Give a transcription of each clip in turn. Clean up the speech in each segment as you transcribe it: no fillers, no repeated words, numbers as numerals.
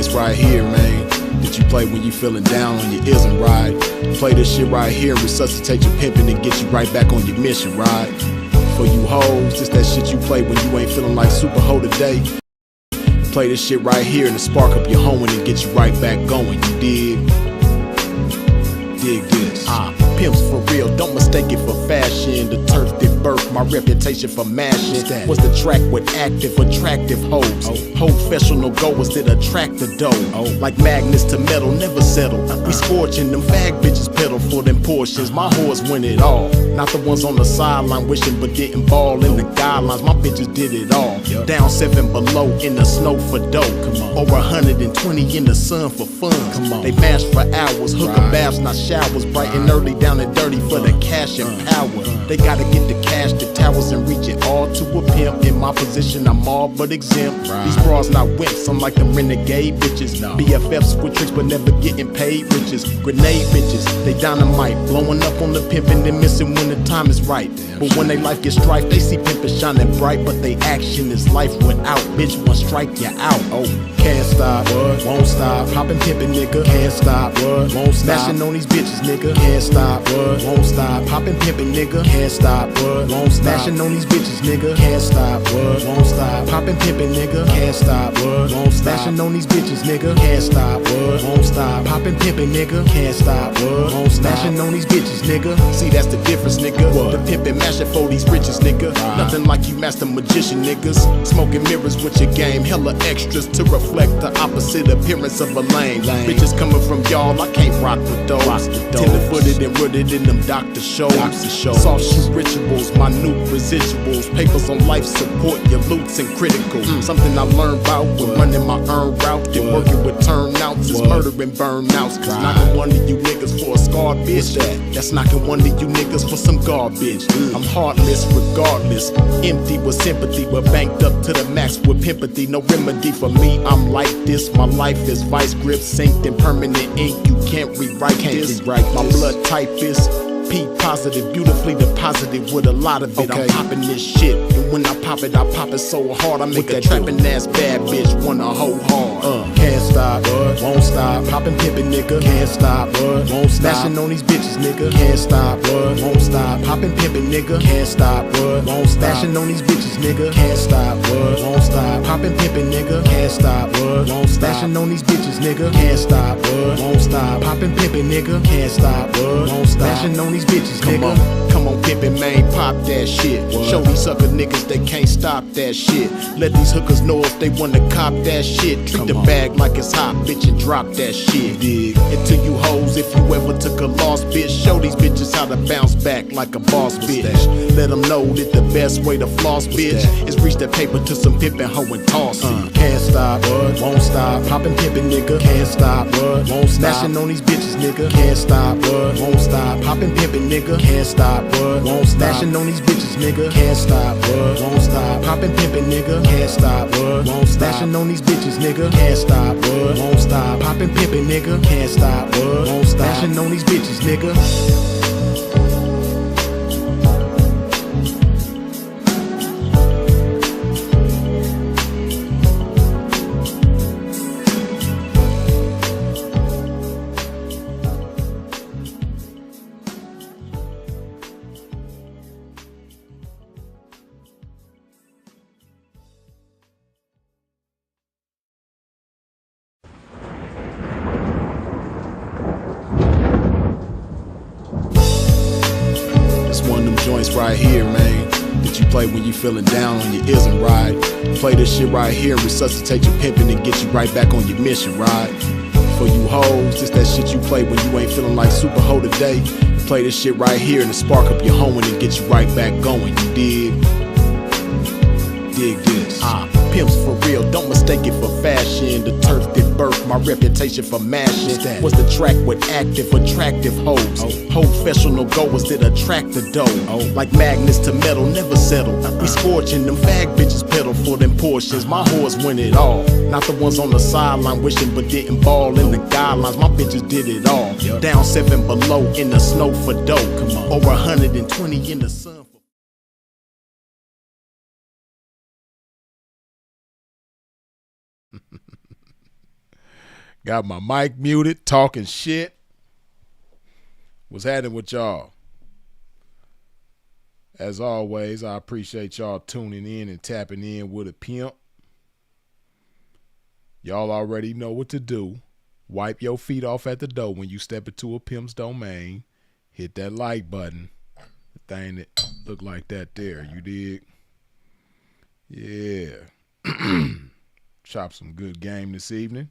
joints right here, man, that you play when you feeling down on your isn't right. Play this shit right here and resuscitate your pimpin' and get you right back on your mission, right? For you hoes, just that shit you play when you ain't feeling like super hoe today. Play this shit right here and spark up your hoeing and get you right back going, you dig? Dig this. Pimps for real, don't mistake it for fashion. The turf that birthed my reputation for mashing was the track with active, attractive hoes. Professional goers that attract the dough. Like magnets to metal, never settle. We scorching them fag bitches pedal for them portions. My whores win it all. Not the ones on the sideline wishing but didn't ball in the guidelines. My bitches did it all. Down 7 below in the snow for dough. Over 120 in the sun for fun. They mash for hours, hooker baths, not showers. Bright and early, down and dirty for the cash and power. They gotta get the cash, the towers, and reach it all to a pimp. In my position, I'm all but exempt. These bras not wimps, I'm like them renegade bitches. BFFs with tricks but never getting paid riches. Grenade bitches, they dynamite, blowing up on the pimpin' and missing when the time is right. But when they life gets strife, they see pimpin' shining bright, but they action is life without. Bitch, one strike you out. Can't stop, won't stop. Poppin' pimpin', nigga, can't stop, won't stop. Smashing on these bitches, nigga, can't stop, won't stop. Poppin' pimpin', nigga, can't stop, won't stop. Smashing on these bitches, nigga, can't stop, won't stop. Poppin' pimpin', nigga, can't stop, won't stop. Smashing on these bitches, nigga, can't stop, won't stop. Poppin' pimpin', nigga, can't stop, won't stop. Smashing on these bitches, nigga. See, that's the difference, nigga. The pimpin' mashin' for these riches, nigga. Nothing like you master magician niggas. Smoking mirrors with your game, hella extras to reflect the opposite appearance of a lame. Bitches coming from y'all, I can't rock with those. Tender-footed and rooted in them doctor shows. Soft shoe rituals, minute residuals. Papers on life support, your loots and critical. Something I learned about when running my earn route and working with turnouts is murdering burnouts. Cause knocking one of you niggas for a scarred bitch, that's knocking one of you niggas for some garbage. I'm heartless regardless, empty with sympathy, but banked up to the max with pimpathy. No remedy for me, I'm like this. My life is vice grip, synced in permanent ink. You can't rewrite this. My blood type is P positive, beautifully deposited with a lot of it. I'm popping this shit, and when I pop it so hard I make a trapping ass bad bitch wanna hold hard. Can't stop, won't stop. Poppin' pimpin', nigga, can't stop, won't stop. Smashing on these bitches, nigga, can't stop, won't stop. Poppin' pimpin', nigga, can't stop, won't stop. Smashing on these bitches, nigga, can't stop, won't stop. Poppin' pimpin', nigga, can't stop, won't stop. Smashing on these bitches, nigga, can't stop, won't stop. Poppin' pimpin', nigga, can't stop, won't stop. Smashing on these bitches, nigga. Come on, pimpin', man, pop that shit. Show these sucker niggas they can't stop that shit. Let these hookers know if they wanna cop that shit. Treat the bag like it's hot, bitch, and drop that shit. Dig. And to you hoes, if you ever took a loss, bitch, show these bitches how to bounce back like a boss, bitch. Let them know that the best way to floss, bitch, is reach that paper to some pimpin' hoe and toss it. Can't stop, won't stop. Poppin' pimpin', nigga, can't stop, won't stop. Smashing on these bitches, nigga, can't stop, won't stop. Poppin' pimpin', nigga, can't stop, won't stop. Smashing on these bitches, nigga, can't stop, won't stop. Poppin' pimpin', nigga, can't stop, won't stop. Smashing on these bitches, nigga, can't stop, won't stop. Poppin' pimpin', nigga, can't stop, won't stop. Smashing on these bitches, nigga. One of them joints right here, man, that you play when you feeling down on your isn't right. Play this shit right here and resuscitate your pimpin' and get you right back on your mission, right? For you hoes, just that shit you play when you ain't feeling like super hoe today. Play this shit right here and spark up your hoeing and get you right back going, you dig? Dig this. Pimps for real, don't mistake it for fashion. The turf that birthed my reputation for mashing was the track with active, attractive hoes. Professional goers that attract the dough. Like magnets to metal, never settle. We scorching them fag bitches pedal for them portions. My whores win it all. Not the ones on the sideline wishing but didn't ball in the guidelines. My bitches did it all. Down 7 below in the snow for dough. Over 120 in the sun. Got my mic muted, talking shit. What's happening with y'all? As always, I appreciate y'all tuning in and tapping in with a pimp. Y'all already know what to do. Wipe your feet off at the door when you step into a pimp's domain. Hit that like button. The thing that look like that there, you dig? Yeah. Chop some good game this evening.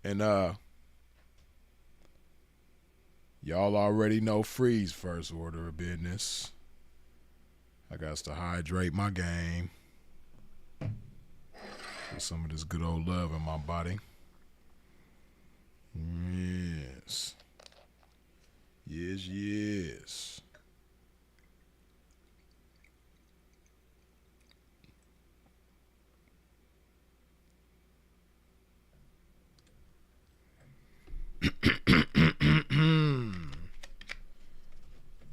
And y'all already know Freeze first order of business. I got to hydrate my game with some of this good old love in my body. Yes. Yes.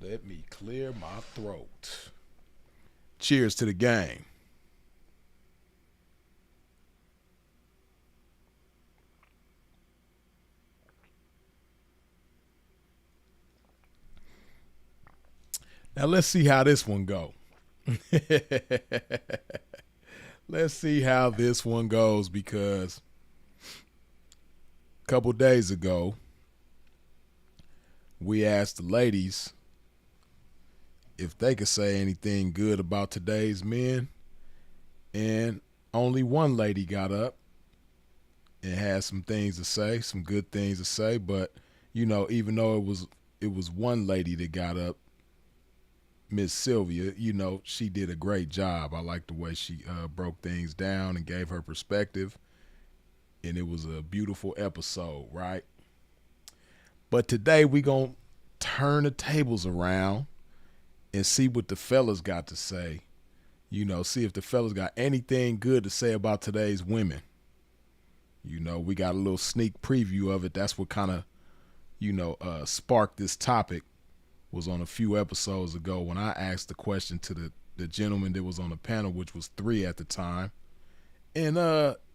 Let me clear my throat. Cheers to the game. Now let's see how this one go. Let's see how this one goes, because a couple days ago we asked the ladies if they could say anything good about today's men, and only one lady got up and had some things to say, some good things to say. But even though it was one lady that got up, Miss Sylvia, she did a great job. I like the way she broke things down and gave her perspective, and it was a beautiful episode, right? But today we gonna turn the tables around and see what the fellas got to say. See if the fellas got anything good to say about today's women. We got a little sneak preview of it. That's what kind of, sparked this topic. Was on a few episodes ago when I asked the question to the gentleman that was on the panel, which was 3 at the time. And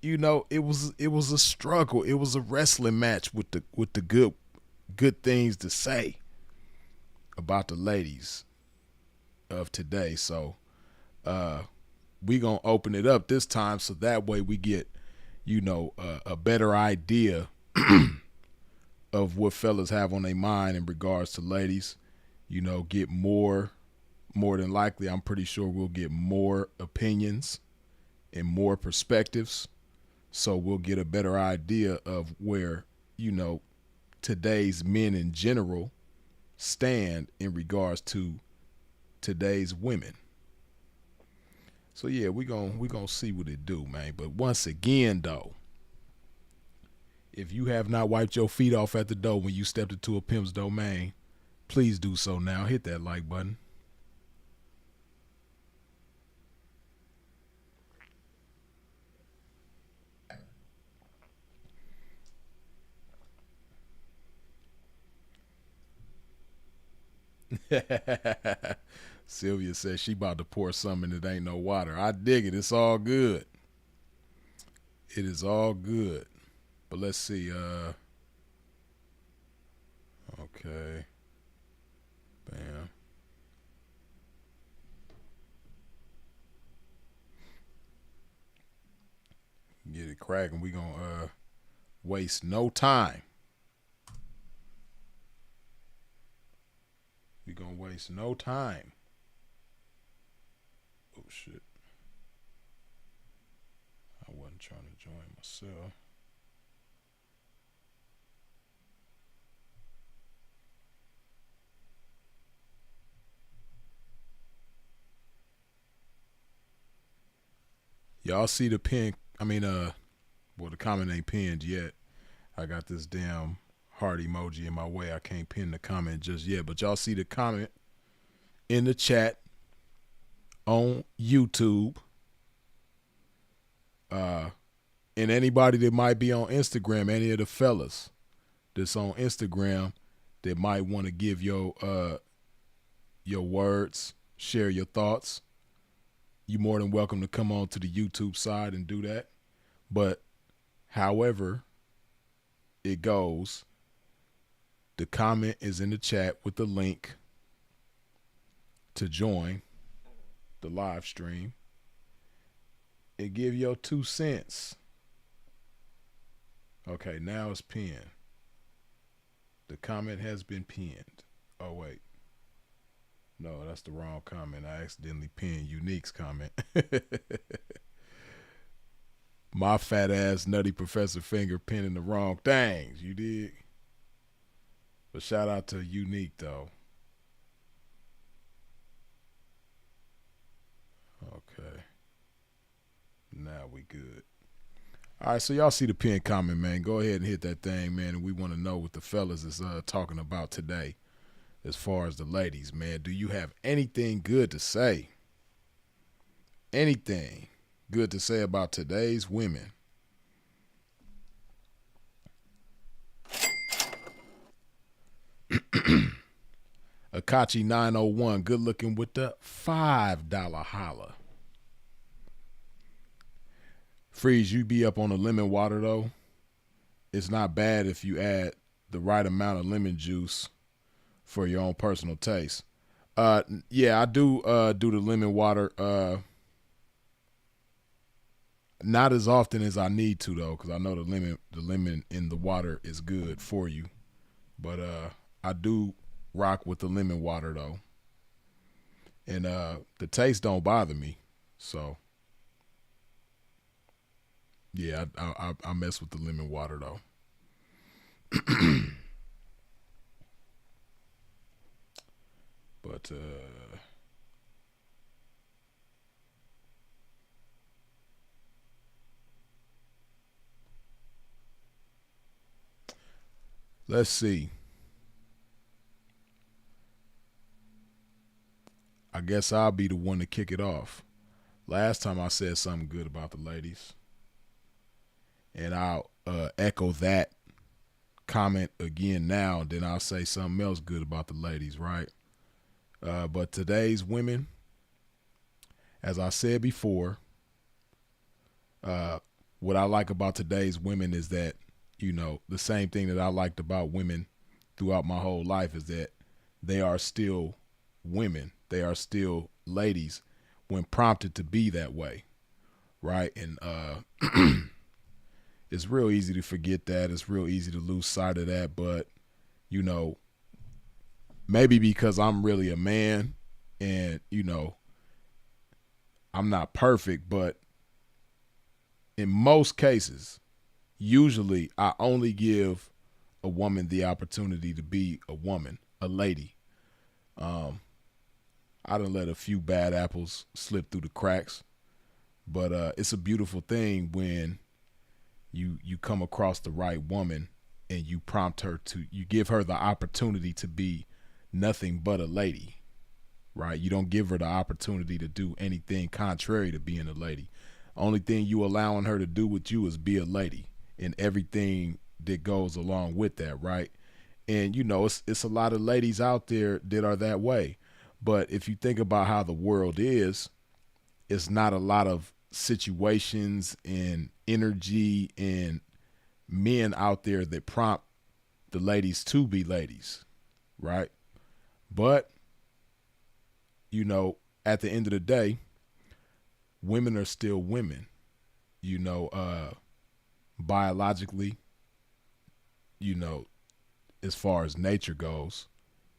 it was a struggle. It was a wrestling match with the good things to say about the ladies of today. So we gonna open it up this time, so that way we get a better idea of what fellas have on their mind in regards to ladies. Get more than likely, I'm pretty sure we'll get more opinions and more perspectives. So we'll get a better idea of where, today's men in general stand in regards to today's women. So yeah, we gonna see what it do, man. But once again though, if you have not wiped your feet off at the door when you stepped into a pimp's domain, please do so now. Hit that like button. Sylvia says she about to pour something that ain't no water. I dig it. It's all good. It is all good. But let's see. Okay. Bam. Get it cracking. We gonna waste no time. We gonna waste no time. Oh shit. I wasn't trying to join myself. Y'all see the pin? The comment ain't pinned yet. I got this damn heart emoji in my way. I can't pin the comment just yet. But y'all see the comment in the chat on YouTube. And anybody that might be on Instagram, any of the fellas that's on Instagram that might want to give your words, share your thoughts, you're more than welcome to come on to the YouTube side and do that. But However it goes, the comment is in the chat with the link to join the live stream and give your 2 cents. Okay, now it's pinned. The comment has been pinned. Oh, wait. No, that's the wrong comment. I accidentally pinned Unique's comment. My fat ass nutty Professor Finger pinning the wrong things. You dig? But shout out to Unique, though. Okay. Now we good. All right, so y'all see the pin comment, man. Go ahead and hit that thing, man. And we want to know what the fellas is talking about today as far as the ladies, man. Do you have anything good to say? Anything good to say about today's women? Akachi 901, good looking with the $5 holla. Freeze, you be up on the lemon water though. It's not bad if you add the right amount of lemon juice for your own personal taste. Yeah, I do do the lemon water. Not as often as I need to though, because I know the lemon in the water is good for you. But I do rock with the lemon water though, and the taste don't bother me. So yeah, I mess with the lemon water though. But let's see. I guess I'll be the one to kick it off. Last time I said something good about the ladies, and I'll echo that comment again now, and then I'll say something else good about the ladies, right? But today's women, as I said before, what I like about today's women is that, you know, the same thing that I liked about women throughout my whole life is that they are still women. They are still ladies when prompted to be that way, right? And it's real easy to forget that. It's real easy to lose sight of that. But, you know, maybe because I'm really a man and, you know, I'm not perfect, but in most cases, usually I only give a woman the opportunity to be a woman, a lady. I done let a few bad apples slip through the cracks, but it's a beautiful thing when you come across the right woman and you prompt her to, you give her the opportunity to be nothing but a lady, right? You don't give her the opportunity to do anything contrary to being a lady. Only thing you allowing her to do with you is be a lady and everything that goes along with that, right? And, you know, it's a lot of ladies out there that are that way. But if you think about how the world is, it's not a lot of situations and energy and men out there that prompt the ladies to be ladies, right? But, you know, at the end of the day, women are still women, you know, biologically, you know, as far as nature goes,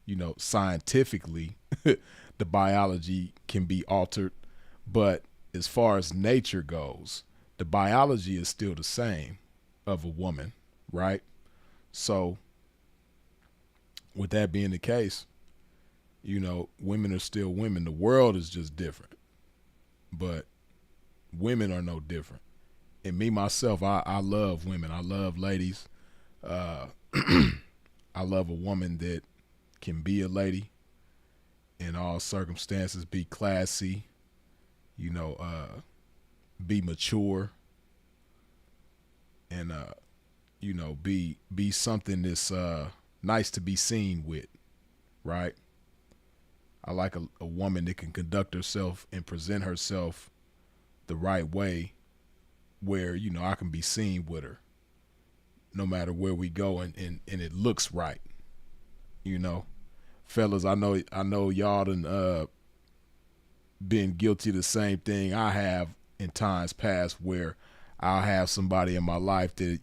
you know, scientifically, the biology can be altered. But as far as nature goes, the biology is still the same of a woman, right? So with that being the case, you know, women are still women. The world is just different, but women are no different. And me, myself, I love women. I love ladies. I love a woman that can be a lady in all circumstances, be classy, you know, be mature, and you know, be something that's nice to be seen with, right? I like a woman that can conduct herself and present herself the right way where, you know, I can be seen with her. no matter where we go, and it looks right, you know. Fellas, I know y'all done been guilty of the same thing I have in times past, where I'll have somebody in my life that,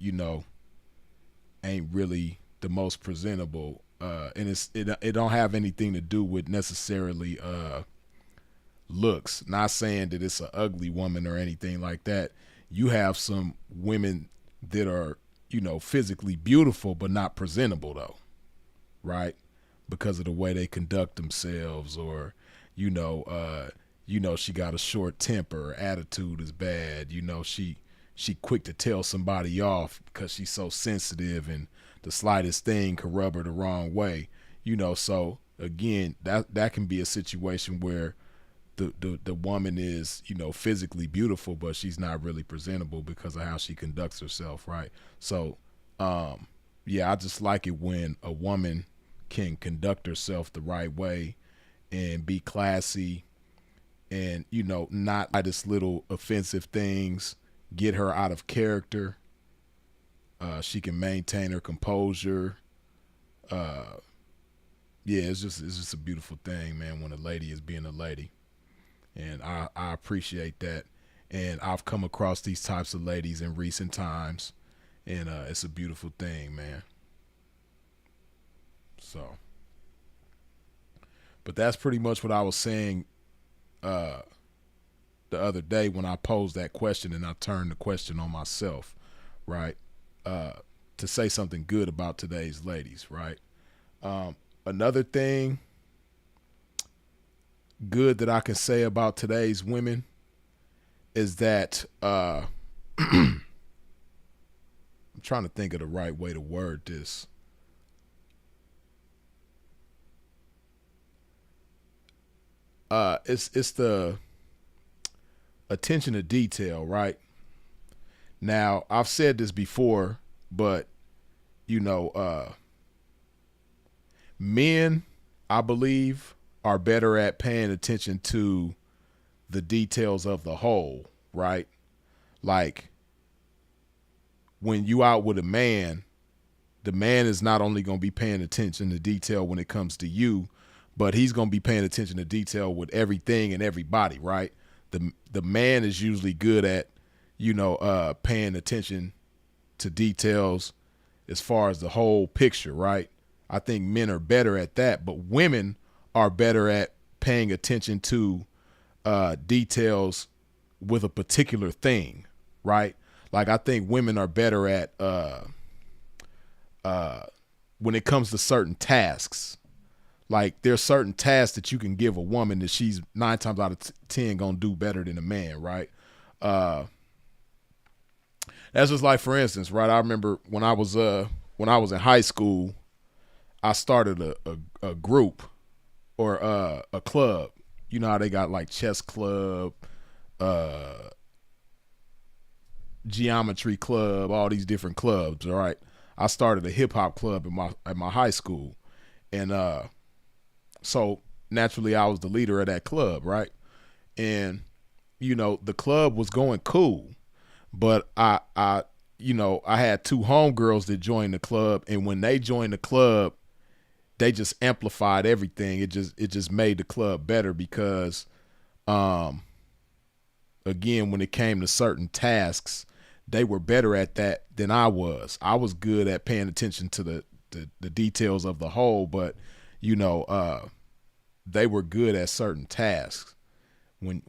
ain't really the most presentable, and it don't have anything to do with necessarily looks. Not saying that it's an ugly woman or anything like that. You have some women that are, physically beautiful but not presentable though, right? Because of the way they conduct themselves, or, she got a short temper, her attitude is bad. She quick to tell somebody off because she's so sensitive, and the slightest thing could rub her the wrong way. So again, that can be a situation where the woman is, physically beautiful, but she's not really presentable because of how she conducts herself, right? So yeah, I just like it when a woman can conduct herself the right way and be classy, and not like this little offensive things get her out of character. She can maintain her composure. Yeah, it's just a beautiful thing, man, when a lady is being a lady. And I appreciate that. And I've come across these types of ladies in recent times, and it's a beautiful thing, man. So, but that's pretty much what I was saying uh, the other day when I posed that question, and I turned the question on myself, right? Uh, to say something good about today's ladies, right? Another thing good that I can say about today's women is that I'm trying to think of the right way to word this. It's the attention to detail, right? Now, I've said this before, but you know, men, I believe, are better at paying attention to the details of the whole, right? Like when you out with a man, the man is not only going to be paying attention to detail when it comes to you, but he's going to be paying attention to detail with everything and everybody, right? The man is usually good at, paying attention to details as far as the whole picture, right? I think men are better at that, but women are better at paying attention to details with a particular thing, right? Like I think women are better at when it comes to certain tasks. Like there's certain tasks that you can give a woman that she's 9 times out of 10 gonna do better than a man, right? That's just like, for instance, right? I remember when I was in high school, I started a group, or a club. You know how they got like chess club, uh, geometry club, all these different clubs. All right, I started a hip hop club at my high school, and so naturally I was the leader of that club, right? And the club was going cool, but I had two homegirls that joined the club, and when they joined the club, they just amplified everything. It just made the club better because, again, when it came to certain tasks, they were better at that than I was. I was good at paying attention to the details of the whole, but they were good at certain tasks when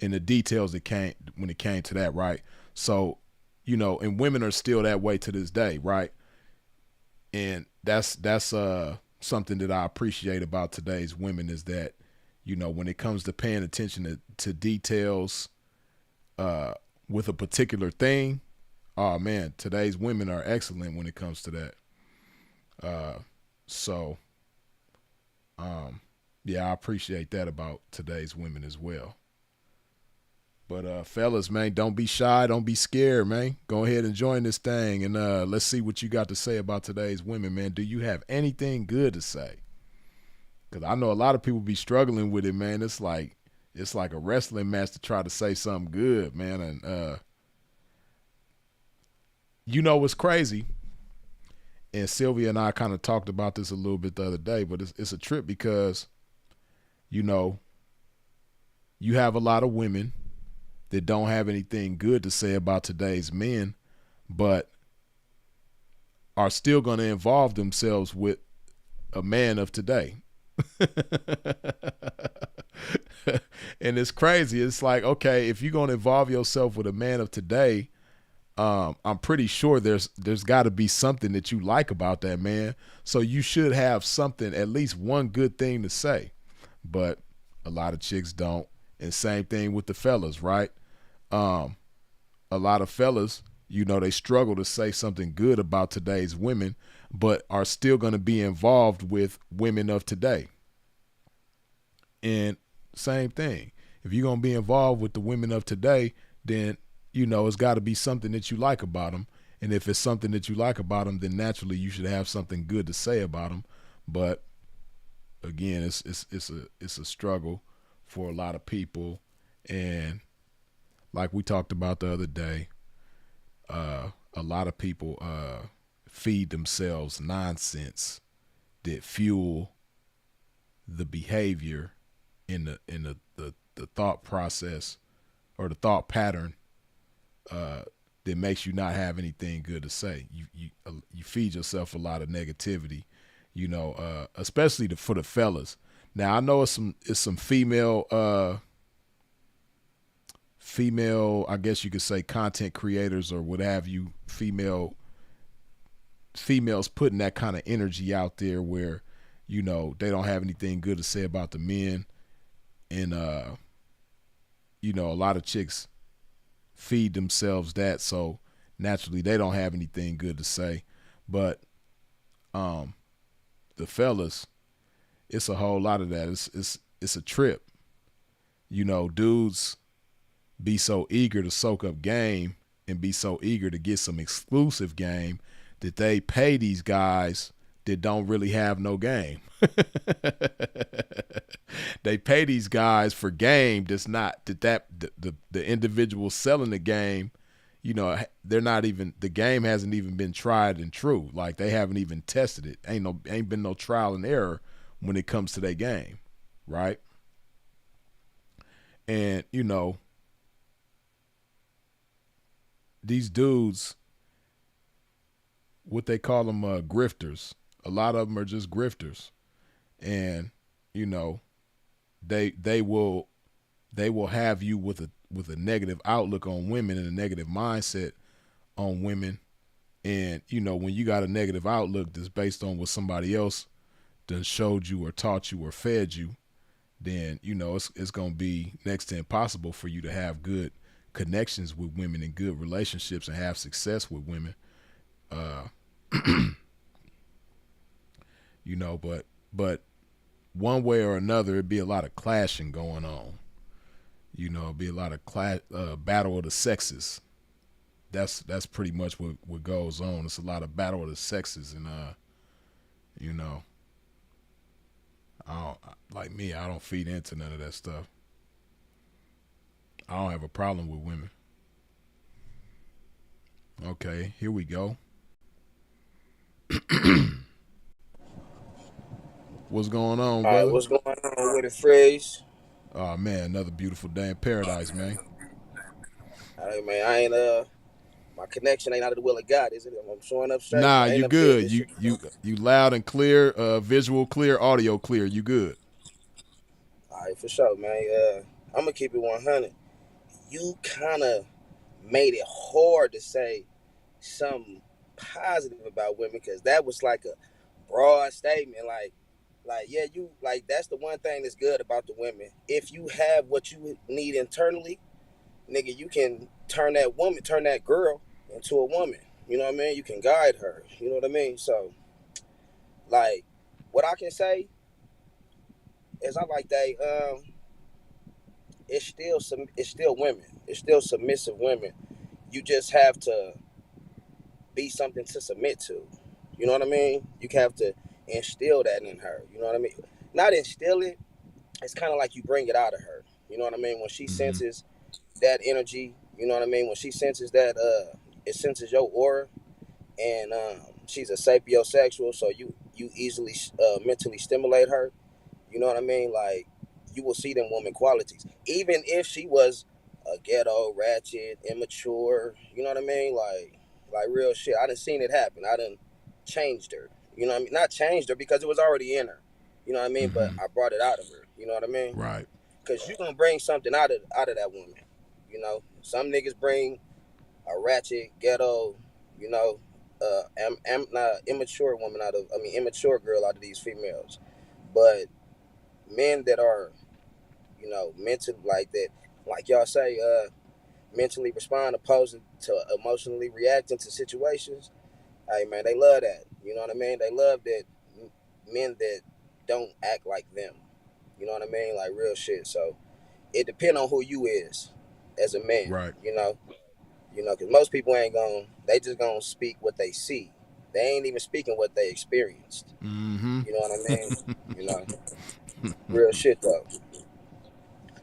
in the details that came when it came to that, right? So, and women are still that way to this day, right? And that's something that I appreciate about today's women is that, when it comes to paying attention to details with a particular thing, oh man, today's women are excellent when it comes to that. So yeah, I appreciate that about today's women as well. But fellas, man, don't be shy, don't be scared, man. Go ahead and join this thing, and let's see what you got to say about today's women, man. Do you have anything good to say? Because I know a lot of people be struggling with it, man. It's like a wrestling match to try to say something good, man. And You know what's crazy? And Sylvia and I kind of talked about this a little bit the other day, but it's a trip because, you know, you have a lot of women that don't have anything good to say about today's men, but are still going to involve themselves with a man of today. And it's crazy. It's like, okay, if you're going to involve yourself with a man of today, I'm pretty sure there's got to be something that you like about that man. So you should have something, at least one good thing to say. But a lot of chicks don't. And same thing with the fellas, right? Um, a lot of fellas, they struggle to say something good about today's women, but are still going to be involved with women of today. And same thing. If you're going to be involved with the women of today, then, it's got to be something that you like about them. And if it's something that you like about them, then naturally you should have something good to say about them. But again, it's a struggle for a lot of people. And like we talked about the other day, a lot of people feed themselves nonsense that fuel the behavior in the thought process or the thought pattern that makes you not have anything good to say. You feed yourself a lot of negativity, especially for the fellas. Now I know it's some female, I guess you could say, content creators or what have you, females putting that kind of energy out there where they don't have anything good to say about the men. And a lot of chicks feed themselves that, so naturally they don't have anything good to say. But the fellas, it's a whole lot of that. It's a trip. Dudes be so eager to soak up game and be so eager to get some exclusive game that they pay these guys that don't really have no game. They pay these guys for game that's not the individual selling the game. They're not even, the game hasn't even been tried and true. Like they haven't even tested it. Ain't been no trial and error when it comes to their game, right? And these dudes, what they call them, grifters. A lot of them are just grifters, and they will have you with a negative outlook on women and a negative mindset on women. And when you got a negative outlook that's based on what somebody else done showed you or taught you or fed you, then it's gonna be next to impossible for you to have good connections with women and good relationships and have success with women. Uh, but one way or another, it'd be a lot of clashing going on. It'd be a lot of battle of the sexes. That's pretty much what goes on. It's a lot of battle of the sexes, and you know, I don't, like me, I don't feed into none of that stuff. I don't have a problem with women. Okay, here we go. What's going on, All right, brother? what's going on with it, Freeze? Oh man, another beautiful day in paradise, man. All right, man, I ain't my connection ain't out of the will of God, is it? I'm showing up straight. Nah, I ain't you never did good. this You shit before. you you loud and clear, visual clear, audio clear. You good. All right, for sure, man. I'm gonna keep it 100. You kind of made it hard to say something positive about women because that was like a broad statement. Like yeah, you like that's the one thing that's good about the women. If you have what you need internally, nigga, you can turn that girl into a woman. You know what I mean? You can guide her. You know what I mean? So, like, what I can say is I like they it's still women. It's still submissive women. You just have to be something to submit to. You know what I mean? You have to instill that in her. You know what I mean? Not instill it. It's kind of like you bring it out of her. You know what I mean? When she Hmm. senses that energy, you know what I mean? When she senses that it senses your aura, and she's a sapiosexual, so you easily mentally stimulate her. You know what I mean? Like, you will see them woman qualities, even if she was a ghetto, ratchet, immature. You know what I mean? Like real shit. I done seen it happen. I done changed her. You know what I mean? Not changed her because it was already in her. You know what I mean? But Mm-hmm. I brought it out of her. You know what I mean? Right. Because you gonna bring something out of that woman. You know, some niggas bring a ratchet, ghetto, you know, not immature woman out of, I mean, immature girl out of these females. But men that are, you know, mentally like that, like y'all say, mentally respond opposing to emotionally reacting to situations. Hey man, they love that. You know what I mean? They love that men that don't act like them. You know what I mean? Like real shit. So it depends on who you is as a man. Right. Because most people ain't gonna. They just gonna speak what they see. They ain't even speaking what they experienced. Mm-hmm. You know what I mean? You know, real shit though.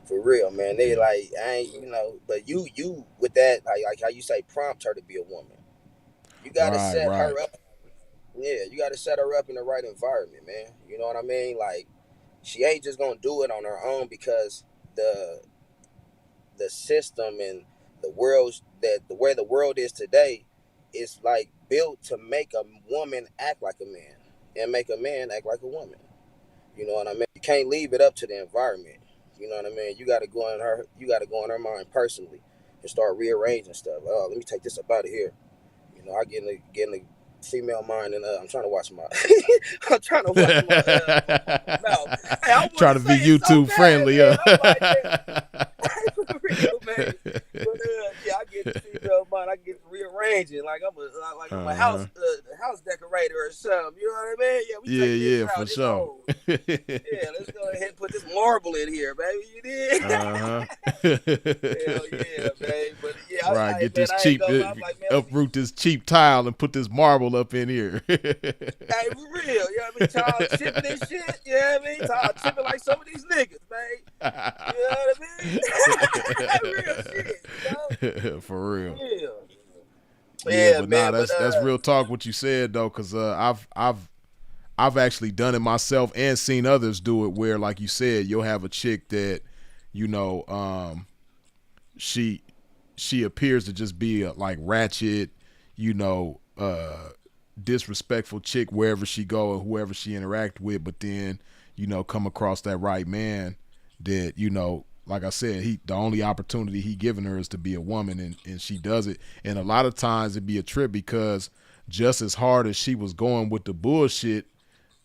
For real, man. They Yeah. like I ain't. But you with that like how you say prompt her to be a woman. You gotta Right. set Right. her up. Yeah, you gotta set her up in the right environment, man. You know what I mean? Like she ain't just gonna do it on her own because the the system and the world the way the world is today is like built to make a woman act like a man and make a man act like a woman. You know what I mean? You can't leave it up to the environment. You know what I mean? You gotta go in her mind personally and start rearranging stuff. Oh, let me take this up out of here. You know, I get in the female mind and I'm trying to watch my I'm trying to watch my mouth. Hey, I want Trying to to say be it so YouTube bad, friendly. man. I'm like, man, for real, man. But yeah, I get the female mind. I get rearranging like I'm a Uh-huh. house decorator or something. You know what I mean? Yeah, we Yeah, take this yeah, for route. It's sure. old. Yeah, let's go ahead and put this marble in here, baby. You did? Uh-huh. Hell yeah, man. But yeah, Right, get man, this I ain't cheap, gonna lie. I'm like, man, let me. uproot this cheap tile and put this marble up in here. Hey, for real, you know what I mean? Child chipping and shit, you know what I mean? Child chipping like some of these niggas, man. You know what I mean? Real shit, you know? For real. Real. Yeah, Yeah, but nah, man, but that's real talk what you said though, cause I've actually done it myself and seen others do it where, like you said, you'll have a chick that, you know, she she appears to just be a like ratchet, you know, disrespectful chick wherever she go or whoever she interact with, but then, you know, come across that right man that, you know, like I said, he the only opportunity he given her is to be a woman, and she does it. And a lot of times it'd be a trip because just as hard as she was going with the bullshit,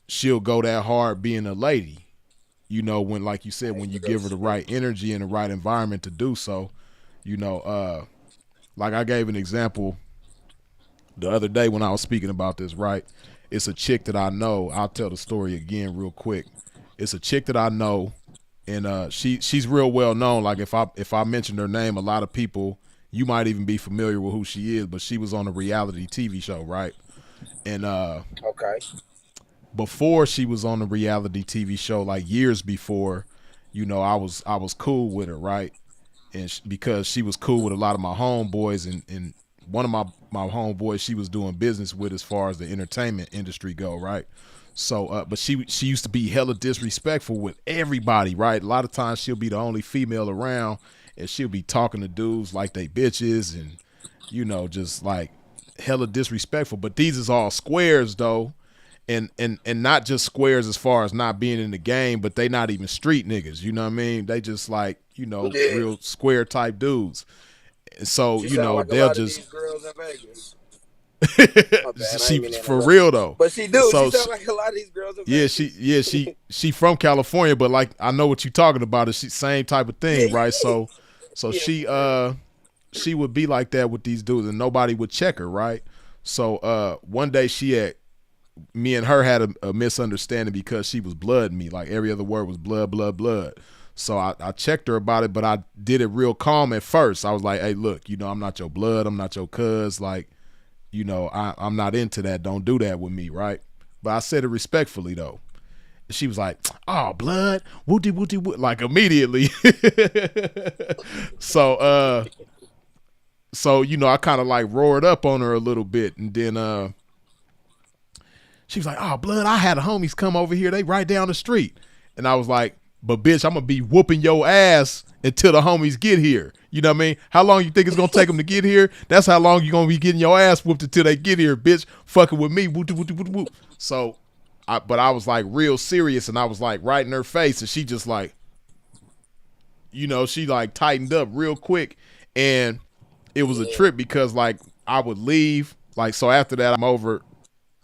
she'll go that hard being a lady. You know, when like you said, when you give her the right energy and the right environment to do so, you know, like I gave an example the other day when I was speaking about this, right? It's a chick that I know. I'll tell the story again real quick. It's a chick that I know, and she's real well known. Like if I mentioned her name, a lot of people you might even be familiar with who she is. But she was on a reality TV show, right? And okay. before she was on the reality TV show, like years before, you know, I was cool with her, right? And because she was cool with a lot of my homeboys, and one of my homeboys she was doing business with as far as the entertainment industry go, right? So, but she used to be hella disrespectful with everybody, right? A lot of times she'll be the only female around, and she'll be talking to dudes like they bitches, and you know, just like hella disrespectful. But these is all squares though, and not just squares as far as not being in the game, but they not even street niggas. You know what I mean? They just like, you know, Yeah. real square type dudes. And so, She you sound know, like a they'll lot of just these girls in Vegas. My bad, I she ain't mean to for interrupt real you. though. But she do. She So sound like a lot of these girls in yeah, Vegas. she from California, but like I know what you talking about. Is she same type of Yeah, thing, right? So yeah, she for real. she would be like that with these dudes, and nobody would check her, right? So one day she had me and her had a misunderstanding because she was blood me. Like every other word was blood, blood, blood. So I checked her about it, but I did it real calm at first. I was like, hey, look, you know, I'm not your blood. I'm not your cuz. Like, you know, I'm not into that. Don't do that with me, right? But I said it respectfully, though. She was like, oh, blood, wooty, wooty, wooty, like immediately. so, so I kind of like roared up on her a little bit, and then she was like, "Oh, blood, I had a homies come over here. They right down the street." And I was like, "But bitch, I'm gonna be whooping your ass until the homies get here." You know what I mean? How long you think it's gonna take them to get here? That's how long you gonna be getting your ass whooped until they get here, bitch. Fucking with me, whoop, whoop, whoop, whoop. So, but I was like real serious, and I was like right in her face, and she just like, she like tightened up real quick, and it was a Yeah. trip because like I would leave, like so after that I'm over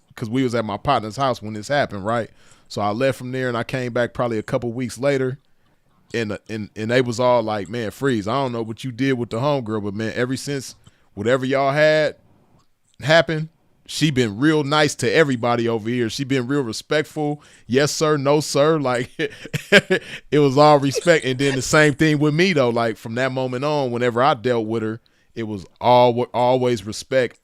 because we was at my partner's house when this happened, right? So I left from there and I came back probably a couple weeks later, and they was all like, "Man, Freeze, I don't know what you did with the homegirl, but man, ever since whatever y'all had happened, she been real nice to everybody over here. She been real respectful. Yes, sir. No, sir. Like it was all respect. And then the same thing with me though. Like from that moment on, whenever I dealt with her, it was always respect.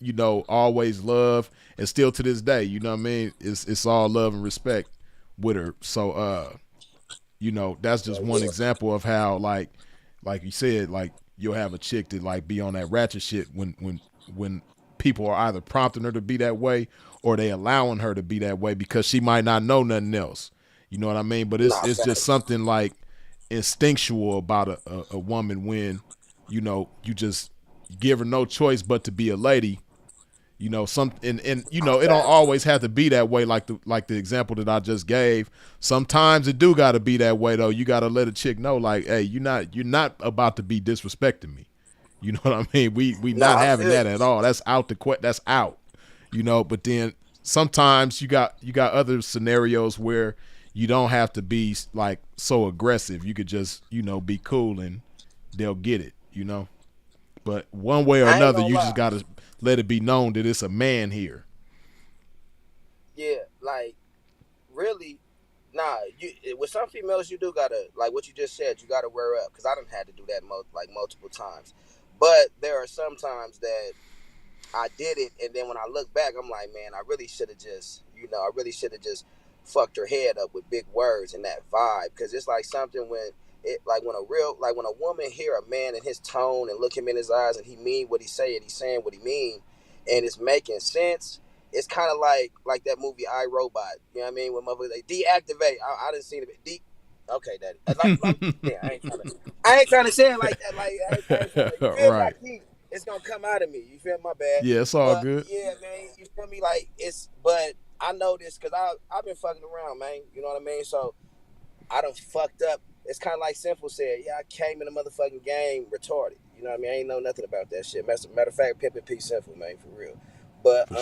Always love, and still to this day, you know what I mean. It's all love and respect with her. So that's just So one yeah. example of how like you said, like you'll have a chick that like be on that ratchet shit when people are either prompting her to be that way or they allowing her to be that way because she might not know nothing else. You know what I mean? But it's Nah, it's just facts. something like instinctual about a woman when you just give her no choice but to be a lady. Some and Nah, it don't facts. always have to be that way like the example that I just gave. Sometimes it do got to be that way though. You got to let a chick know like, hey, you're not about to be disrespecting me. You know what I mean? We Nah, not I having feel that you. at all. That's out that's out. But then sometimes you got other scenarios where you don't have to be like so aggressive. You could just be cool and they'll get it. But one way or I ain't another, gonna you just lie. gotta let it be known that it's a man here. Yeah, like really, nah. With some females, you do gotta like what you just said. You gotta wear up because I done had to do that multiple times. But there are some times that I did it, and then when I look back, I'm like, man, I really should have just, I really should have just fucked her head up with big words and that vibe, because it's like something when when a woman hear a man in his tone and look him in his eyes and he mean what he say and he's saying what he mean, and it's making sense. It's kind of like that movie I Robot. You know what I mean? When motherfuckers they deactivate. I didn't see it. Okay, daddy. Yeah, I ain't trying to say it like that. Like I ain't trying to. You feel me? Right. It's gonna come out of me. You feel my bad? Yeah, it's all But good. yeah, man. You feel me? Like it's. But I know this because I've been fucking around, man. You know what I mean? So I done fucked up. It's kind of like Simple said. Yeah, I came in the motherfucking game retarded. You know what I mean? I ain't know nothing about that shit. Matter of fact, Pimp and P Simple, man, for real. But For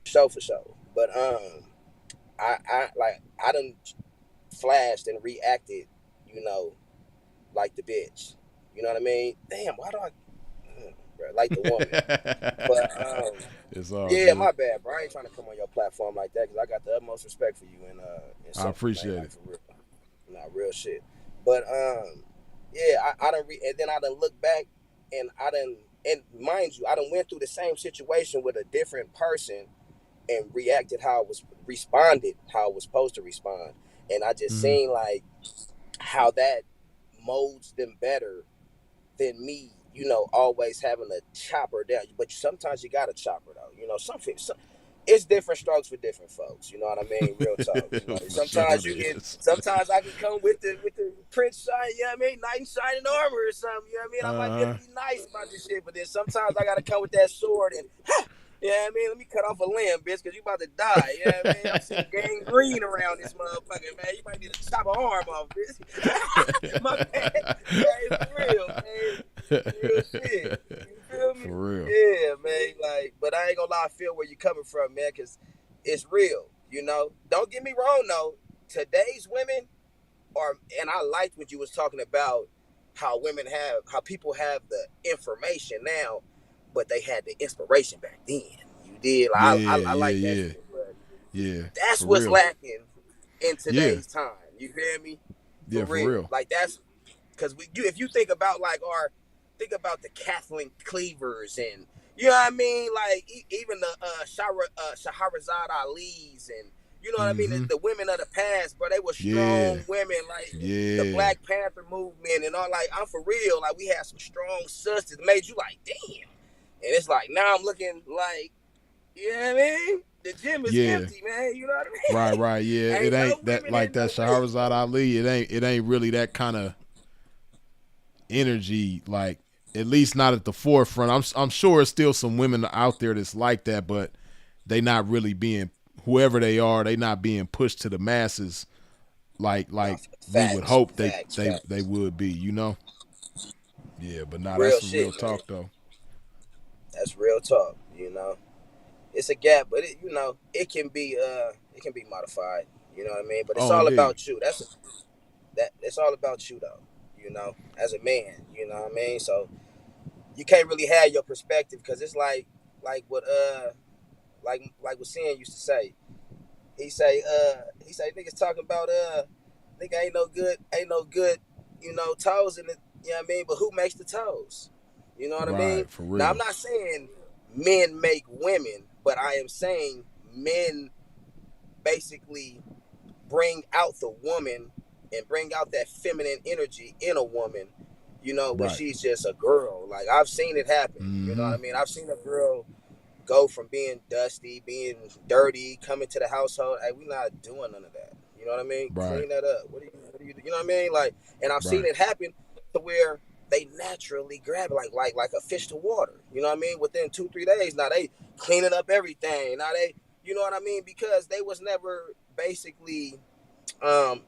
sure. for sure. But I done flashed and reacted. You know, like the bitch. You know what I mean? Damn, why do I bro, like the woman? But It's all yeah, good. my bad, bro. I ain't trying to come on your platform like that because I got the utmost respect for you and I Simple, man, appreciate like it. for real, not real shit. But yeah, I done and then I done look back and I done and mind you, I done went through the same situation with a different person and reacted how I was responded how I was supposed to respond, and I just Hmm. seen like how that molds them better than me, always having to chop her down. But sometimes you gotta chop her though. It's different strokes for different folks. You know what I mean? Real talk. For sure it is. Sometimes I can come with the Prince shine, you know what I mean, knight in shining armor or something, you know what I mean? I might be able Uh to be nice about this shit, but then sometimes I gotta come with that sword and you know what I mean? Let me cut off a limb, bitch, because you about to die. You know what I mean? I'm seeing gangrene around this motherfucker, man. You might need to chop an arm off, bitch. My bad. Hey, for real, man. Real shit. You feel me? For real. Yeah, man. Like, but I ain't gonna lie, I feel where you coming from, man, because it's real. Don't get me wrong though. Today's women are, and I liked what you was talking about, how people have the information now, but they had the inspiration back then. You did. Like, Yeah, I yeah, like that yeah. shit, but Yeah. that's For what's real. lacking in Yeah. today's time. You feel me? For Yeah, for real. real. Like that's because if you think about think about the Kathleen Cleavers and you know what I mean, like even the Shahrazad Ali's and You know what I mean? Mm-hmm. The women of the past, bro, they were Yeah. strong women, like the Yeah. Black Panther movement and all. Like, I'm for real. Like, we had some strong sisters that made you like, damn. And it's like now I'm looking like, you know what I mean? The gym is Yeah. empty, man. You know what Right, I mean? right. Yeah. It Ain't no ain't that women like hitting that no weight. Shahrazad Ali. It ain't really that kind of energy, like at least not at the forefront. I'm sure it's still some women out there that's like that, but they not really being, whoever they are, they not being pushed to the masses Nah, like we would facts, hope facts, they facts. would be, you know? Yeah, but nah, that's Real some real shit, man. talk though. That's real talk. It's a gap, but it can be modified. You know what I mean? But it's Oh, all indeed. about you. It's all about you though. As a man. You know what I mean? So you can't really have your perspective because it's like what Sin used to say. He say niggas talking about nigga ain't no good, toes in it, you know what I mean? But who makes the toes? You know what I mean? Right, for Now I'm real. not saying men make women, but I am saying men basically bring out the woman and bring out that feminine energy in a woman, when Right. she's just a girl. Like I've seen it happen. You know Mm-hmm. what I mean? I've seen a girl go from being dusty, being dirty, coming to the household. Hey, we not doing none of that. You know what I mean? Right. Clean that up. You know what I mean? Like, and I've seen Right. it happen to where they naturally grab it like a fish to water. You know what I mean? Within 2-3 days, now they cleaning up everything. Now they, you know what I mean? Because they was never basically um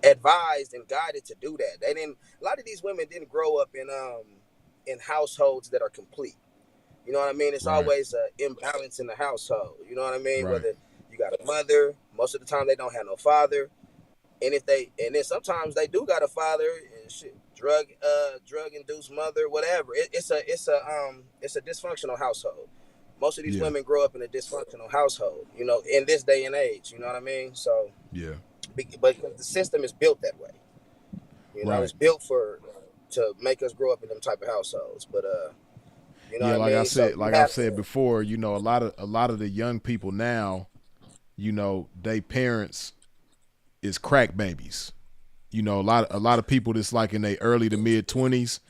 advised and guided to do that. They didn't. A lot of these women didn't grow up in households that are complete. You know what I mean? It's Right. always an imbalance in the household. You know what I mean? Right. Whether you got a mother, most of the time they don't have no father, and then sometimes they do got a father, shit, drug induced mother, whatever. It's a dysfunctional household. Most of these Yeah. women grow up in a dysfunctional household. In this day and age. You know what I mean? So, Yeah. but the system is built that way. Right. It's built to make us grow up in them type of households. But you know Yeah, what I like I mean? So said, you like I've have said to. before, a lot of the young people now, they parents is crack babies. A lot of people that's like in their early to mid 20s,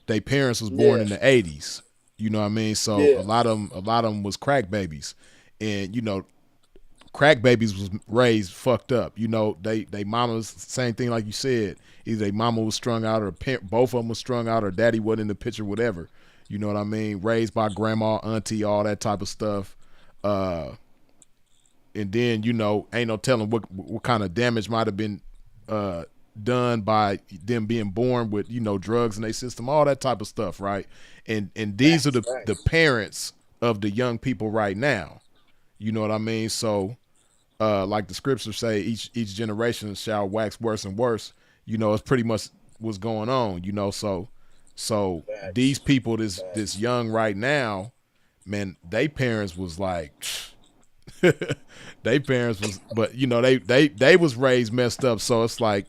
their parents was born Yeah, in the 80s. You know what I mean? So yeah, a lot of them was crack babies. And crack babies was raised fucked up. They mamas, same thing like you said. Either their mama was strung out or both of them was strung out or daddy wasn't in the picture, whatever. You know what I mean? Raised by grandma, auntie, all that type of stuff. Uh, and then ain't no telling what kind of damage might have been uh, done by them being born with drugs in their system, all that type of stuff, right? And these are facts, the facts. parents of the young people right now. You know what I mean? So like the scriptures say, each generation shall wax worse and worse. It's pretty much what's going on. So these Facts. people, this Facts. young right now, man, they parents was like, they parents was, but they was raised messed up. So it's like,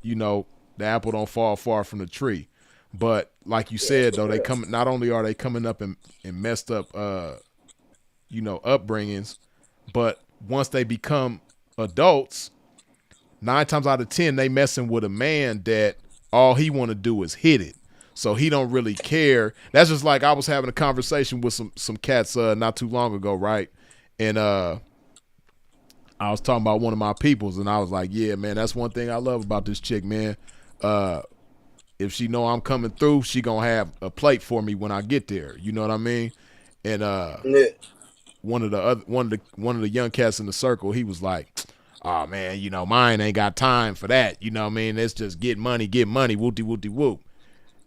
you know, the apple don't fall far from the tree. But like you Yeah, said for though, they real. come not only are they coming up in messed up upbringings, but once they become adults, 9 times out of 10 they messing with a man that all he want to do is hit it. So he don't really care. That's just like I was having a conversation with some cats not too long ago, right? And I was talking about one of my peoples, and I was like, "Yeah, man, that's one thing I love about this chick, man. Uh, if she know I'm coming through, she gonna have a plate for me when I get there. You know what I mean?" And Yeah, one of the young cats in the circle, he was like, "Oh man, mine ain't got time for that. You know what I mean? It's just get money, whoopty whoopty whoop."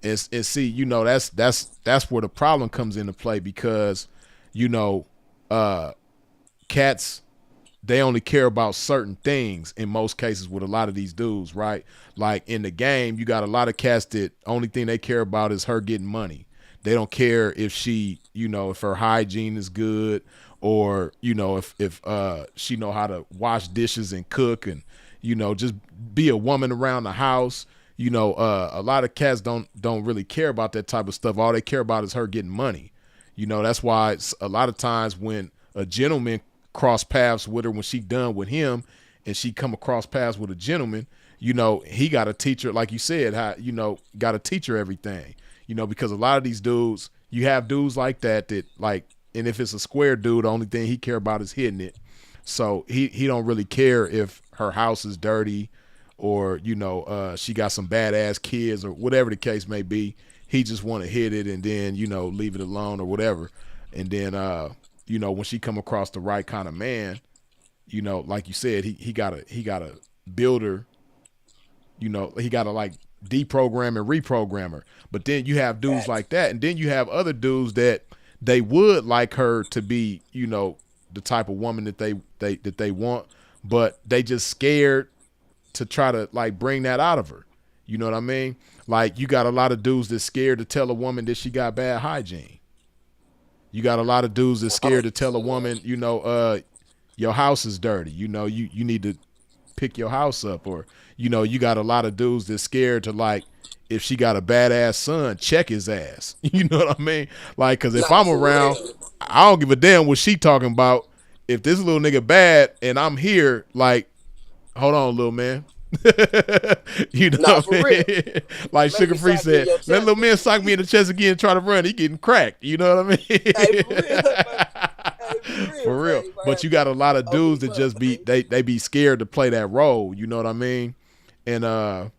And see, that's where the problem comes into play because, you know, uh, cats, they only care about certain things in most cases with a lot of these dudes, right? Like in the game, you got a lot of cats that only thing they care about is her getting money. They don't care if if her hygiene is good or, if she know how to wash dishes and cook and, just be a woman around the house. A lot of cats don't really care about that type of stuff. All they care about is her getting money. That's why it's a lot of times when a gentleman cross paths with her when she done with him, and she come across paths with a gentleman, you know, he got to teach her, like you said, how, you know, got to teach her everything, you know, because a lot of these dudes, you have dudes like that like, and if it's a square dude, the only thing he care about is hitting it. So he don't really care if her house is dirty or, you know, she got some badass kids or whatever the case may be. He just want to hit it and then, you know, leave it alone or whatever. And then, you know, when she come across the right kind of man, you know, like you said, he gotta build her, you know, he gotta like deprogram and reprogram her. But then you have dudes like that, and then you have other dudes that they would like her to be, you know, the type of woman that they want, but they just scared to try to like bring that out of her. You know what I mean? Like you got a lot of dudes that's scared to tell a woman that she got bad hygiene. You got a lot of dudes that's scared to tell a woman, you know, your house is dirty. You know, you need to pick your house up. Or, you know, you got a lot of dudes that's scared to, like, if she got a badass son, check his ass. You know what I mean? Like, because if I'm around, I don't give a damn what she talking about. If this little nigga bad and I'm here, like, hold on, little man. You know what I mean? Like Sugar Free said, let little man sock me in the chest again and try to run. He getting cracked. You know what I mean? Hey, for real, for real. But you got a lot of dudes that just be they be scared to play that role. You know what I mean? And a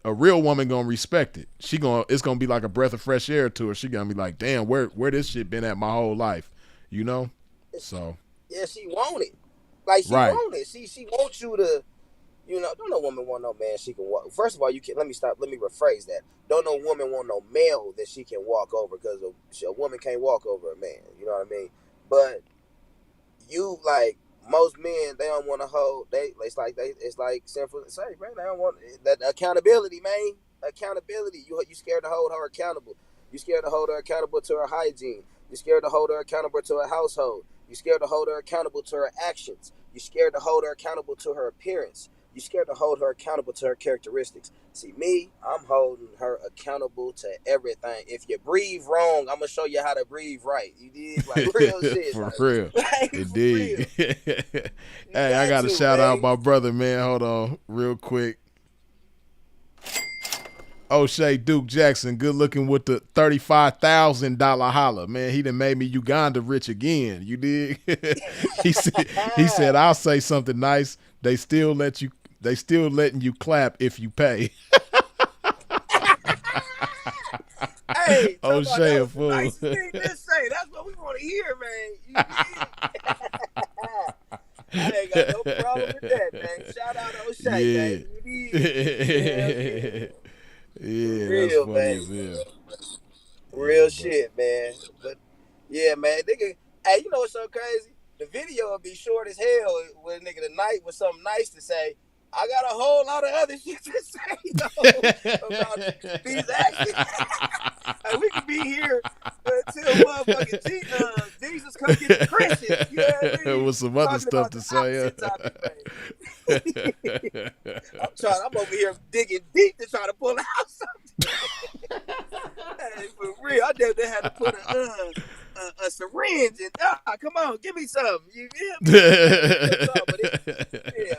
real woman gonna respect it. It's gonna be like a breath of fresh air to her. She gonna be like, damn, where this shit been at my whole life? You know? So yeah, she want it. Like she want it. She wants you to. You know, don't no woman want no man she can walk. First of all, you can. Let me rephrase that. Don't no woman want no male that she can walk over, because a woman can't walk over a man. You know what I mean? But you, like most men, they don't want to hold. It's like simple to say, man. They don't want that accountability, man. Accountability. You scared to hold her accountable. You scared to hold her accountable to her hygiene. You scared to hold her accountable to her household. You scared to hold her accountable to her actions. You scared to hold her accountable to her appearance. You scared to hold her accountable to her characteristics. See, me, I'm holding her accountable to everything. If you breathe wrong, I'm gonna show you how to breathe right. You did, like, real shit. For like, real. Like, Indeed. Hey, I gotta shout out my brother, man. Hold on, real quick. O'Shea Duke Jackson, good looking with the $35,000 holler, man. He done made me Uganda rich again. You dig? he said, I'll say something nice. They still letting you clap if you pay. Hey, O'Shea a fool. Nice thing to say. That's what we want to hear, man. I ain't got no problem with that, man. Shout out O'Shea, man. Yeah, real, that's funny man. as hell. Real shit, man. But yeah, man, nigga. Hey, you know what's so crazy? The video will be short as hell with a nigga tonight with something nice to say. I got a whole lot of other shit to say though about these actions. Like, we could be here until motherfucking Jesus come get the Christians. You know what I mean? With some other stuff to say. I'm over here digging deep to try to pull out something. Hey, for real, I definitely had to put a syringe in. Come on, give me some. You feel me? Yeah,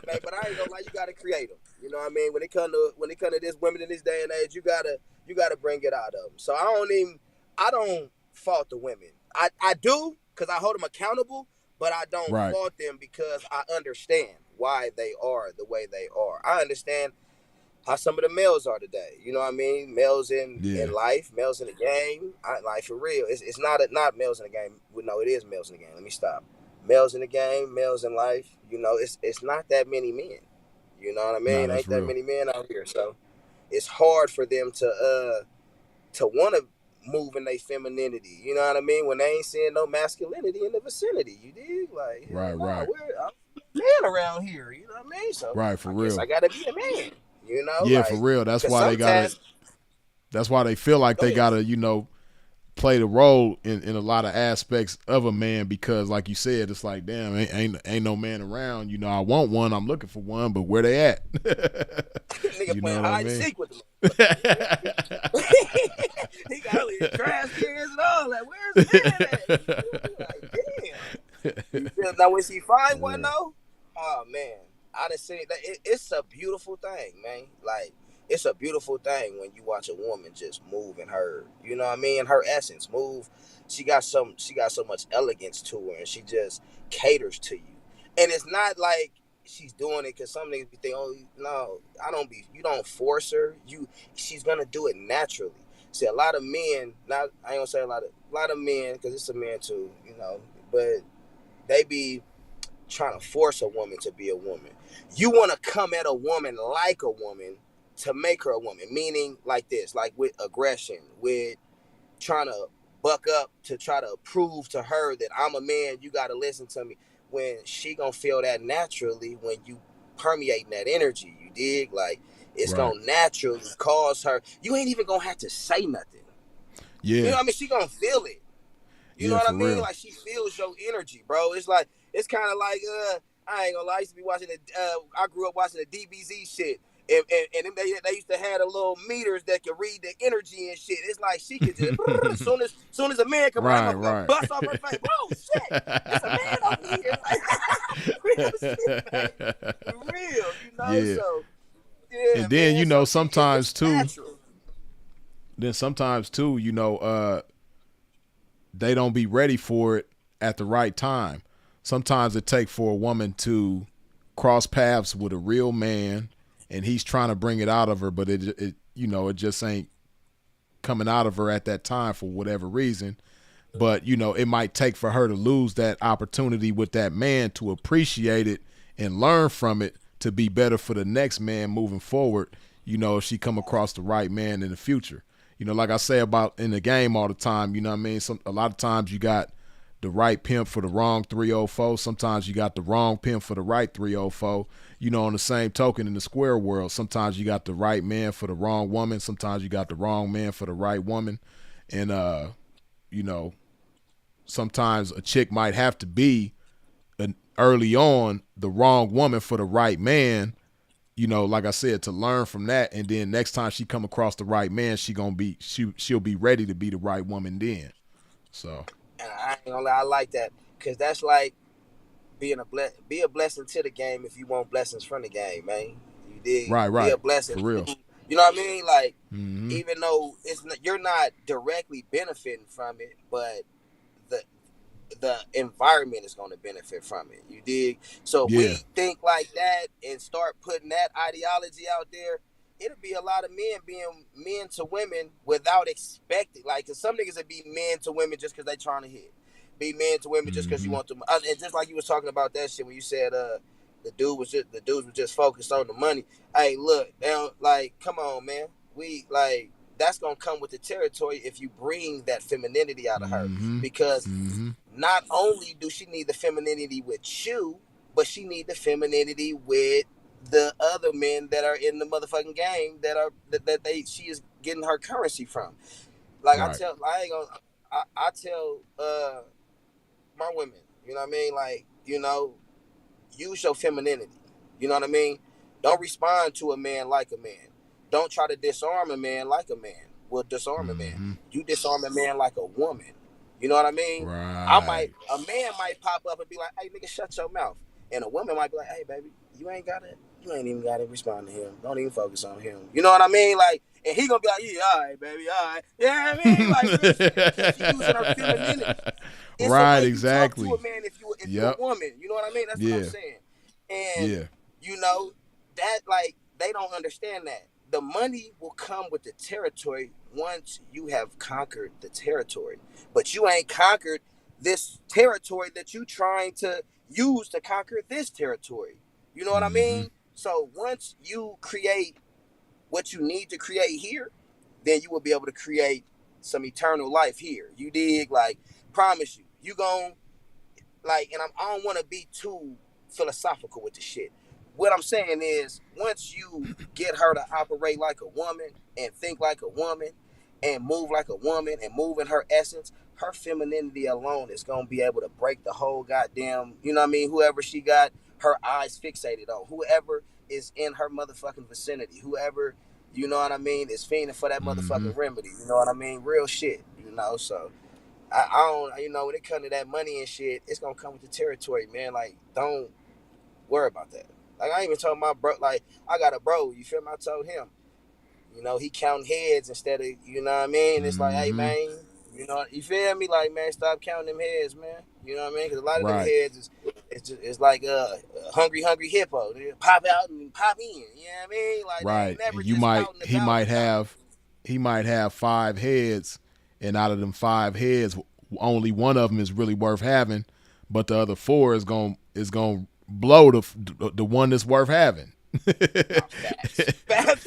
man. But I ain't gonna lie, you gotta create them. You know what I mean? When it come to this women in this day and age, you gotta bring it out of them. So I don't fault the women. I do, because I hold them accountable, but I don't fault them because I understand why they are the way they are. I understand how some of the males are today. You know what I mean? Males in life, males in the game. Like, for real. It's not males in the game. No, it is males in the game. Let me stop. Males in the game, males in life. You know, it's not that many men. You know what I mean? Ain't that many men out here. So it's hard for them to want to move in their femininity. You know what I mean? When they ain't seeing no masculinity in the vicinity. You dig? Like, right. I'm a man around here. You know what I mean? So for real. I gotta be a man. You know? Yeah, like, for real. That's why they feel like they gotta, you know, play the role in a lot of aspects of a man, because like you said, it's like, damn, ain't no man around. You know, I want one, I'm looking for one, but where they at? Nigga you playing hide and seek with them. He got all these trash cans and all that. Where's the man at? Like, damn. Now when she find For one real. though, oh man, I done seen that. It's a beautiful thing, man. Like it's a beautiful thing when you watch a woman just move in her, you know what I mean, her essence move. She got so much elegance to her, and she just caters to you. And it's not like she's doing it because some niggas be thinking, oh no, I don't be. You don't force her. She's gonna do it naturally. See, a lot of men, not I ain't gonna say a lot of men, because it's a man too, you know, but they be trying to force a woman to be a woman. You want to come at a woman like a woman to make her a woman, meaning like this, like with aggression, with trying to buck up to try to prove to her that I'm a man, you got to listen to me. When she gonna feel that naturally when you permeating that energy, you dig? Like it's Right. gonna naturally cause her. You ain't even gonna have to say nothing. You know Yeah. what I mean? She gonna feel it. You know Yeah, what I for mean? real. Like she feels your energy, bro. It's like it's kind of like I ain't gonna lie. I used to be watching the. I grew up watching the DBZ shit, and they used to have the little meters that could read the energy and shit. It's like she could just soon as a man come around, Right, that motherfucker gonna right. bust off her face. Oh shit, it's a man over here. Like, real shit, man. Real, you know. Yeah. So yeah, And then, man. you So know, it's sometimes too, natural. they don't be ready for it at the right time. Sometimes it takes for a woman to cross paths with a real man, and he's trying to bring it out of her, but it just ain't coming out of her at that time for whatever reason. But it might take for her to lose that opportunity with that man to appreciate it and learn from it to be better for the next man moving forward. If she come across the right man in the future. Like I say about in the game all the time. You know what I mean? A lot of times you got the right pimp for the wrong 304. Sometimes you got the wrong pimp for the right 304. On the same token in the square world, sometimes you got the right man for the wrong woman. Sometimes you got the wrong man for the right woman. And you know, sometimes a chick might have to be early on the wrong woman for the right man. Like I said, to learn from that, and then next time she come across the right man, she'll be ready to be the right woman then. So And I ain't gonna lie, I like that because that's like be a blessing to the game if you want blessings from the game, man. You did right, be a right, blessing. for real. You know what I mean? Like Mm-hmm. even though you're not directly benefiting from it, but the the environment is going to benefit from it. You dig? So if Yeah. we think like that and start putting that ideology out there, it'll be a lot of men being men to women without expecting. Like, cause some niggas would be men to women just because they trying to hit. Be men to women just because you Mm-hmm. want to. And just like you was talking about that shit when you said the dudes was just focused on the money. Hey, look, they don't, like, come on, man. We like that's gonna come with the territory if you bring that femininity out of her Mm-hmm. because Mm-hmm. not only do she need the femininity with you, but she need the femininity with the other men that are in the motherfucking game that they she is getting her currency from. Like Right. I ain't gonna I tell my women, you know what I mean? Like, use your femininity. You know what I mean? Don't respond to a man like a man. Don't try to disarm a man like a man will disarm a man. Mm-hmm. You disarm a man like a woman. You know what I mean? Right. A man might pop up and be like, hey nigga, shut your mouth. And a woman might be like, hey baby, you ain't even gotta respond to him. Don't even focus on him. You know what I mean? Like, and he gonna be like, yeah, all right, baby, all right. You know what I mean? Like real shit, because she using her femininity. It's a Right. way you talk to a Exactly. man if you're a Yep. woman. You know what I mean? That's what I'm Yeah. saying. And Yeah. you know that like they don't understand that the money will come with the territory once you have conquered the territory. But you ain't conquered this territory that you trying to use to conquer this territory. You know what I Mm-hmm. mean? So once you create what you need to create here, then you will be able to create some eternal life here. You dig? Like, promise you, you gon' like, and I don't want to be too philosophical with the shit. What I'm saying is, once you get her to operate like a woman and think like a woman and move like a woman and move in her essence, her femininity alone is gonna be able to break the whole goddamn, you know what I mean? Whoever she got her eyes fixated on, whoever is in her motherfucking vicinity, whoever, you know what I mean, is fiending for that Mm-hmm. motherfucking remedy. You know what I mean? Real shit, you know. So I don't, when it comes to that money and shit, it's gonna come with the territory, man. Like, don't worry about that. Like, I even told my bro, like, I got a bro, you feel me? I told him, he counting heads instead of, you know what I mean? It's like, hey, Mm-hmm. man, you feel me? Like, man, stop counting them heads, man. You know what I mean? Because a lot of them Right. heads it's like a hungry hippo. They pop out and pop in. You know what I mean? Like, they ain't Right. And never just out and about without. he might have 5 heads, and out of them 5 heads, only one of them is really worth having, but the other four is going to blow the one that's worth having. Facts. Facts.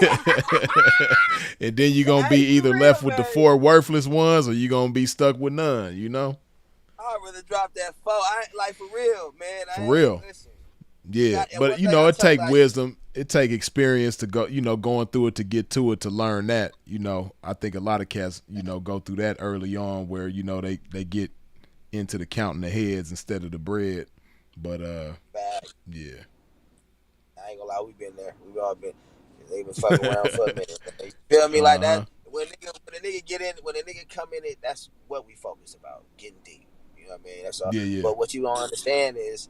And then you're gonna be I ain't for either real, left with the man. four worthless ones, or you're gonna be stuck with none. I'd rather drop that foe. I ain't like for real, man. For I ain't real. listen. You Yeah, got and but one thing I it tell you, take like, wisdom, it take experience to go, going through it to get to it to learn that. I think a lot of cats, go through that early on where they get into the counting the heads instead of the bread. But bad. yeah, I ain't gonna lie, we been there. We all been. They been fucking around for a minute. You feel me? Like uh that. huh, When a nigga come in it, that's what we focus about. Getting deep. You know what I mean? That's all. yeah, yeah, But what you don't understand is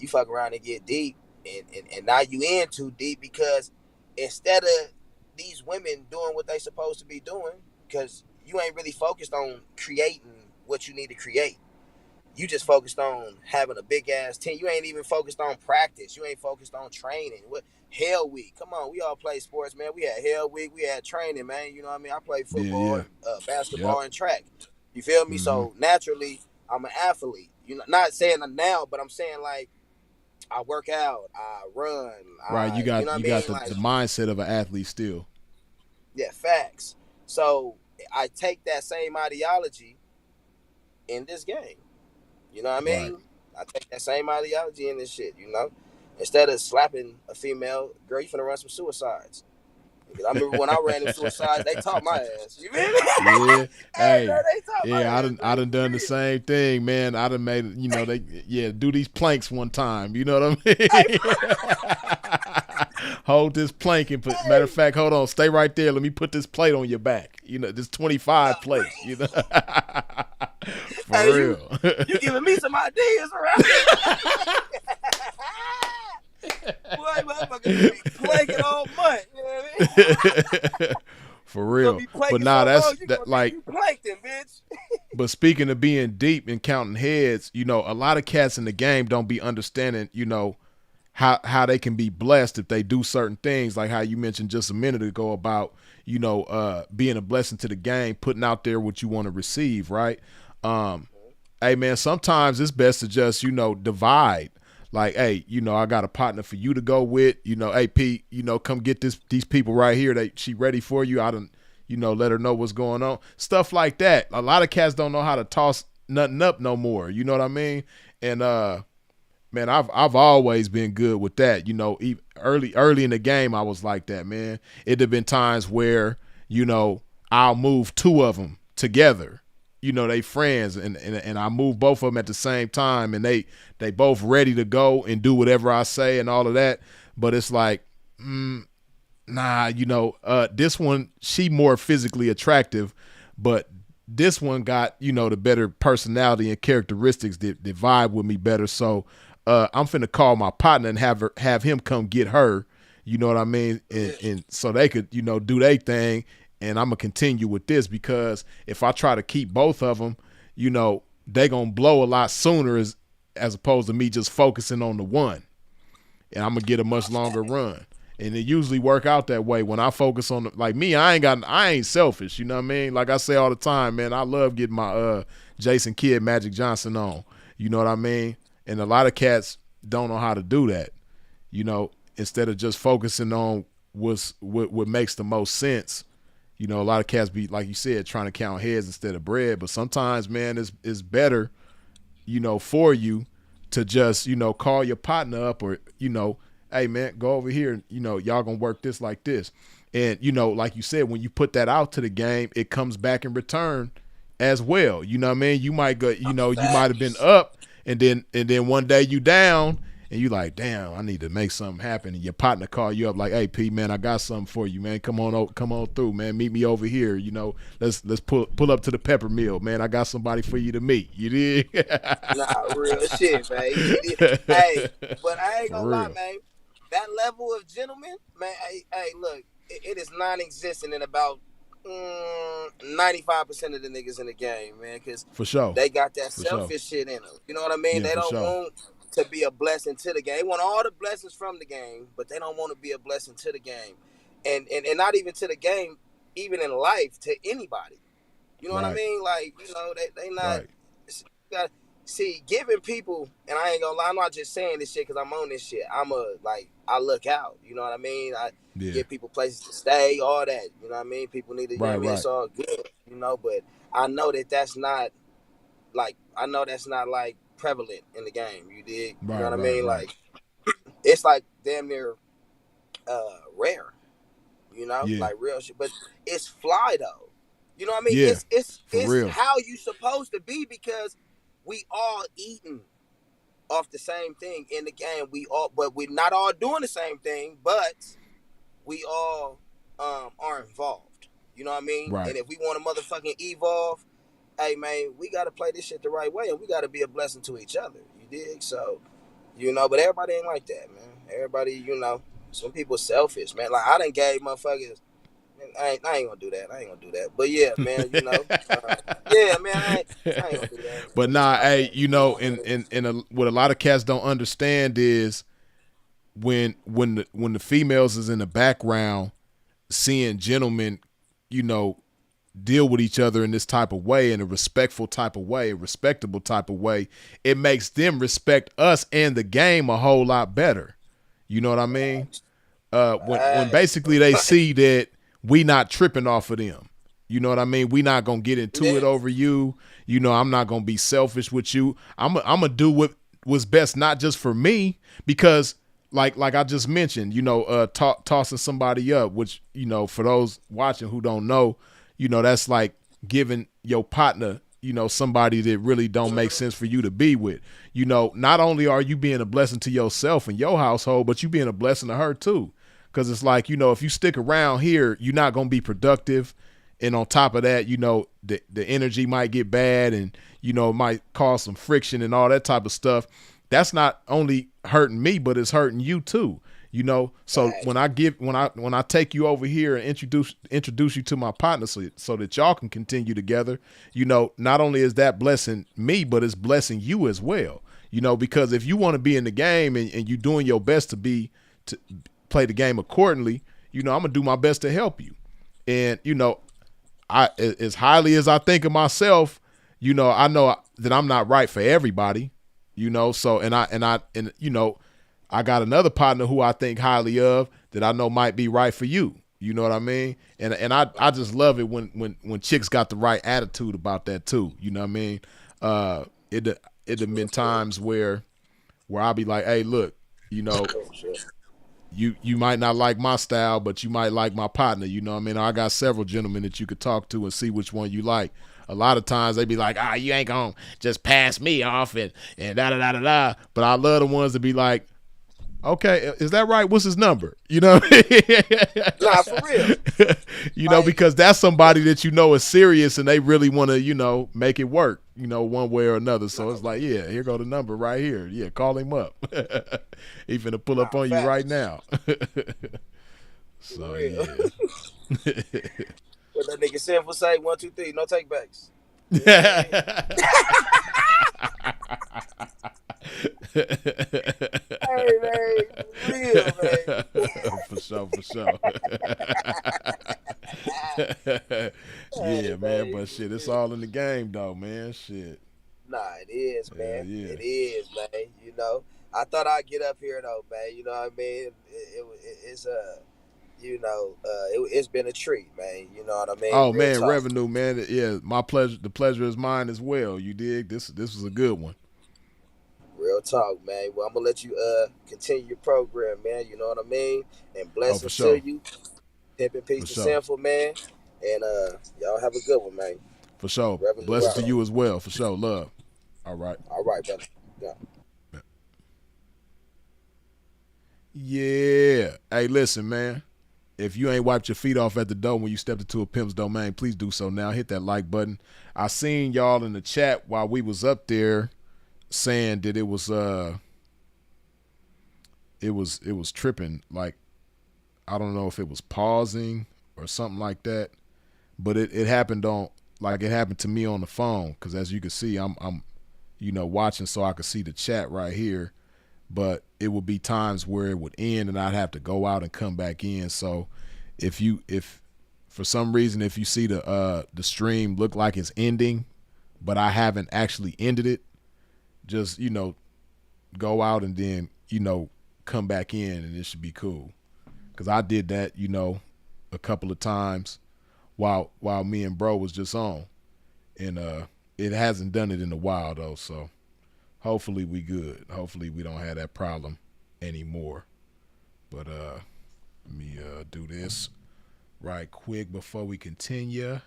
you fuck around and get deep, and now you in too deep because instead of these women doing what they supposed to be doing, because you ain't really focused on creating what you need to create. You just focused on having a big ass team. You ain't even focused on practice. You ain't focused on training. What hell week? Come on, we all play sports, man. We had hell week. We had training, man. You know what I mean? I played yeah, football yeah, and yep, basketball and track. You feel me? mm-hmm. So naturally, I'm an athlete. Not saying now, but I'm saying like I work out, I run, Right. You you got know what you I got mean? the Like, mindset of an athlete still. yeah, facts. So I take that same ideology in this game. You know what I Right. mean? I take that same ideology in this shit. Instead of slapping a female, girl, you finna run some suicides. Because I remember when I ran them suicides, they taught my ass. You feel me? Yeah. Hey, man, Hey. they taught my Yeah, ass, I man, done for done the real. same thing, man. I done made they do these planks one time. You know what Hey, I mean? Hold this plank and matter of hey, fact, hold on, stay right there. Let me put this plate on your back. This 25 plate, hey, For you real. giving me some ideas around here? Boy, motherfucker gonna be planking all month. You know what I mean? For You gonna real. be But planking nah, so that's long, you that gonna think like you plankton, bitch. but speaking of being deep and counting heads, a lot of cats in the game don't be understanding, how they can be blessed if they do certain things, like how you mentioned just a minute ago about, being a blessing to the game, putting out there what you want to receive, right? Um, hey man, sometimes it's best to just, divide. Like, hey, I got a partner for you to go with. Hey Pete, come get these people right here. She ready for you. I don't, let her know what's going on. Stuff like that. A lot of cats don't know how to toss nothing up no more. You know what I mean? And man, I've always been good with that. Early in the game, I was like that, man. It'd have been times where I'll move two of them together. They friends, and I move both of them at the same time, and they both ready to go and do whatever I say and all of that. But it's like, nah, this one, she more physically attractive, but this one got the better personality and characteristics that vibe with me better. So I'm finna call my partner and have him come get her. You know what I mean? And so they could do their thing, and I'm gonna continue with this because if I try to keep both of them, they gonna blow a lot sooner as opposed to me just focusing on the one, and I'm gonna get a much longer run. And it usually work out that way when I focus on like me. I ain't selfish. You know what I mean? Like I say all the time, man. I love getting my Jason Kidd, Magic Johnson on. You know what I mean? And a lot of cats don't know how to do that. Instead of just focusing on what makes the most sense. A lot of cats be like you said, trying to count heads instead of bread. But sometimes, man, it's better for you to just, call your partner up or, hey man, go over here and, y'all gonna work this like this. And, like you said, when you put that out to the game, it comes back in return as well. You know what I mean? You might go, you might have been Facts. up and then one day you down and you like, damn, I need to make something happen. And your partner call you up like, hey, P, man, I got something for you, man. Come on through, man. Meet me over here. Let's pull up to the pepper mill, man. I got somebody for you to meet. You did. Nah, real shit, man. Hey, but I ain't For gonna lie, real. man. That level of gentleman, man. Hey, look, it is non-existent in about 95% of the niggas in the game, man, because For sure. they got that For sure. selfish shit in them. You know what I mean? Yeah, They for don't sure. want to be a blessing to the game. They want all the blessings from the game, but they don't want to be a blessing to the game, and not even to the game, even in life to anybody. You know what I Right. mean? Like, they not Right. got see giving people, and I ain't gonna lie, I'm not just saying this shit because I'm on this shit. I look out. You know what I mean? I Yeah. give people places to stay, all that. You know what I mean? People need to, you know what Right. I mean? It's Right. all good, but I know that that's not like prevalent in the game. You dig? You know Right. what I Right. mean? Right. Like it's like damn near rare. Yeah. Like real shit. But it's fly though. You know what I mean? Yeah. For It's real. how you supposed to be because we all eating off the same thing in the game. But we're not all doing the same thing, but we all are involved. You know what I mean? Right. And if we want to motherfucking evolve, hey man, we gotta play this shit the right way and we gotta be a blessing to each other. You dig? So, but everybody ain't like that, man. Everybody, some people selfish, man. Like I done gave motherfuckers. I ain't gonna do that. I ain't gonna do that. But yeah, man, yeah, man, I ain't gonna do that. But Let me nah, stop hey, that. what a lot of cats don't understand is when the females is in the background seeing gentlemen, you know, deal with each other in this type of way, in a respectful type of way, a respectable type of way, it makes them respect us and the game a whole lot better. You know what I mean? When Right, basically they see that we not tripping off of them. You know what I mean? We not gonna get into it yeah, over you. You know, I'm not gonna be selfish with you. I'm gonna do what was best, not just for me, because like I just mentioned, tossing somebody up, which for those watching who don't know, that's like giving your partner, somebody that really don't make sense for you to be with. Not only are you being a blessing to yourself and your household, but you being a blessing to her too. Because it's like, if you stick around here, you're not going to be productive. And on top of that, the energy might get bad and, it might cause some friction and all that type of stuff. That's not only hurting me, but it's hurting you too. So right, when I take you over here and introduce you to my partner so that y'all can continue together, not only is that blessing me, but it's blessing you as well. Because if you want to be in the game and you doing your best to play the game accordingly, I'm gonna do my best to help you. And I, as highly as I think of myself, I know that I'm not right for everybody. So I got another partner who I think highly of that I know might be right for you. You know what I mean? And I just love it when chicks got the right attitude about that too. You know what I mean? It have been times where I'll be like, hey, look, you know, for sure. you might not like my style, but you might like my partner. You know what I mean? I got several gentlemen that you could talk to and see which one you like. A lot of times they be like, you ain't gonna just pass me off and da da da da da. But I love the ones that be like, okay, is that right? What's his number? Nah, for real. Like, Because that's somebody that is serious and they really want to, make it work, one way or another. So it's like, yeah, here go the number right here. Yeah, call him up. He finna pull up nah, on you right facts. now. For So real. yeah. What that nigga Sinful say? 1, 2, 3, no take backs. You know what I mean? Hey man, for real, man. For sure, for sure. Hey Yeah, man, man, but for shit, it's real. all in the game though, man. Shit. Nah, it is, Hell man. yeah. It is, man. I thought I'd get up here though, man. You know what I mean? It's it's been a treat, man. You know what I mean? Oh Real man, talk, revenue, man. Yeah, my pleasure. The pleasure is mine as well. You dig? This was a good one. real talk, man. Well, I'm gonna let you continue your program, man. You know what I mean? And Oh, for blessings to sure. you. Pimp and peace For to sure. Sinful, man. And y'all have a good one, man. For sure. Revenue Blessings to out. you as well. For sure. Love. All right. All right, brother. Yeah. Yeah. Hey, listen, man. If you ain't wiped your feet off at the door when you stepped into a pimp's domain, please do so now. Hit that like button. I seen y'all in the chat while we was up there saying that it was tripping. Like, I don't know if it was pausing or something like that, but it happened on, like, it happened to me on the phone, because as you can see, I'm watching so I could see the chat right here, but it would be times where it would end and I'd have to go out and come back in. So if for some reason, if you see the stream look like it's ending but I haven't actually ended it, just go out and then come back in and it should be cool. Because I did that a couple of times while me and bro was just on, and it hasn't done it in a while though. So hopefully we good. Hopefully we don't have that problem anymore. But let me do this right quick before we continue.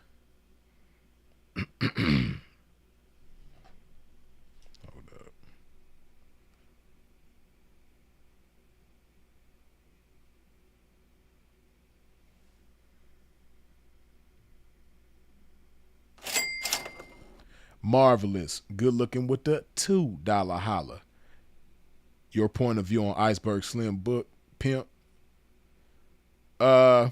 Hold up. Marvelous. Good looking with the $2 holla. Your point of view on Iceberg Slim book, Pimp. Uh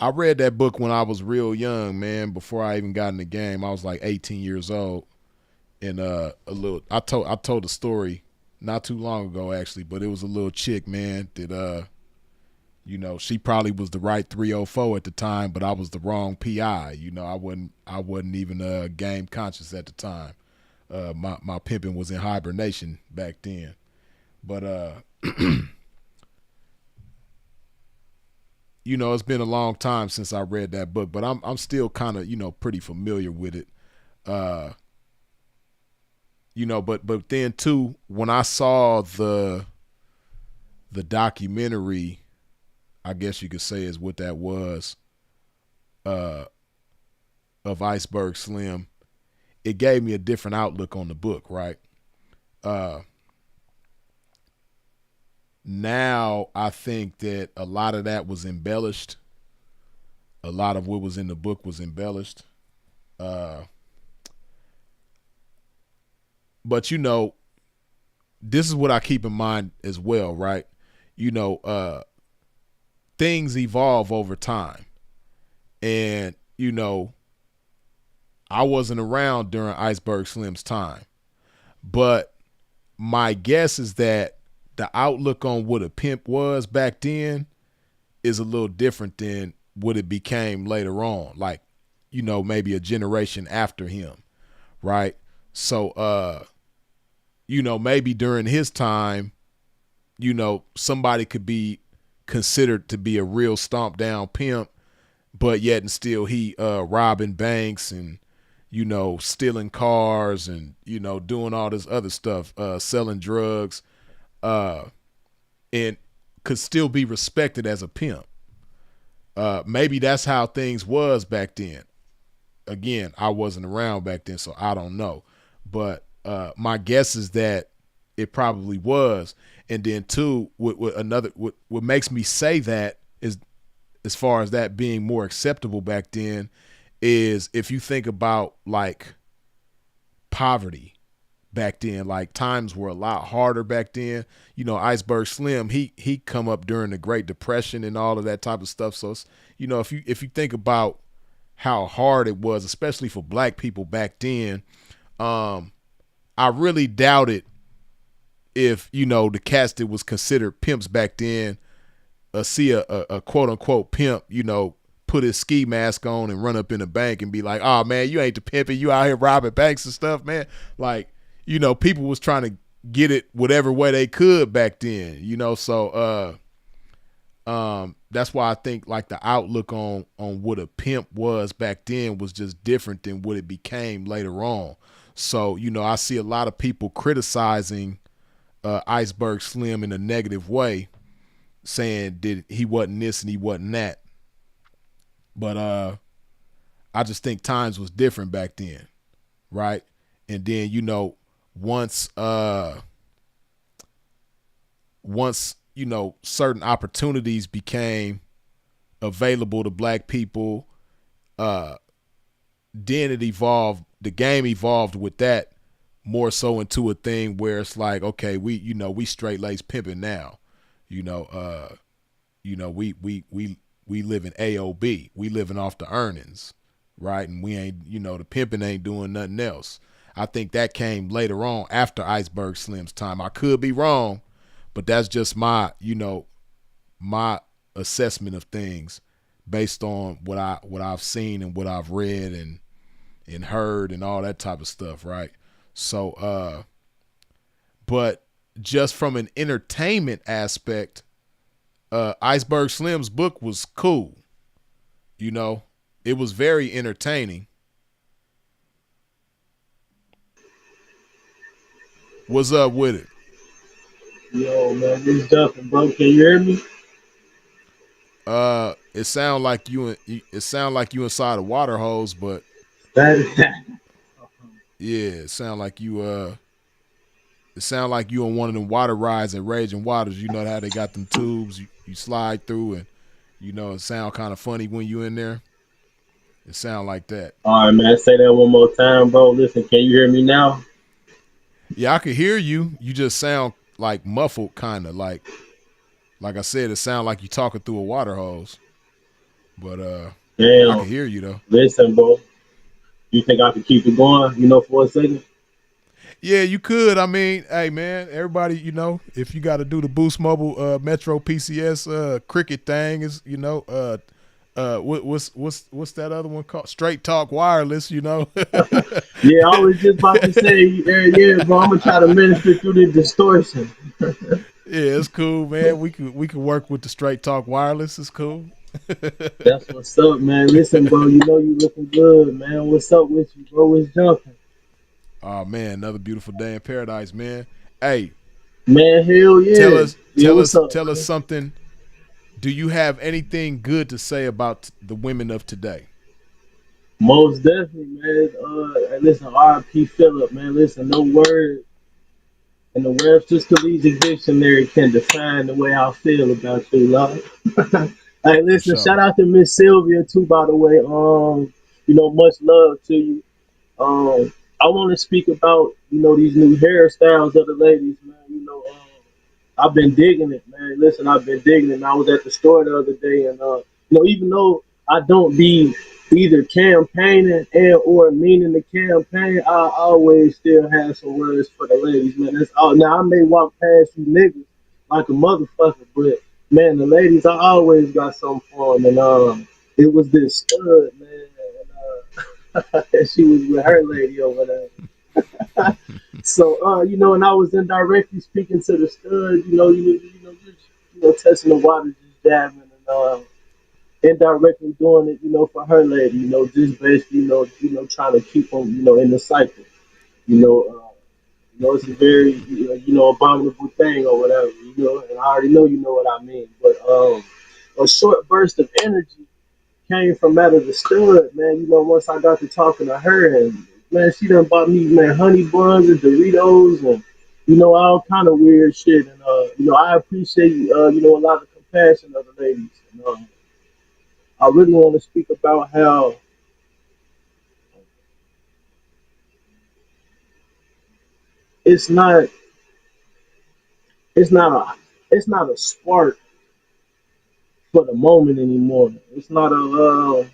I read that book when I was real young, man, before I even got in the game. I was like 18 years old. And I told a story not too long ago actually, but it was a little chick, man, that she probably was the right 304 at the time, but I was the wrong PI. I wasn't even game conscious at the time. My pimping was in hibernation back then. But it's been a long time since I read that book, but I'm still kind of pretty familiar with it. Uh, but then too, when I saw the documentary, I guess you could say is what that was, uh, of Iceberg Slim, it gave me a different outlook on the book, right? Uh, Now I think that a lot of that was embellished. A lot of what was in the book was embellished. Uh, but this is what I keep in mind as well, right? You know, uh, Things evolve over time, and I wasn't around during Iceberg Slim's time, but my guess is that the outlook on what a pimp was back then is a little different than what it became later on. Like, maybe a generation after him, right? So, maybe during his time, somebody could be considered to be a real stomp down pimp, but yet and still he robbing banks and stealing cars and doing all this other stuff, selling drugs, uh, and could still be respected as a pimp. Maybe that's how things was back then. Again, I wasn't around back then, so I don't know. But my guess is that it probably was. And then too, what makes me say that is, as far as that being more acceptable back then, is if you think about like poverty back then, like times were a lot harder back then. Iceberg Slim, he come up during the Great Depression and all of that type of stuff. So it's, if you think about how hard it was, especially for black people back then, um, I really doubted if the cats that was considered pimps back then see a quote unquote pimp, put his ski mask on and run up in a bank and be like, "Oh man, you ain't the pimping, you out here robbing banks and stuff, man." Like, people was trying to get it whatever way they could back then, So that's why I think like the outlook on what a pimp was back then was just different than what it became later on. So I see a lot of people criticizing Iceberg Slim in a negative way, saying that he wasn't this and he wasn't that. But I just think times was different back then, right? And then once once certain opportunities became available to black people, uh then it evolved. The game evolved with that more so into a thing where it's like, okay, we straight laced pimping now. You know, we live in AOB. We living off the earnings, right? And we ain't, the pimping ain't doing nothing else. I think that came later on after Iceberg Slim's time. I could be wrong, but that's just my assessment of things based on what I've seen and what I've read and heard and all that type of stuff, right? So but just from an entertainment aspect, Iceberg Slim's book was cool. You know, it was very entertaining. What's up with it? Yo, man, this jumping, bro. Can you hear me? It sound like you inside a water hose, but That, yeah, it sound like you on one of them water rides at Raging Waters. You know how they got them tubes you slide through, and it sound kind of funny when you in there. It sound like that. all right, man. Say that one more time, bro. Listen, can you hear me now? Yeah, I could hear you. You just sound like muffled, kind of like I said. It sound like you talking through a water hose. But I Damn. can hear you though. Listen, bro. You think I could keep it going? For a second. Yeah, you could. I mean, hey man, everybody, if you got to do the Boost Mobile Metro PCS cricket thing, is what's that other one called? Straight Talk Wireless. Yeah, I was just about to say, yeah, bro. I'm gonna try to minister through the distortion. Yeah, it's cool, man. We could work with the Straight Talk Wireless. It's cool. That's what's up, man. Listen, bro. You looking good, man. What's up with you, bro? What's jumping? Oh man, another beautiful day in paradise, man. Hey, Man, hell tell yeah. us Yeah, tell what's us up, tell us man? something. Do you have anything good to say about the women of today? Most definitely, man. Listen, R.I.P. Phillip, man. Listen, no word in the Webster's Collegiate Dictionary can define the way I feel about you, love. Hey, For listen, shout sure. out to Miss Sylvia too, by the way. Much love to you. I want to speak about these new hairstyles of the ladies, man. I've been digging it, man. Listen, I've been digging it. And I was at the store the other day, and even though I don't be either campaigning and or meaning the campaign, I always still have some words for the ladies, man. That's all. Now I may walk past you niggas like a motherfucker, but man, the ladies, I always got something for them, and it was this stud, man, and she was with her lady over there. So, and I was indirectly speaking to the stud, just, testing the water, just jabbing, and indirectly doing it, for her lady, just basically, trying to keep them, in the cycle, you know, it's a very, abominable thing or whatever, and I already know, what I mean, but a short burst of energy came from out of the stud, man. Once I got to talking to her, and man, she done bought me, man, honey buns and Doritos and all kind of weird shit. And I appreciate a lot of compassion of the ladies. And I really want to speak about how it's not it's not a it's not a spark for the moment anymore. It's not a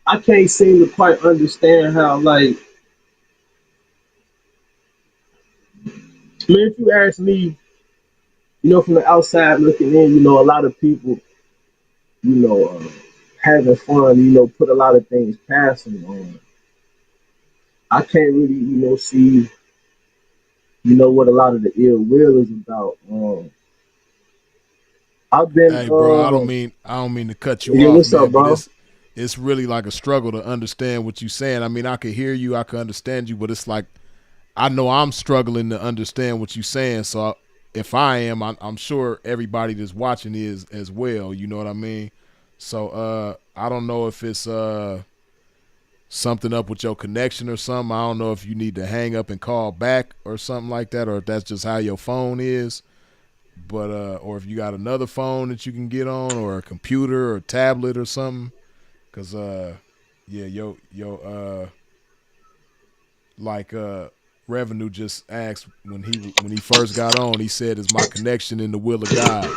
I can't seem to quite understand how, like, man, if you ask me, from the outside looking in, a lot of people, you know, uh, having fun, put a lot of things past them. I can't really, see, what a lot of the ill will is about. I've been, Hey, bro, I don't mean to cut you yeah, off, what's up, man, but bro? it's really like a struggle to understand what you're saying. I mean, I could hear you, I could understand you, but it's like I know I'm struggling to understand what you're saying. So if I am, I'm sure everybody that's watching is as well. You know what I mean? So I don't know if it's something up with your connection or something. I don't know if you need to hang up and call back or something like that, or if that's just how your phone is. But or if you got another phone that you can get on, or a computer or tablet or something, cause yeah, like revenue just asked when he first got on. He said, "Is my connection in the will of God?"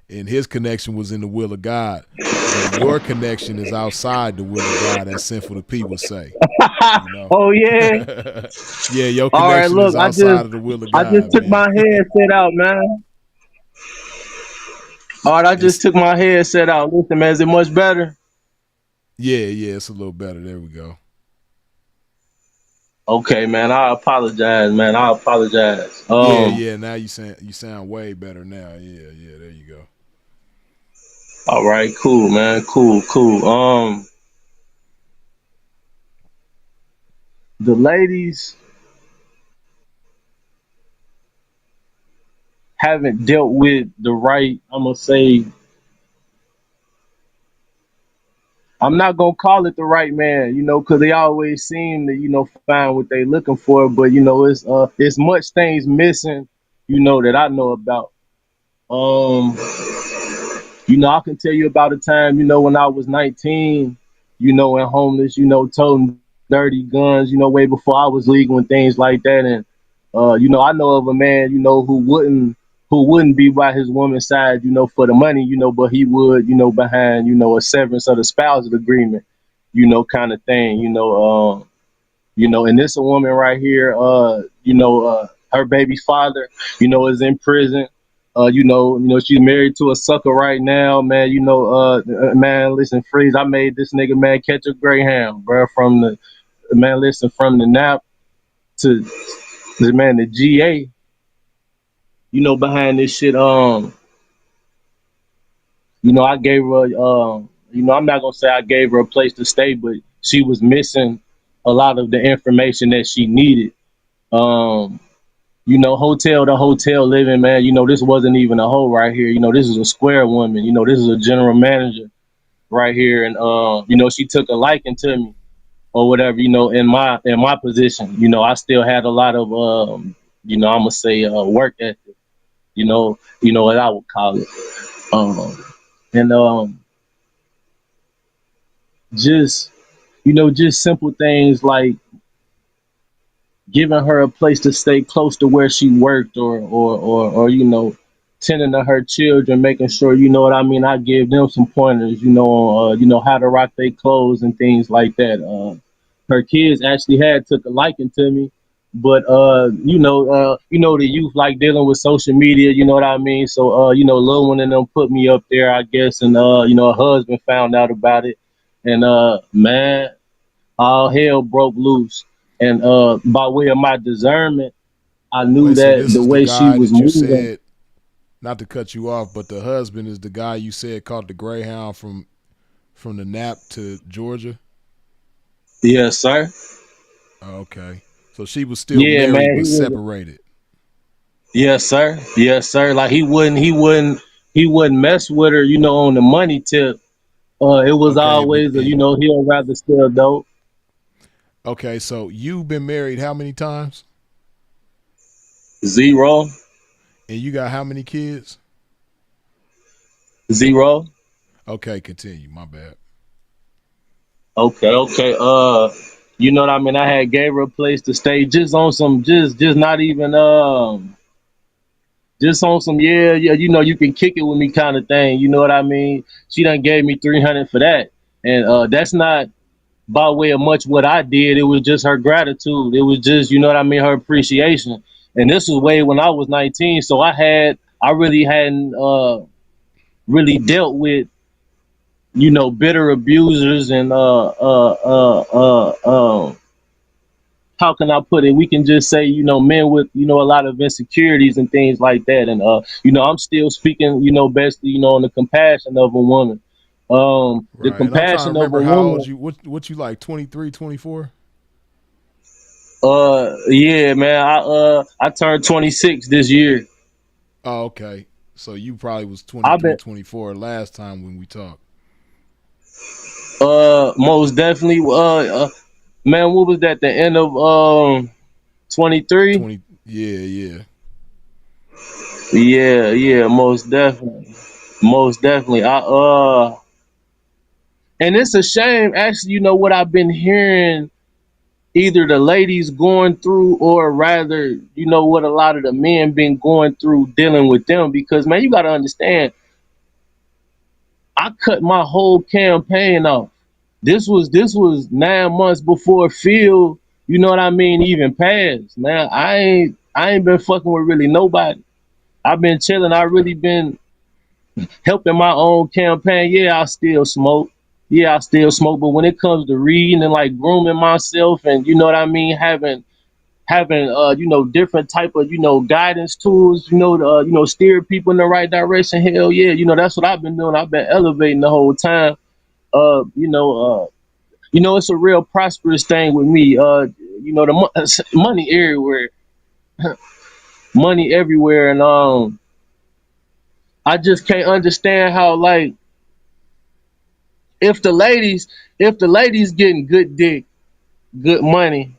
And his connection was in the will of God, but your connection is outside the will of God, as Sinful to P would say. You know, Oh yeah. yeah, your All right, connection look, is outside of the will of I just God, took man. my headset out, man. All right, I just It's took my headset out. Listen, man, is it much better? yeah, it's a little better. There we go. Okay, man. I apologize, man. I apologize. Yeah. Now you sound way better now. Yeah. There you go. All right, cool, man. Cool. The ladies haven't dealt with the right. I'm gonna say I'm not gonna call it the right man, because they always seem to, find what they looking for. But it's much things missing, that I know about. Um, I can tell you about a time, when I was 19, and homeless, toting dirty guns, way before I was legal and things like that. And I know of a man, who wouldn't be by his woman's side, for the money, but he would, behind, a severance of the spousal agreement, kind of thing, and this a woman right here, her baby's father, is in prison. She's married to a sucker right now, man. Man, listen, freeze. I made this nigga man catch a greyhound, bro. From the nap to the GA, behind this shit. I gave her, I'm not gonna say I gave her a place to stay, but she was missing a lot of the information that she needed. Um, hotel to hotel living, man. This wasn't even a hoe right here. This is a square woman. This is a general manager right here, and she took a liking to me or whatever. In my position, I still had a lot of, I'm gonna say, work ethic. What I would call it. And just just simple things like giving her a place to stay close to where she worked, or tending to her children, making sure, what I mean, I give them some pointers, how to rock their clothes and things like that. Her kids actually had took a liking to me, but the youth like dealing with social media, you know what I mean. So little one and them put me up there, I guess, and her husband found out about it, and man, all hell broke loose. And by way of my discernment, I knew Wait, so that this the is the way she guy was that you moving. said, not to cut you off, but the husband is the guy you said caught the Greyhound from the Nap to Georgia. Yes, sir. Okay, so she was still Yeah, married man. He but was. separated. Yes, sir. Yes, sir. Like he wouldn't mess with her, on the money tip. It was Okay, but always he'll rather still dope. okay, so you've been married how many times, Zero, and you got how many kids? zero. Okay, continue. My bad. Okay. You know what I mean? I had gave her a place to stay, just on some, just not even just on some, yeah, you can kick it with me kind of thing. You know what I mean? She done gave me 300 for that, and that's not by way of much what I did. It was just her gratitude. It was just, what I mean, her appreciation. And this was way when I was 19, so I really hadn't really dealt with bitter abusers and how can I put it? We can just say, men with, a lot of insecurities and things like that. And, I'm still speaking, basically, on the compassion of a woman. The Right, and I'm trying to compassion of a remember how old woman. you. What you like? 23, 24? Yeah, man, I turned 26 this year. Oh, okay. So you probably was I've 23, been, 24 last time when we talked. most definitely, Man, what was that? The end of 23? 20. Yeah, yeah. Yeah, yeah, most definitely. Most definitely. And it's a shame actually, you know what I've been hearing either the ladies going through or rather, you know what a lot of the men been going through dealing with them because man, you gotta understand, I cut my whole campaign off. This was 9 months before Phil, you know what I mean, even passed. Man, I ain't been fucking with really nobody. I've been chilling. I really been helping my own campaign. Yeah, I still smoke. Yeah, I still smoke. But when it comes to reading and like grooming myself and you know what I mean, having you know different type of you know guidance tools, you know, you know steer people in the right direction. Hell yeah, you know that's what I've been doing. I've been elevating the whole time. You know it's a real prosperous thing with me. You know the money everywhere, money everywhere, and I just can't understand how like if the ladies if the ladies getting good dick, good money,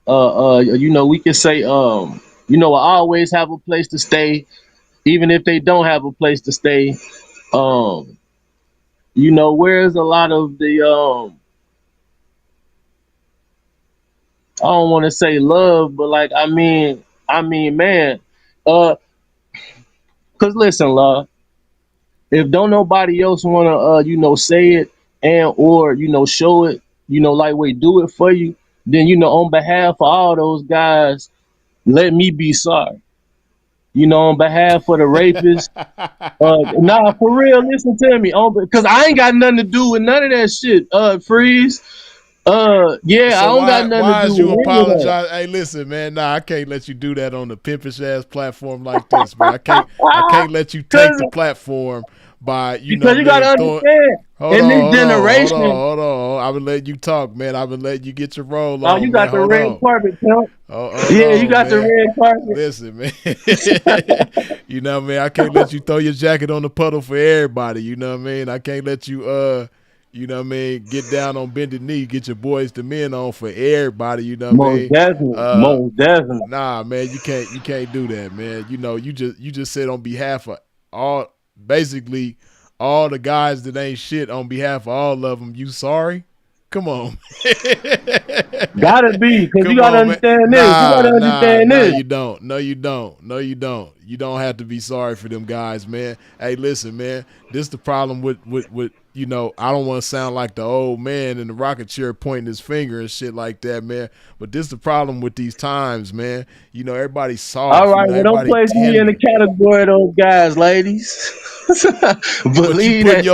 you know we can say you know I always have a place to stay even if they don't have a place to stay. Um, you know, where's a lot of the I don't want to say love, but like I mean, man, uh, cause listen, love, if don't nobody else wanna you know say it and or you know show it, you know, like we do it for you, then you know on behalf of all those guys, let me be sorry. You know, on behalf of the rapists. Nah, for real, listen to me. Cause I ain't got nothing to do with none of that shit. Freeze. Yeah, I So don't got nothing to why do is you with any of that. apologize? Hey, listen, man. Nah, I can't let you do that on the pimpish ass platform like this, man. I can't let you take Cause the platform by you know because what you I gotta mean throwing. understand, Hold in this on, hold on, hold on, generation, hold on. I've been letting you talk, man. I've been letting you get your roll oh, you on, man. got the Hold red on. carpet, pimp. Hold Yeah, you on, got the man. red carpet. Listen, man. You know what I mean? I can't let you throw your jacket on the puddle for everybody. You know what I mean? I can't let you you know what I mean, get down on bended knee, get your boys to men on for everybody, you know what I Most mean? definitely, Uh most definitely. nah, man, you can't do that, man. You know, you just said on behalf of all basically all the guys that ain't shit on behalf of all of them, you sorry? Come on. Gotta be, because you Come gotta on, man. understand this. You gotta understand Nah, this. you don't. No, you don't. No, you don't. You don't have to be sorry for them guys, man. Hey, listen, man. This the problem with you know, I don't want to sound like the old man in the rocket chair pointing his finger and shit like that, man. But this the problem with these times, man. You know, everybody's All soft. You right, know, well, don't everybody place me in the tender. category of those guys, ladies. But you Believe putting that.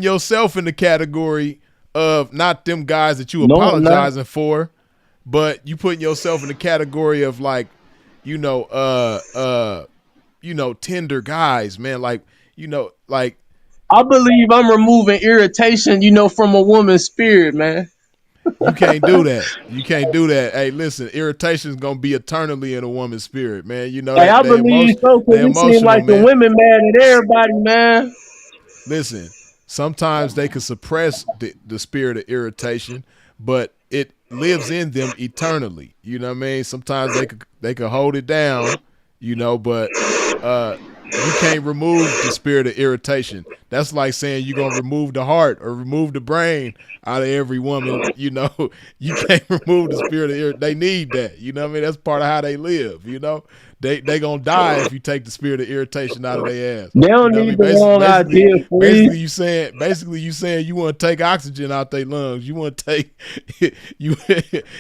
yourself in the category of not them guys that you No, I'm not. apologizing for, but you putting yourself in the category of like, you know, you know, tender guys, man. Like, you know, like I believe I'm removing irritation, you know, from a woman's spirit, man. you can't do that. You can't do that. Hey, listen, irritation is gonna be eternally in a woman's spirit, man. You know Like I that believe so, cause they it seems emotional, like the man. women mad at everybody, man. Listen, sometimes they can suppress the spirit of irritation, but it lives in them eternally. You know what I mean? Sometimes they could hold it down, you know, but uh you can't remove the spirit of irritation. That's like saying you're gonna remove the heart or remove the brain out of every woman, you know. You can't remove the spirit of irritation. They need that. You know what I mean? That's part of how they live, you know. They gonna die if you take the spirit of irritation out of their ass. They You don't know what I need mean? the wrong idea, free. Basically you saying you want to take oxygen out their lungs. You want to take you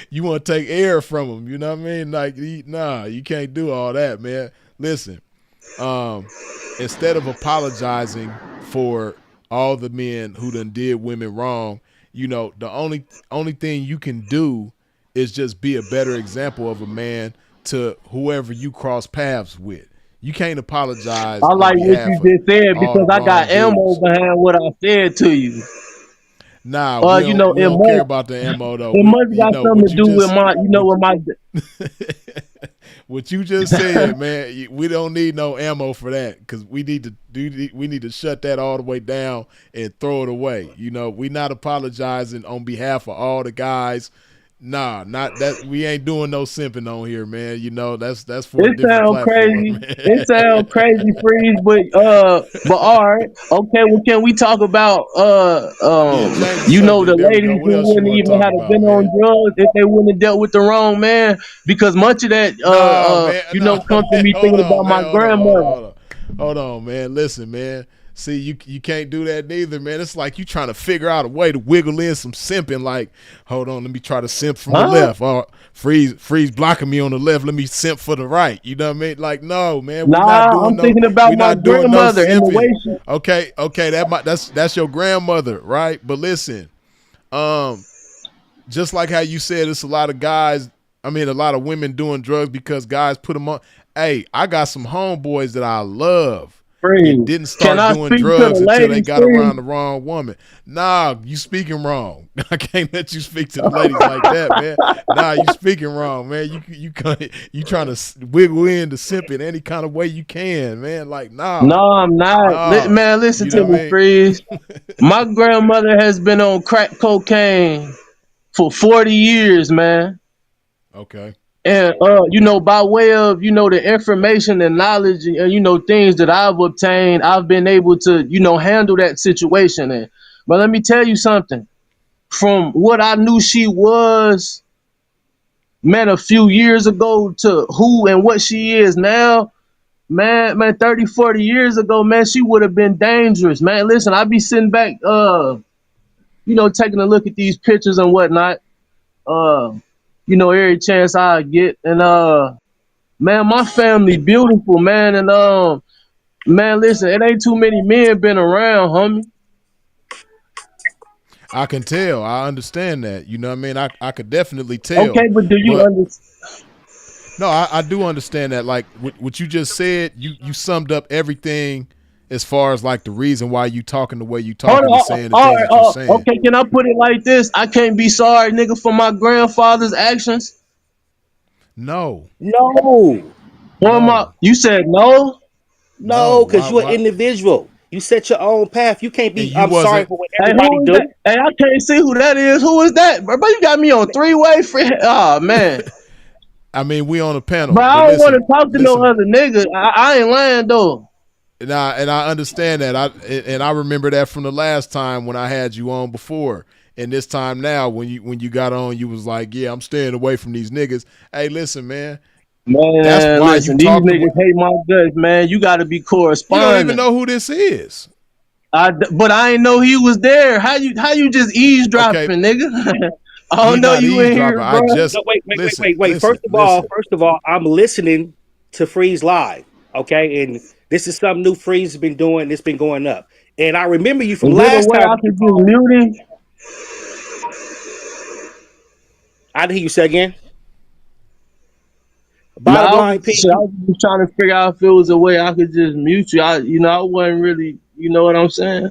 you want to take air from them. You know what I mean? Like nah, you can't do all that, man. Listen, um, instead of apologizing for all the men who done did women wrong, you know the only thing you can do is just be a better example of a man to whoever you cross paths with. You can't apologize I on like what you behalf of just said all the because I got ammo wrongdoers. behind what I said to you. Nah, we You don't know, we don't care about the ammo though. it We must you got know something what to you do with just my, you know, what with my. what you just said, man, we don't need no ammo for that because we need to shut that all the way down and throw it away. You know, we not apologizing on behalf of all the guys. Nah, not that. We ain't doing no simping on here, man. You know, that's for a It different sound platform, crazy. It sound man. crazy, freeze. But all right, okay. Well, can we talk about Yeah, change the you know, the subject. There we go. ladies What who else you wouldn't want to even talk have about, been on man? drugs if they wouldn't have dealt with the wrong man? Because much of that No, man. you No, know comes from man. me Hold thinking on, about my man. Hold on. Hold on. grandmother. Hold on. Hold on, man. Listen, man. See, you can't do that neither, man. It's like you trying to figure out a way to wiggle in some simping. Like, hold on, let me try to simp from the Huh? left. Or freeze blocking me on the left. Let me simp for the right. You know what I mean? Like, no, man. Nah, I'm thinking about We my not doing no grandmother and the way simping. she. Okay. That's your grandmother, right? But listen, um, just like how you said, it's a lot of guys. I mean, a lot of women doing drugs because guys put them on. Hey, I got some homeboys that I love that Freeze. didn't Can start I doing speak to drugs the until they ladies, got freeze? around the wrong woman. Nah, you speaking wrong. I can't let you speak to the ladies like that, man. Nah, you speaking wrong, man. You trying to wiggle in the simp in any kind of way you can, man. Like, No, nah, I'm not. nah. Man, listen You to know what me, I mean? freeze. My grandmother has been on crack cocaine for 40 years, man. Okay. And you know, by way of, you know, the information and knowledge and you know, things that I've obtained, I've been able to, you know, handle that situation. And but let me tell you something. From what I knew she was, man, a few years ago to who and what she is now, man, 30, 40 years ago, man, she would have been dangerous. Man, listen, I be sitting back, you know, taking a look at these pictures and whatnot. Uh, you know, every chance I get. And man, my family beautiful, man. And man, listen, it ain't too many men been around, homie. I can tell. I understand that. You know what I mean? I could definitely Okay, tell. but do you But understand? no, I do understand that. Like what you just said, you summed up everything as far as like the reason why you talking the way you Hold talking and on, saying the all things right, that you're saying. okay, can I put it like this? I can't be sorry, nigga, for my grandfather's actions. No, No, For my, no, you said no? no. no, because you're an Why? individual. You set your own path. You can't And be. you I'm sorry wasn't. for what Hey, everybody who is that? do. Hey, I can't see who that is. Who is that? Bro, you got me on three-way free. Oh, man. I mean, we on a panel, But I but don't want to listen, talk to no listen. other nigga. I ain't lying, though. And I understand that. I remember that from the last time when I had you on before. And this time now, when you got on, you was like, "Yeah, I'm staying away from these niggas." Hey, listen, man. That's Man, why you listen, these talk the way. niggas hate my guts, man. You got to be You don't even corresponding. know who this is. But I ain't know he was there. How you just Okay, eavesdropping, nigga? I he don't know not you in here, eavesdropping. I bro. just No, listen, wait. listen, listen. First of all, I'm listening to Freeze live. Okay, and this is something new Freeze has been doing. It's been going up. And I remember you from Is there a last way time I when you could just called. mute him? I didn't hear you say again. No, Bottom line, P. I was just trying to figure out if it was a way I could just mute you. I wasn't really, you know what I'm saying?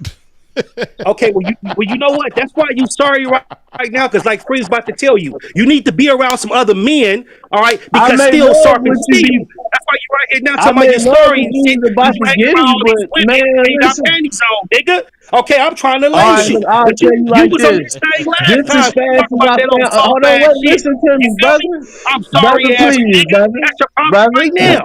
Okay, you know what? That's why you sorry right now, because like Free's about to tell you, you need to be around some other men, all right? I Because may steel love sharpens what you steel. be. That's why you right here now I talking about may your love story what and you shit, was because about you to hanging give around me, all these but women man, and ain't got listen. panties on, nigga. Okay, I'm trying to All right, lace you, look, I'll but tell you you like was on this. this thing last Just as time fast talking as about I that old found. soft Hold on, ass wait, shit. listen to You me, feel me? brother. I'm Brother, sorry ass please, nigga. brother. That's your problem right Brother. now.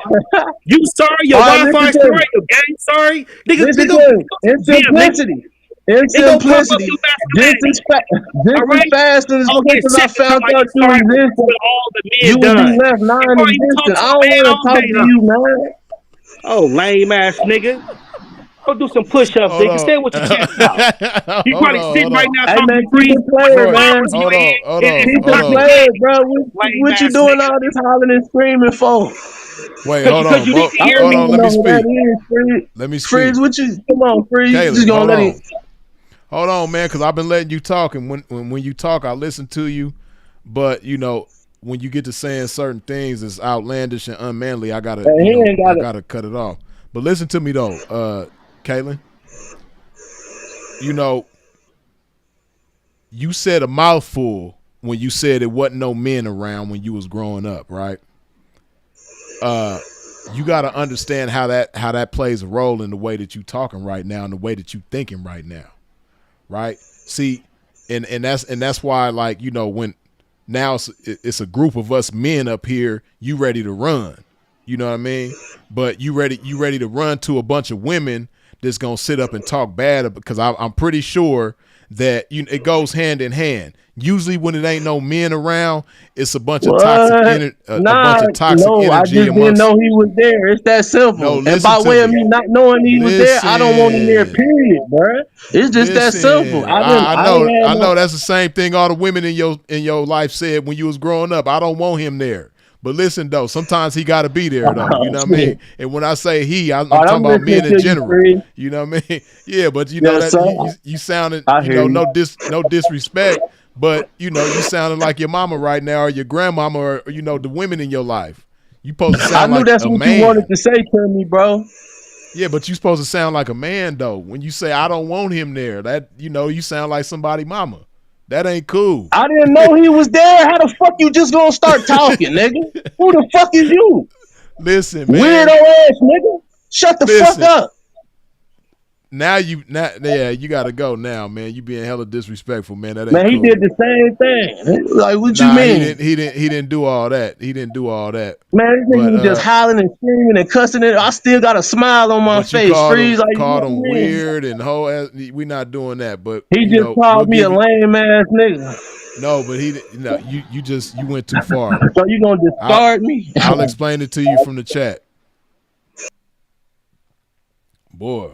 You sorry, your All right, listen Wi-Fi to sorry, me. your game sorry, nigga, Listen nigga, to go me. to In the gym, nigga. simplicity. In They gonna pump up simplicity. your Just as masculinity. just All as right? fast and as Don't quick get as I sick of talking found about out you you sorry for existed, what all the you men will be done. left You non probably even talk existent. to I a don't man want to all talk day to long. you, man. Oh, lame ass nigga. Go do some push-ups, Hold nigga. on. Stay with your chest out. You hold probably on, sitting hold right on. now Hey talking man, to keep Freeze it with playing, some Wait, man. bombers in hold your on, head hold and on, Keep some hold it guns in on. your head. playing, bro. Lame What you ass doing nigga. all this hollering and screaming for? Wait, hold Cause on, you need bro. to I hear don't Hold me. on, even let me know who that speak. is, Freeze. Let me Freeze, speak. what you? Come on, Freeze. Kaylin, Just gonna hold let him. on. Hold on, man, because I've been letting you talk, and when you talk, I listen to you. But when you get to saying certain things that's outlandish and unmanly, I gotta, He ain't I got it. gotta cut it off. But listen to me though, Kaylin. You know, you said a mouthful when you said it wasn't no men around when you was growing up, right? you got to understand how that plays a role in the way that you talking right now and the way that you thinking right now, right? See, and that's why, like, when now it's a group of us men up here, you ready to run, you know what I mean? But you ready to run to a bunch of women that's gonna sit up and talk bad, because I'm pretty sure that it goes hand in hand. Usually when it ain't no men around, it's a bunch of toxic What? a Nah, bunch of toxic no, I energy just didn't amongst. know he was there. It's that No, simple. And listen by to way of me. me not knowing he was there, I don't want him there, Listen. period, bruh. It's just that simple. Listen, I I didn't know have I know no. that's the same thing all the women in your life said when you was growing up. I don't want him there. But listen though, sometimes he got to be there though. You Oh, know what I shit. mean? And when I say he, I'm All right, talking I'm about men listening in to you, general. Free. You know what I mean? Yeah, but Yes, that sir. you sounding, I hear you. no disrespect, but you sounding like your mama right now, or your grandmama, or the women in your life. You supposed to I sound knew like that's a what you wanted man. to say to me, bro. Yeah, but you supposed to sound like a man though. When you say I don't want him there, that you sound like somebody mama. That ain't cool. I didn't know he was there. How the fuck you just gonna start talking, nigga? Who the fuck is you? Listen, Weirdo man. ass nigga. Shut the fuck Listen. up. Yeah, you gotta go now, man. You being hella disrespectful, man. That ain't Man, he did cool. the same thing. Like, what you Nah, he mean? didn't. He didn't do all that. He didn't do all that. Man, this nigga But was just hollering and screaming and cussing it. I still got a smile on my but you face. called him Freeze, like, called what him you mean? weird and whole ass. We not doing that. But He just we'll called me a give you. lame ass nigga. No, but he didn't. No, you went too far. So you gonna I'll discard me? I'll explain it to you from the chat, boy.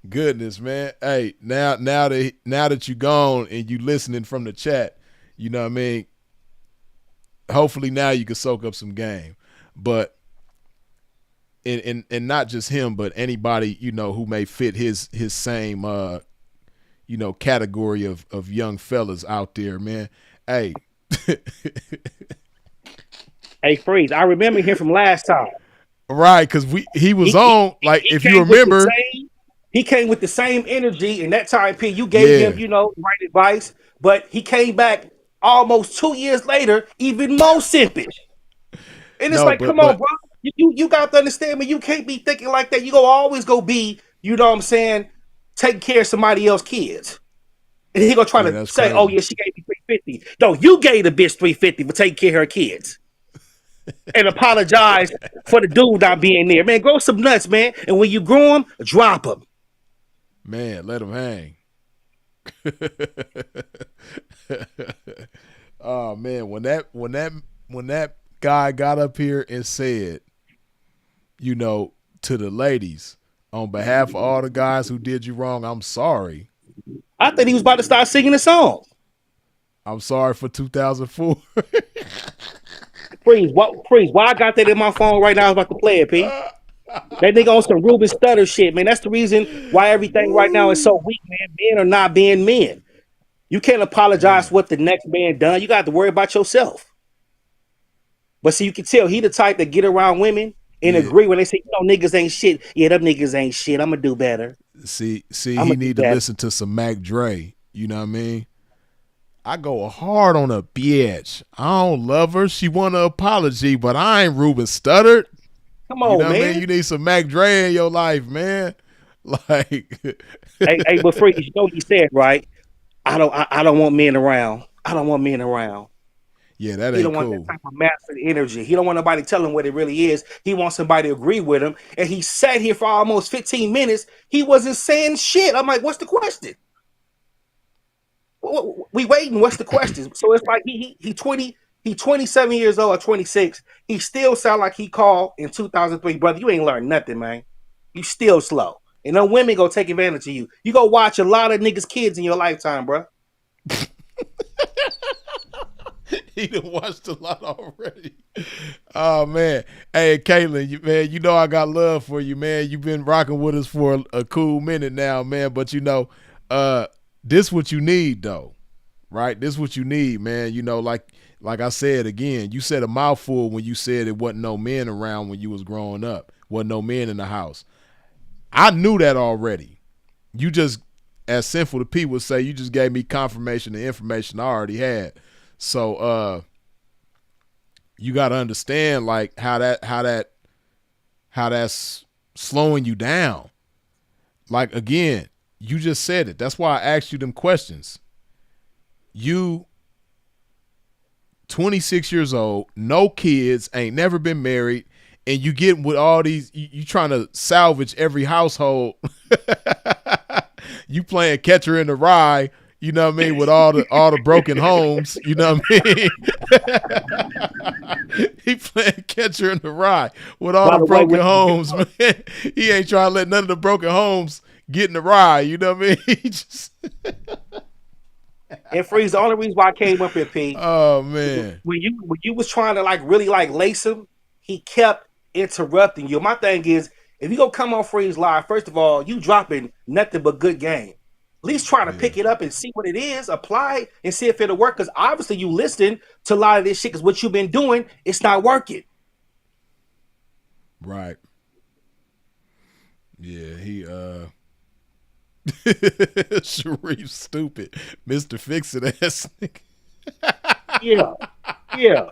Goodness, man. Hey, now that you gone and you listening from the chat, you know what I mean? Hopefully now you can soak up some game. But and not just him, but anybody, who may fit his same category of young fellas out there, man. Hey. Hey, Freeze, I remember him from last time. Right, because he was He, he, on, like, he if you came with the remember. same. He came with the same energy, and that time period you gave him, Yeah. right advice. But he came back almost 2 years later, even more simpish. And it's No, like, but come on, but bro. You got to understand me. You can't be thinking like that. You go always go be, you know what I'm saying, taking care of somebody else's kids. And he gonna try yeah, to that's say, oh crazy. yeah, she gave me 350. No, you gave the bitch 350 for taking care of her kids. And apologize for the dude not being there. Man, grow some nuts, man. And when you grow them, drop them. Man, let him hang. Oh man, when that guy got up here and said, to the ladies, on behalf of all the guys who did you wrong, I'm sorry. I thought he was about to start singing a song. I'm sorry for 2004. Freeze. Why I got that in my phone right now? I was about to play it, P. That nigga on some Ruben Stutter shit, man. That's the reason why everything right now is so weak, man. Men are not being men. You can't apologize for Man, what the next man done. You got to worry about yourself. But see, you can tell he the type that get around women and yeah. agree when they say, niggas ain't shit. Yeah, them niggas ain't shit. I'm gonna do better. See, I'm he gonna do need to better. listen to some Mac Dre. You know what I mean? I go hard on a bitch. I don't love her. She want an apology, but I ain't Ruben Studdard. Come You on, know what I mean? man. You need some Mac Dre in your life, man. Like, Hey, but Freeze, you know what he said, right? I don't want men around. I don't want men around. yeah, that He ain't don't want that cool. type of masculine energy. He don't want nobody telling him what it really is. He wants somebody to agree with him. And he sat here for almost 15 minutes. He wasn't saying shit. I'm like, what's the question? We waiting. What's the question? So it's like he 27 years old or 26. He still sound like he called in 2003. Brother, you ain't learned nothing, man. You still slow. And no women go take advantage of you. You go watch a lot of niggas' kids in your lifetime, bro. He done watched a lot already. Oh man, hey Caitlin, man, I got love for you, man. You've been rocking with us for a cool minute now, man. But this what you need though, right? This what you need, man. Like I said again, you said a mouthful when you said it wasn't no men around when you was growing up. Wasn't no men in the house. I knew that already. You just, as Sinful to P would say, you just gave me confirmation of information I already had. So you got to understand like how that's slowing you down. Like again, you just said it. That's why I asked you them questions. You 26 years old, no kids, ain't never been married, and you getting with all these, you trying to salvage every household. You playing catcher in the rye, you know what I mean, with all the broken homes, you know what I mean? He playing catcher in the rye with all By the the way, broken homes, man. He ain't trying to let none of the broken homes get in the rye, you know what I mean? He just and Freeze, the only reason why I came up here, P, oh man. when you was trying to like really like lace him, he kept interrupting you. My thing is, if you go come on Freeze Live, first of all, you dropping nothing but good game. At least try to Yeah. pick it up and see what it is, apply and see if it'll work. Because obviously you listening to a lot of this shit. Because what you've been doing, it's not working. Right. Yeah, he Sharif stupid. Mr. Fix-It ass nigga. Yeah, yeah,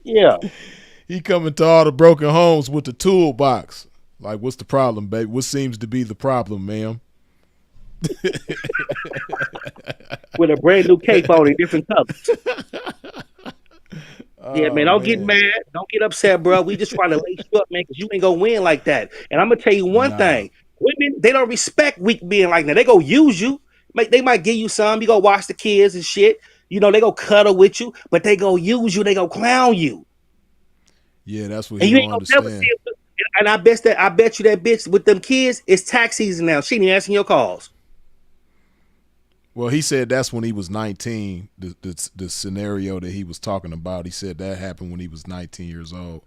yeah. He coming to all the broken homes with the toolbox. Like, what's the problem, baby? What seems to be the problem, ma'am? With a brand new cape on in different colors. Yeah, man, don't get mad. Don't get upset, bro. We just trying to lace you up, man, because you ain't gonna win like that. And I'm gonna tell you one thing: women, they don't respect weak being like that. They go use you. They might give you some. You go watch the kids and shit. You know, they go cuddle with you, but they go use you. They go clown you. Yeah, that's what And he you don't ain't gonna never understand. see it. And I bet you that bitch with them kids, it's tax season now. She ain't answering your calls. Well, he said that's when he was 19. The scenario that he was talking about, he said that happened when he was 19 years old.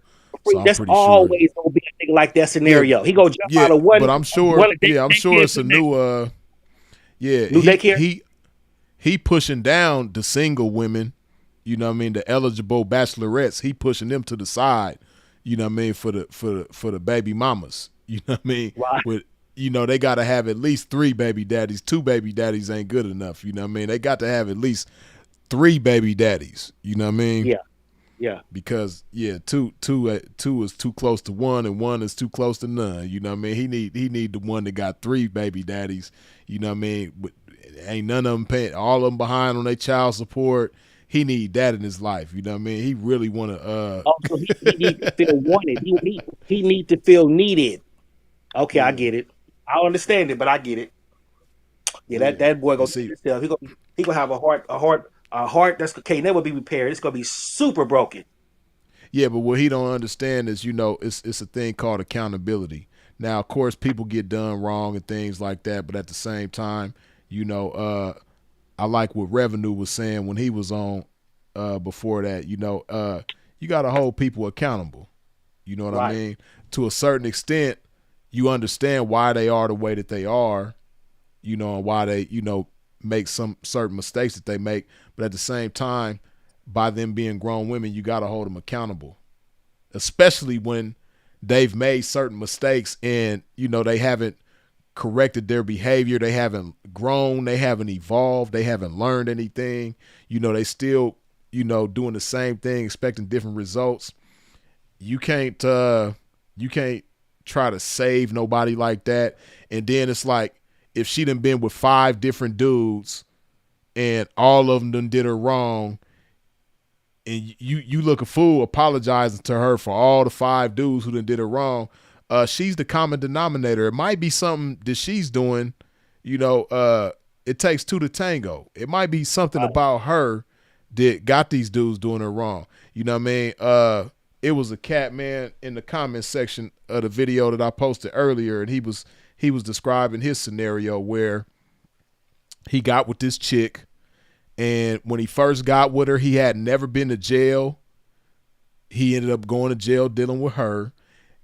So I'm That's pretty sure. always gonna be a thing like that Yeah, scenario. He gonna jump yeah, out of but I'm sure. Yeah, I'm sure it's a new. Yeah, new daycare. he pushing down the single women. You know what I mean? The eligible bachelorettes. He pushing them to the side. You know what I mean? For the baby mamas. You know what I mean? Right. With they got to have at least 3 baby daddies. 2 baby daddies ain't good enough. You know what I mean? They got to have at least 3 baby daddies. You know what I mean? Yeah, yeah. Because two is too close to 1, and 1 is too close to none. You know what I mean? He need the one that got 3 baby daddies. You know what I mean? But ain't none of them paying, all of them behind on their child support. He need that in his life. You know what I mean? He really want to. Also, he need to feel wanted. He need to feel needed. Okay, Yeah. I get it. I understand it, but I get it. Yeah, that boy gonna see himself. He gonna have a heart that's can't never be repaired. It's gonna be super broken. Yeah, but what he don't understand is, it's a thing called accountability. Now, of course, people get done wrong and things like that, but at the same time, I like what Revenue was saying when he was on before that. You got to hold people accountable. You know what I mean? To a certain extent, you understand why they are the way that they are, and why they, make some certain mistakes that they make. But at the same time, by them being grown women, you got to hold them accountable, especially when they've made certain mistakes and, they haven't corrected their behavior. They haven't grown. They haven't evolved. They haven't learned anything. They still, doing the same thing, expecting different results. You can't try to save nobody like that. And then it's like, if she done been with 5 different dudes and all of them done did her wrong, and you look a fool apologizing to her for all the 5 dudes who done did her wrong, she's the common denominator. It might be something that she's doing, it takes 2 to tango. It might be something about her that got these dudes doing her wrong. You know what I mean? It was a cat, man, in the comment section of the video that I posted earlier, and he was describing his scenario where he got with this chick, and when he first got with her, he had never been to jail. He ended up going to jail dealing with her.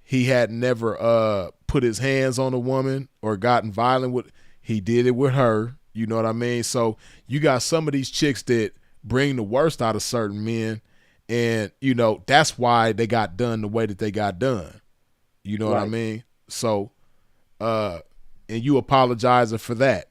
He had never put his hands on a woman or gotten violent with. He did it with her. You know what I mean? So you got some of these chicks that bring the worst out of certain men, and that's why they got done the way that they got done. You know what I mean? So, and you apologizing for that.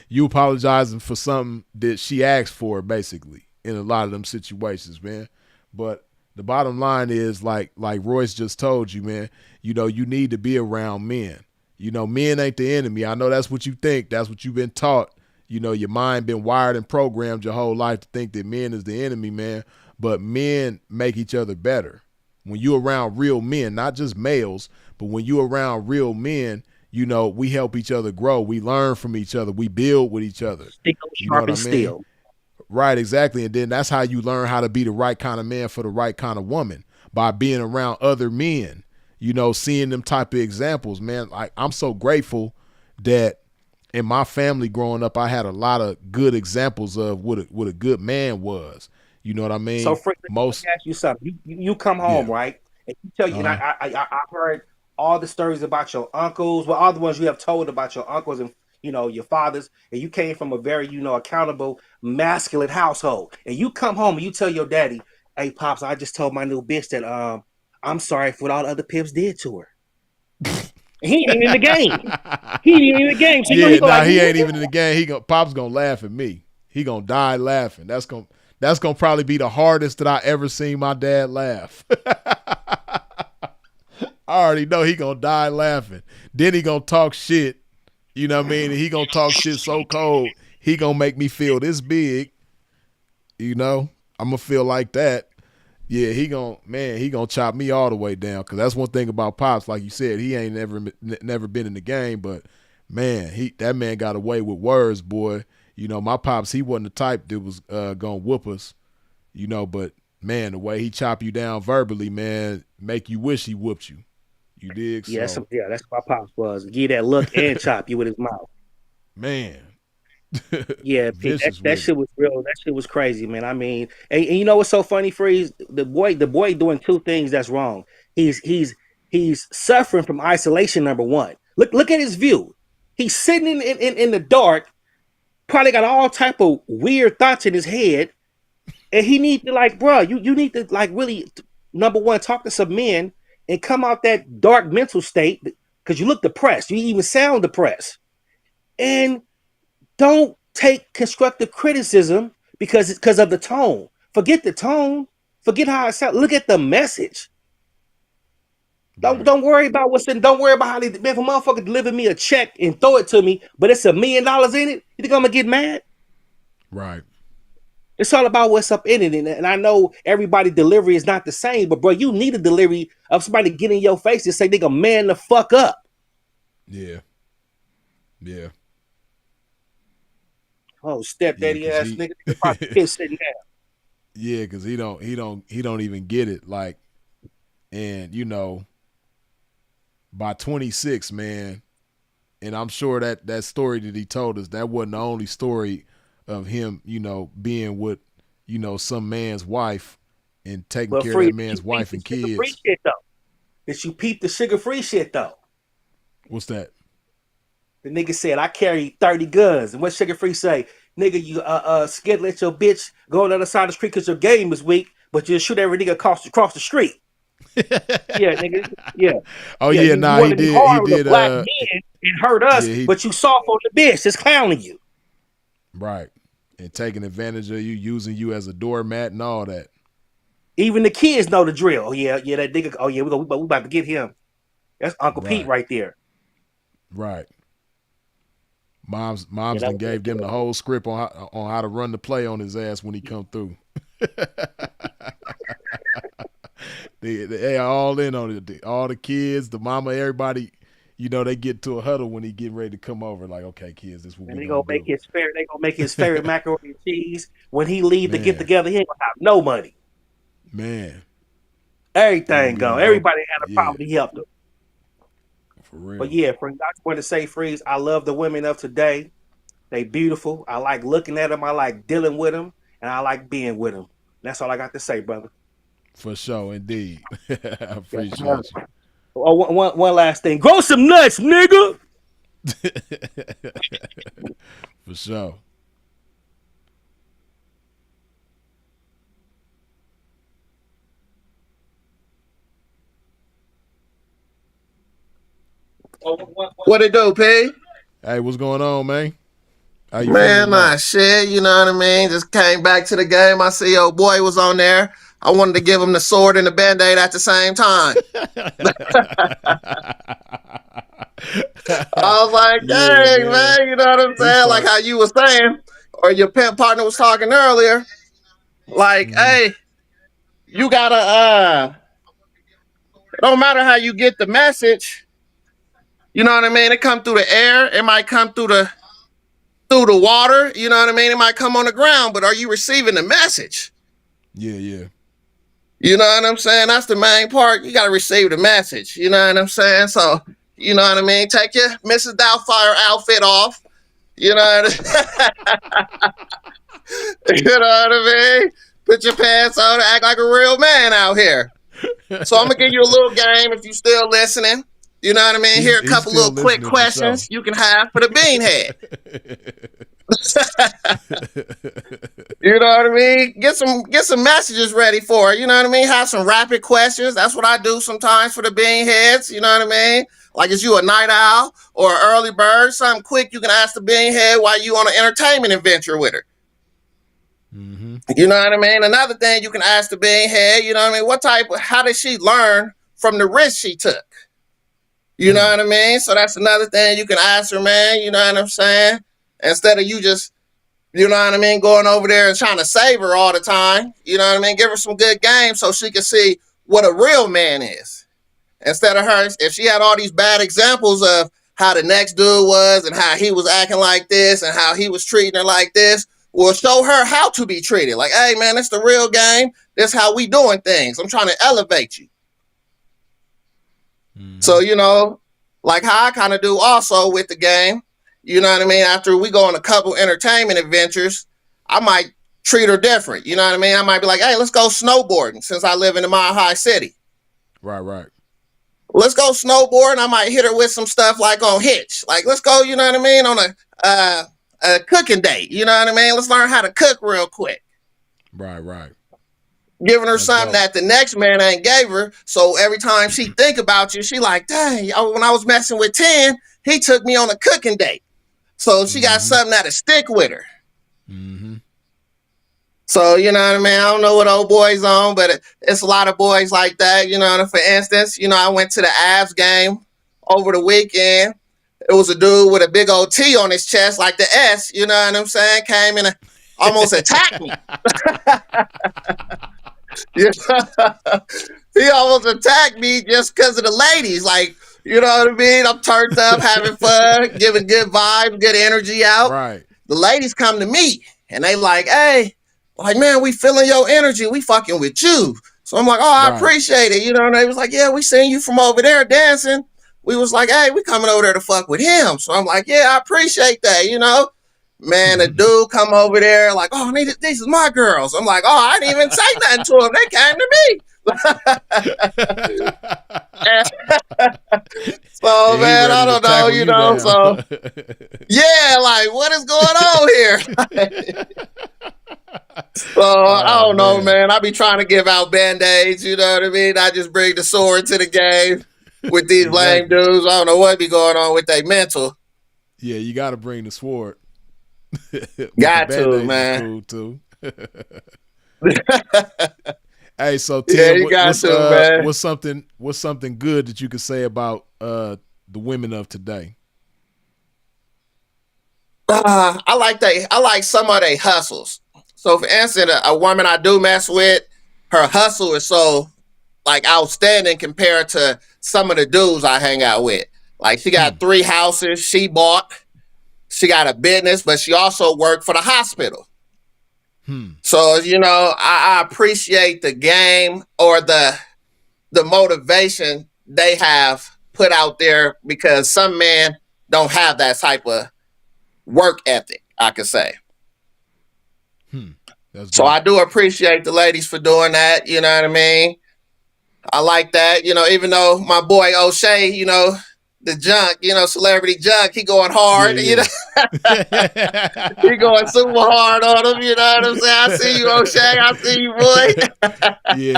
You apologizing for something that she asked for, basically, in a lot of them situations, man. But the bottom line is like Royce just told you, man. You need to be around men. Men ain't the enemy. I know that's what you think. That's what you've been taught. Your mind been wired and programmed your whole life to think that men is the enemy, man. But men make each other better. When you around real men, not just males, but when you around real men, we help each other grow. We learn from each other. We build with each other. Stick You know what I sharp mean? steel. Right, exactly. And then that's how you learn how to be the right kind of man for the right kind of woman, by being around other men, seeing them type of examples, man. Like, I'm so grateful that in my family growing up, I had a lot of good examples of what a good man was. You know what I So, mean? Frank, let Most, me ask you something. You come yeah. home, right? And you tell you, and Uh-huh. I heard all the stories about your uncles, well, all the ones you have told about your uncles and your fathers, and you came from a very accountable, masculine household. And you come home and you tell your daddy, "Hey, pops, I just told my new bitch that I'm sorry for what all the other pimps did to her." And he ain't even in the game. He ain't even in the game. So he Yeah, go nah, like, he ain't "Nigga." even in the game. Pop's gonna laugh at me. He gonna die laughing. That's gonna probably be the hardest that I ever seen my dad laugh. I already know he gonna die laughing. Then he gonna talk shit. You know what I mean? And he gonna talk shit so cold, he gonna make me feel this big. I'm gonna feel like that. Yeah, he gonna chop me all the way down. Cause that's one thing about Pops. Like you said, he ain't never been in the game, but man, that man got away with words, boy. My Pops, he wasn't the type that was gonna whoop us. But man, the way he chop you down verbally, man, make you wish he whooped you. You dig? Yeah, So, that's what my pops was. Give that look and chop you with his mouth. man, Yeah, Pete, that, vicious that with it. shit was real. That shit was crazy, man. I mean, and you know what's so funny, Freeze? The boy doing two things that's wrong. He's suffering from isolation. Number one, look at his view. He's sitting in the dark, probably got all type of weird thoughts in his head, and he need to like, bro, you need to like really, number one, talk to some men and come out that dark mental state because you look depressed. You even sound depressed, and don't take constructive criticism because of the tone. Forget the tone. Forget how it sounds. Look at the message. Don't Right, don't worry about what's in. Don't worry about how they. If a motherfucker deliver me a check and throw it to me, but it's $1 million in it, you think I'm gonna get mad? right. It's all about what's up in it. And I know everybody delivery is not the same, but bro, you need a delivery of somebody to get in your face and say, nigga, man the fuck up. Yeah, yeah, Oh, yeah. stepdaddy Cause ass he, nigga, nigga probably been sitting down. yeah, cause he don't even get it. Like, and by 26, man, and I'm sure that story that he told us, that wasn't the only story of him, being with, some man's wife and taking But care of that free, did you man's peep wife the and sugar free kids. shit though? Did you peep the sugar free shit though? What's that? The nigga said I carry 30 guns. And what sugar free say? Nigga, you scared to let your bitch go on the other side of the street because your game is weak, but you shoot every nigga across the street. Yeah, nigga. Yeah. Oh Yeah. yeah, You nah, want he to be did. He hard with a did. black man and hurt us, Yeah, he but you soft on the bitch that's clowning you. right, and taking advantage of you, using you as a doormat and all that. Even the kids know the drill. Oh yeah, yeah, that nigga. Oh yeah, we about to get him. That's Uncle Pete Right, right there. right. Mom's Yeah, mom's that then was that gave them the whole script on how to run the play on his ass when he come through. They are all in on it. All the kids, the mama, everybody. They get to a huddle when he getting ready to come over. Like, okay, kids, this is what and we they gonna gonna make do. his favorite. They gonna make his favorite macaroni and cheese. When he leave to get Man, together, he ain't gonna have no money. man, it's gonna Everything be a gone. dope. Everybody had a Yeah, problem. He helped them. for But real, yeah, friend, I just want to say, Freeze, I love the women of today. They beautiful. I like looking at them. I like dealing with them, and I like being with them. That's all I got to say, brother. for sure, indeed. I Yes, sir. appreciate Oh, one last thing. Grow some nuts, nigga. you. For sure. What it do, P? Hey, what's going on, man? How you feeling Man, tonight? nah, shit, you know what I mean? Just came back to the game. I see your boy was on there. I wanted to give him the sword and the Band-Aid at the same time. I was like, Yeah, dang, man. man, you know what I'm He saying? Like fought. how you were saying, or your pimp partner was talking earlier. Like, hey, you gotta it don't matter how you get the message, you know what I mean? It come through the air, it might come through the water, you know what I mean? It might come on the ground, but are you receiving the message? Yeah, yeah. You know what I'm saying? That's the main part. You gotta receive the message. You know what I'm saying? So, you know what I mean? Take your Mrs. Doubtfire outfit off. You know what you know what I mean? Put your pants on and act like a real man out here. So I'm gonna give you a little game if you still listening. You know what I mean? Here are a He's couple still little quick listening for sure. questions you can have for the beanhead. You know what I mean? Get some messages ready for it. You know what I mean? Have some rapid questions. That's what I do sometimes for the beanheads. You know what I mean? Like, is you a night owl or an early bird? Something quick you can ask the beanhead while you on an entertainment adventure with her. You know what I mean? Another thing you can ask the beanhead, you know what I mean? How did she learn from the risk she took? You know what I mean? So that's another thing you can ask her, man. You know what I'm saying? Instead of you just, you know what I mean, going over there and trying to save her all the time. You know what I mean? Give her some good game so she can see what a real man is. Instead of her, if she had all these bad examples of how the next dude was and how he was acting like this and how he was treating her like this, we'll show her how to be treated. Like, hey, man, it's the real game. This is how we doing things. I'm trying to elevate you. So, you know, like how I kind of do also with the game, you know what I mean? After we go on a couple entertainment adventures, I might treat her different. You know what I mean? I might be like, hey, let's go snowboarding since I live in the Mile High City. Right. Let's go snowboarding. I might hit her with some stuff like on Hitch. Like, let's go, you know what I mean, on a cooking date. You know what I mean? Let's learn how to cook real quick. Right. Giving her something that the next man ain't gave her. So every time she think about you, she like, dang, when I was messing with 10, he took me on a cooking date. So she got something that'll stick with her. So, you know what I mean? I don't know what old boy's on, but it's a lot of boys like that. You know, for instance, you know, I went to the Avs game over the weekend. It was a dude with a big old T on his chest, like the S, you know what I'm saying? Came and almost attacked me. He almost attacked me just because of the ladies. Like, you know what I mean? I'm turned up, having fun, giving good vibes, good energy out. Right. The ladies come to me and they like, hey, like, man, we feeling your energy. We fucking with you. So I'm like, oh, I appreciate it. You know, and they was like, yeah, we seen you from over there dancing. We was like, hey, we coming over there to fuck with him. So I'm like, yeah, I appreciate that, you know. Man, a dude come over there like, oh, these are my girls. I'm like, oh, I didn't even say nothing to them. They came to me. So, Yeah, man, I don't know, you know. So, yeah, like, what is going on here? So, I don't know, man. I be trying to give out Band-Aids, you know what I mean? I just bring the sword to the game with these lame dudes. I don't know what be going on with their mental. Yeah, you got to bring the sword. Got to, man. Cool too. Hey, so Tim, yeah, what's something good that you could say about the women of today? I like some of their hustles. So, for instance, a woman I do mess with, her hustle is so like outstanding compared to some of the dudes I hang out with. Like, she got 3 houses she bought. She got a business, but she also worked for the hospital. So, you know, I appreciate the game or the motivation they have put out there because some men don't have that type of work ethic, I could say. So I do appreciate the ladies for doing that. You know what I mean? I like that. You know, even though my boy O'Shea, you know, the junk, you know, celebrity junk, he going hard, you know. He going super hard on him, you know what I'm saying? I see you, O'Shea. I see you, boy. Yeah,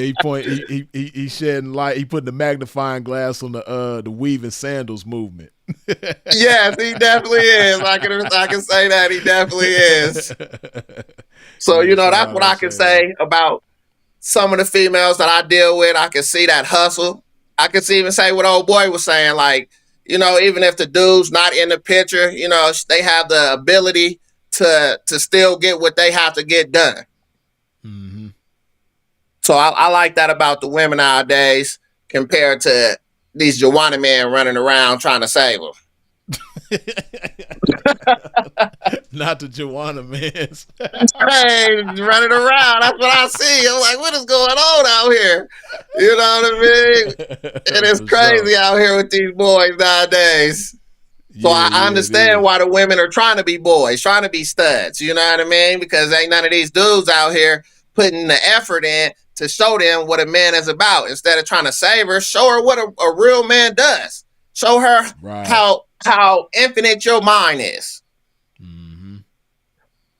he shedding light. He putting the magnifying glass on the weaving sandals movement. Yes, he definitely is. I can say that he definitely is. So, you know, that's what I can say about some of the females that I deal with, I can see that hustle. I can even say what old boy was saying, like, even if the dude's not in the picture, they have the ability to still get what they have to get done. Mm-hmm. So I like that about the women nowadays compared to these Joanna men running around trying to save them. Not the Joanna mans. Hey, running around. That's what I see. I'm like, what is going on out here? You know what I mean? It is For crazy sure. out here with these boys nowadays. So Yeah, I yeah, it understand is. why the women are trying to be boys, trying to be studs. You know what I mean? Because ain't none of these dudes out here putting the effort in to show them what a man is about. Instead of trying to save her, show her what a real man does. Show her Right. how infinite your mind is. Mm-hmm.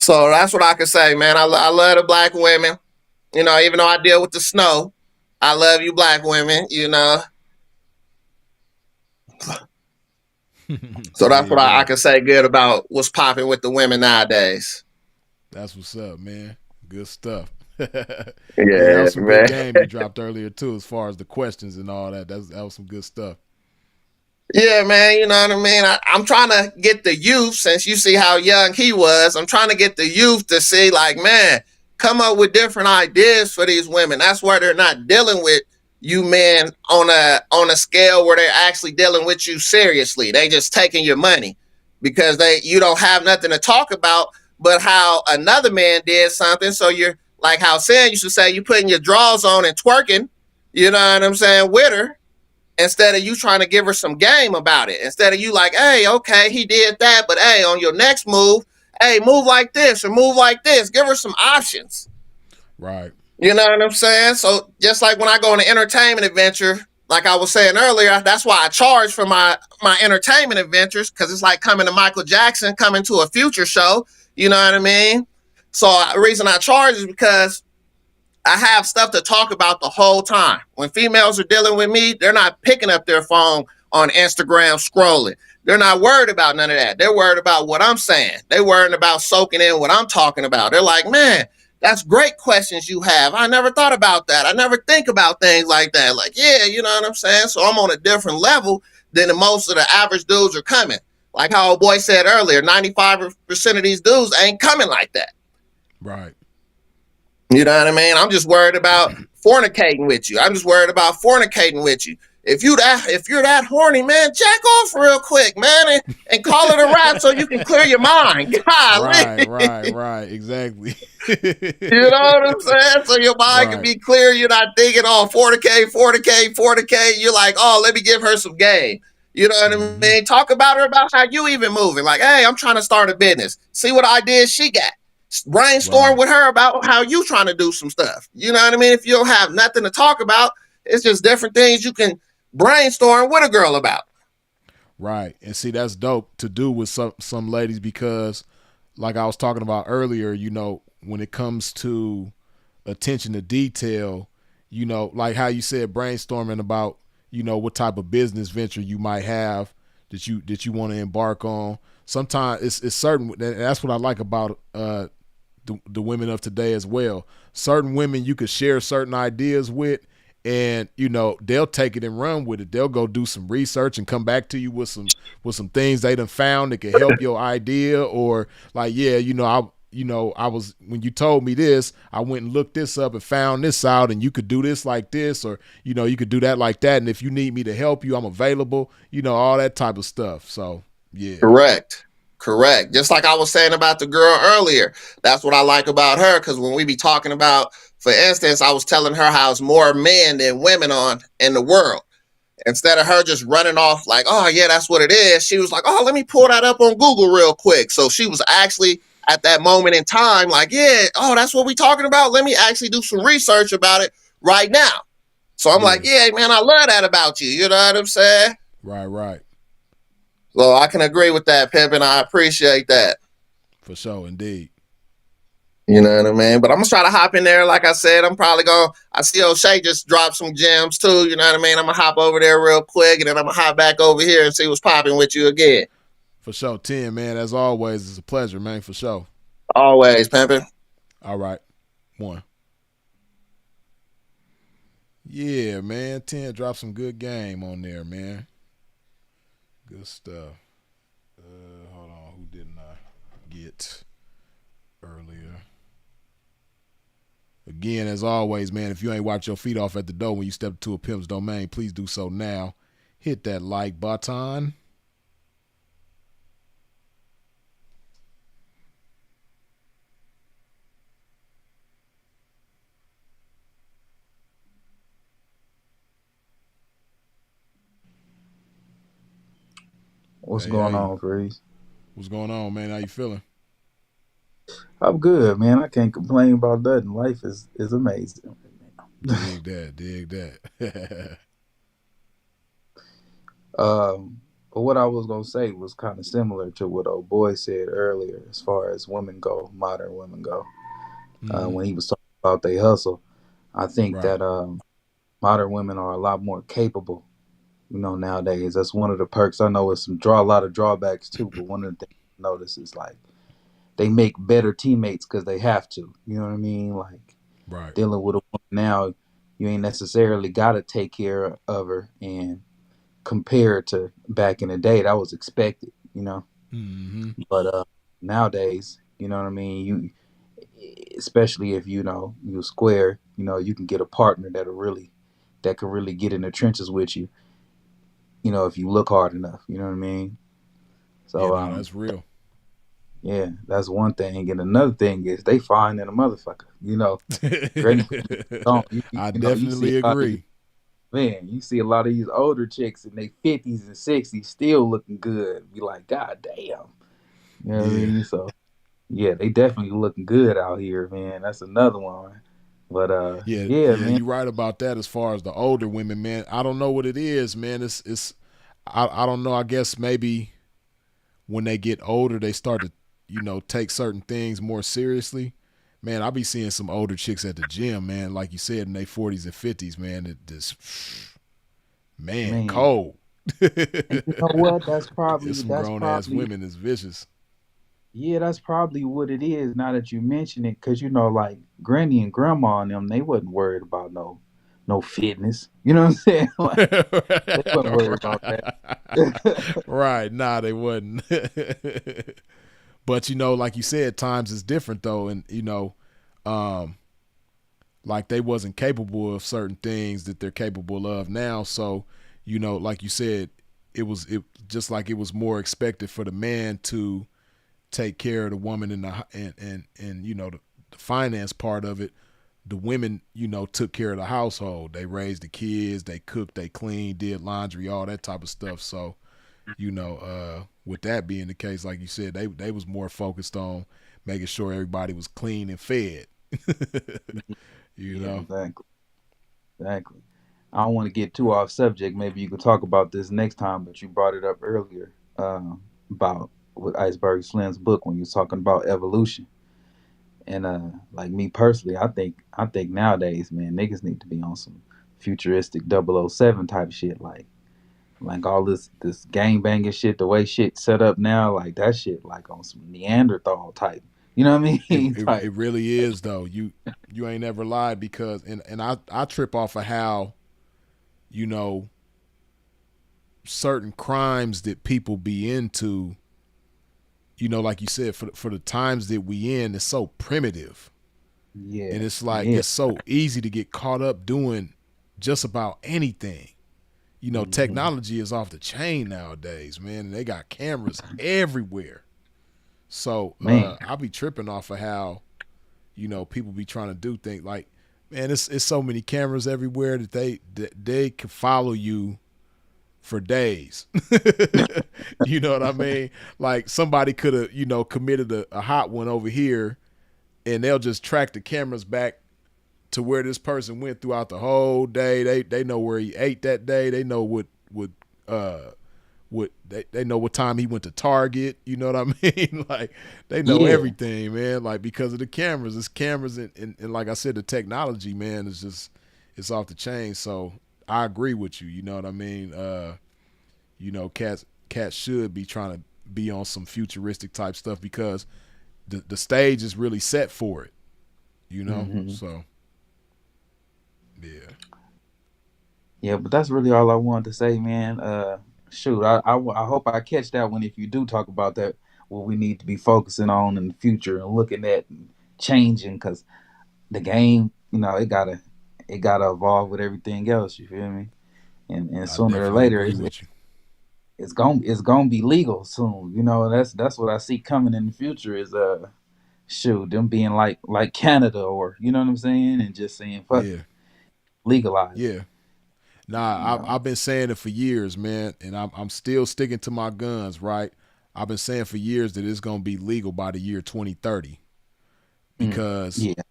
So that's what I can say, man. I love the black women. Even though I deal with the snow, I love you, black women. So that's Yeah, what I right. can say good about what's popping with the women nowadays. That's what's up, man. Good stuff. Yeah, that Yeah, was some good man. game you dropped earlier too, as far as the questions and all that. That was some good stuff. Yeah, man, you know what I mean? I'm trying to get the youth, since you see how young he was, I'm trying to get the youth to see, like, man, come up with different ideas for these women. That's why they're not dealing with you men on a scale where they're actually dealing with you seriously. They just taking your money because you don't have nothing to talk about but how another man did something. So you're like how Sam used to say, you putting your drawers on and twerking, you know what I'm saying, with her, instead of you trying to give her some game about it. Instead of you like, hey, okay, he did that, but hey, on your next move, hey, move like this or move like this. Give her some options. Right. You know what I'm saying? So just like when I go on an entertainment adventure, like I was saying earlier, that's why I charge for my entertainment adventures, because it's like coming to Michael Jackson, coming to a future show. You know what I mean? So the reason I charge is because I have stuff to talk about the whole time. When females are dealing with me, they're not picking up their phone on Instagram scrolling. They're not worried about none of that. They're worried about what I'm saying. They're worried about soaking in what I'm talking about. They're like, man, that's great questions you have. I never thought about that. I never think about things like that. Like, yeah, you know what I'm saying? So I'm on a different level than most of the average dudes are coming. Like how old boy said earlier, 95% of these dudes ain't coming like that. Right. You know what I mean? I'm just worried about fornicating with you. I'm just worried about fornicating with you. If you're that horny, man, jack off real quick, man, and call it a wrap so you can clear your mind. Golly. Right. Right. Right. Exactly. You know what I'm saying? So your mind can Right. be clear. You're not thinking, oh, 40K, 40K, 40K. You're like, oh, let me give her some game. You know what I Mm-hmm. mean? Talk about her, about how you even moving. Like, hey, I'm trying to start a business. See what ideas she got. Brainstorm Right. with her about how you trying to do some stuff. You know what I mean? If you don't have nothing to talk about, it's just different things you can brainstorm with a girl about. Right. And see, that's dope to do with some ladies because, like I was talking about earlier, when it comes to attention to detail, like how you said brainstorming about, what type of business venture you might have that you want to embark on. Sometimes it's certain, and that's what I like about the women of today as well. Certain women you could share certain ideas with, and they'll take it and run with it. They'll go do some research and come back to you with some things they done found that can help your idea. Or like, yeah, I was, when you told me this, I went and looked this up and found this out, and you could do this like this, or you could do that like that. And if you need me to help you, I'm available. All that type of stuff. So yeah. Correct. Just like I was saying about the girl earlier. That's what I like about her, because when we be talking about, for instance, I was telling her how it's more men than women on in the world. Instead of her just running off like, oh, yeah, that's what it is, she was like, oh, let me pull that up on Google real quick. So she was actually at that moment in time like, yeah, oh, that's what we talking about. Let me actually do some research about it right now. So I'm like, Yeah. yeah, man, I love that about you. You know what I'm saying? Right. Right. So I can agree with that, Pimp, and I appreciate that. For sure. Indeed. You know what I mean? But I'm gonna try to hop in there. Like I said, I'm probably gonna. I see O'Shea just dropped some gems too. You know what I mean? I'm gonna hop over there real quick, and then I'm gonna hop back over here and see what's popping with you again. For sure. 10, man. As always, it's a pleasure, man. For sure. Always, pimping. All right. 1. Yeah, man. 10 dropped some good game on there, man. Good stuff. Hold on. Who didn't I get earlier? Again, as always, man, if you ain't wiped your feet off at the door when you step into a pimp's domain, please do so now. Hit that like button. What's Hey, going hey. on, Freeze? What's going on, man? How you feeling? I'm good, man. I can't complain about nothing. Life is amazing. Dig that. Dig that. But what I was gonna say was kind of similar to what old boy said earlier, as far as women go, modern women go. Mm-hmm. When he was talking about they hustle, I think Right. that modern women are a lot more capable. Nowadays, that's one of the perks. I know it's a lot of drawbacks too, but one of the things I notice is like they make better teammates because they have to. You know what I mean? Like Right. dealing with a woman now, you ain't necessarily got to take care of her. And compared to back in the day, that was expected. Mm-hmm. But nowadays, you know what I mean. You, especially if you square, you can get a partner that can really get in the trenches with you. If you look hard enough, you know what I mean. Yeah, So no, that's real. yeah, that's one thing. And another thing is they fine in a motherfucker. Great don't I you see definitely a lot of these agree. man, you see a lot of these older chicks in their 50s and 60s still looking good. Be like, God damn. You know what I Yeah. mean? So yeah, they definitely looking good out here, man. That's another one. But Yeah, yeah, yeah, man. you're right about that as far as the older women, man. I don't know what it is, man. It's I don't know. I guess maybe when they get older they start to, take certain things more seriously. Man, I be seeing some older chicks at the gym, man, like you said, in their 40s and 50s, man. It just man, Man. cold. And you know what? It's some grown ass women that's vicious. Yeah, that's probably what it is now that you mention it, because like granny and grandma and them, they wasn't worried about no fitness. You know what I'm saying? Like they wasn't worried about that. Right. Right. Nah, they wouldn't. But like you said, times is different though, and um, like they wasn't capable of certain things that they're capable of now. So, like you said, it just like it was more expected for the man to take care of the woman in the and the finance part of it. The women, took care of the household. They raised the kids, they cooked, they cleaned, did laundry, all that type of stuff. So, with that being the case, like you said, they was more focused on making sure everybody was clean and fed. you Yeah, know. exactly. Exactly. I don't want to get too off subject. Maybe you could talk about this next time, but you brought it up earlier about with Iceberg Slim's book when you was talking about evolution. And like me personally, I think nowadays, man, niggas need to be on some futuristic 007 type shit, like all this gang banging shit, the way shit set up now, like that shit, like on some Neanderthal type. You know what I It, mean? it Type. it really is though. You ain't never lied because and I trip off of how you know certain crimes that people be into. Like you said, for the times that we in, it's so primitive, and Yeah, it's like yeah. it's so easy to get caught up doing just about anything. Hmm. Technology is off the chain nowadays, man, and they got cameras everywhere. So Man. I be tripping off of how people be trying to do things like, man, it's so many cameras everywhere that they can follow you for days. You know what I mean? Like somebody could have committed a hot one over here, and they'll just track the cameras back to where this person went throughout the whole day. They know where he ate that day. They know uh they know what time he went to Target. You know what I mean? Like they know Yeah. everything, man. Like because of the cameras, it's cameras and like I said, the technology, man, is just it's off the chain. So I agree with you. You know what I mean? Cats should be trying to be on some futuristic type stuff because the stage is really set for it. Hmm. So yeah. Yeah, but that's really all I wanted to say, man. Shoot, I hope I catch that one if you do talk about that, what we need to be focusing on in the future and looking at and changing, because the game, it gotta evolve with everything else. You feel me? And I sooner or definitely later, agree with you. it's gonna be legal soon. That's what I see coming in the future is shoot them being like Canada, or you know what I'm saying, and just saying fuck it, Yeah, legalize it. yeah. You Nah, know. I've been saying it for years, man, and I'm still sticking to my guns, right? I've been saying for years that it's gonna be legal by the year 2030 Mm, because yeah,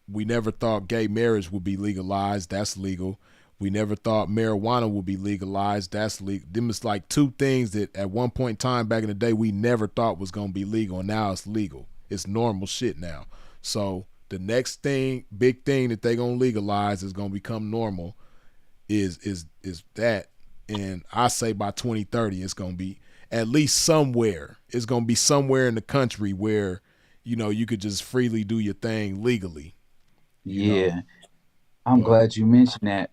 we never thought gay marriage would be legalized. That's legal. We never thought marijuana would be legalized. That's legal. Them is like two things that at one point in time back in the day we never thought was gonna be legal, and now it's legal. It's normal shit now. So the next thing, big thing that they gonna legalize is gonna become normal is that, and I say by 2030 it's gonna be at least somewhere. It's gonna be somewhere in the country where you could just freely do your thing legally. You know, yeah. I'm but glad you mentioned that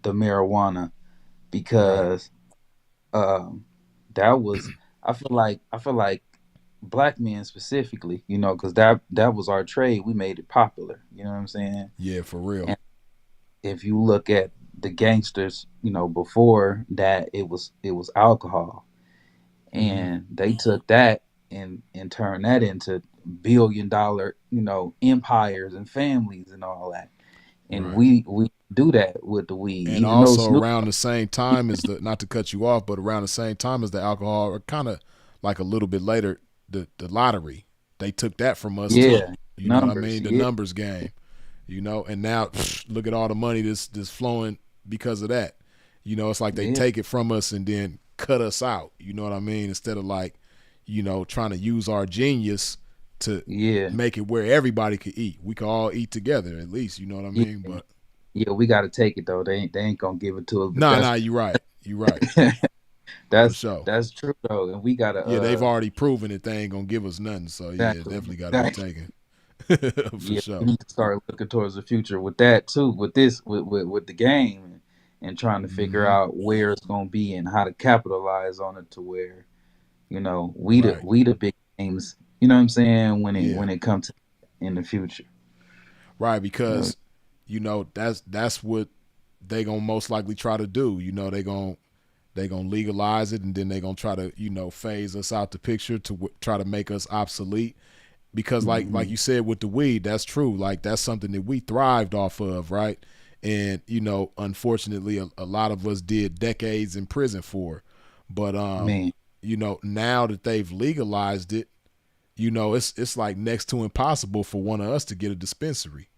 the marijuana, right, because um that was I feel like black men specifically, because that was our trade. We made it popular. You know what I'm saying? yeah, for real. And if you look at the gangsters, before that, it was alcohol, Hmm. and they took that and turned that into billion-dollar, empires and families and all that. And Right. we do that with the weed, And even though also Snoop. around the same time as the, not to cut you off, but around the same time as the alcohol, or kind of like a little bit later, the lottery, they took that from us too. Yeah, You know what I numbers. mean? The Yeah, numbers game. And now look at all the money that's flowing because of that. It's like they yeah, take it from us and then cut us out. You know what I mean? Instead of like, trying to use our genius to yeah, make it where everybody could eat. We could all eat together at least. You know what I yeah, mean? But yeah. We got to take it though. They ain't gonna give it to us. But nah, that's nah, you right. You right. For that's sure. that's true though. And we gotta Yeah, they've already proven that they ain't gonna give us nothing. So yeah, it exactly, definitely got to be exactly. taken. For Yeah, we sure. need to start looking towards the future with that too. With this, with the game, and trying to figure Hmm. out where it's gonna be and how to capitalize on it to where Right. we the big names. You know what I'm saying, when it Yeah. when it comes to in the future. Right. You know, Because that's what they gonna most likely try to do. They gonna legalize it, and then they gonna try to phase us out the picture to try to make us obsolete. Because like hmm you said with the weed, that's true. Like that's something that we thrived off of, right? And unfortunately, a lot of us did decades in prison for. But man, now that they've legalized it, it's like next to impossible for one of us to get a dispensary.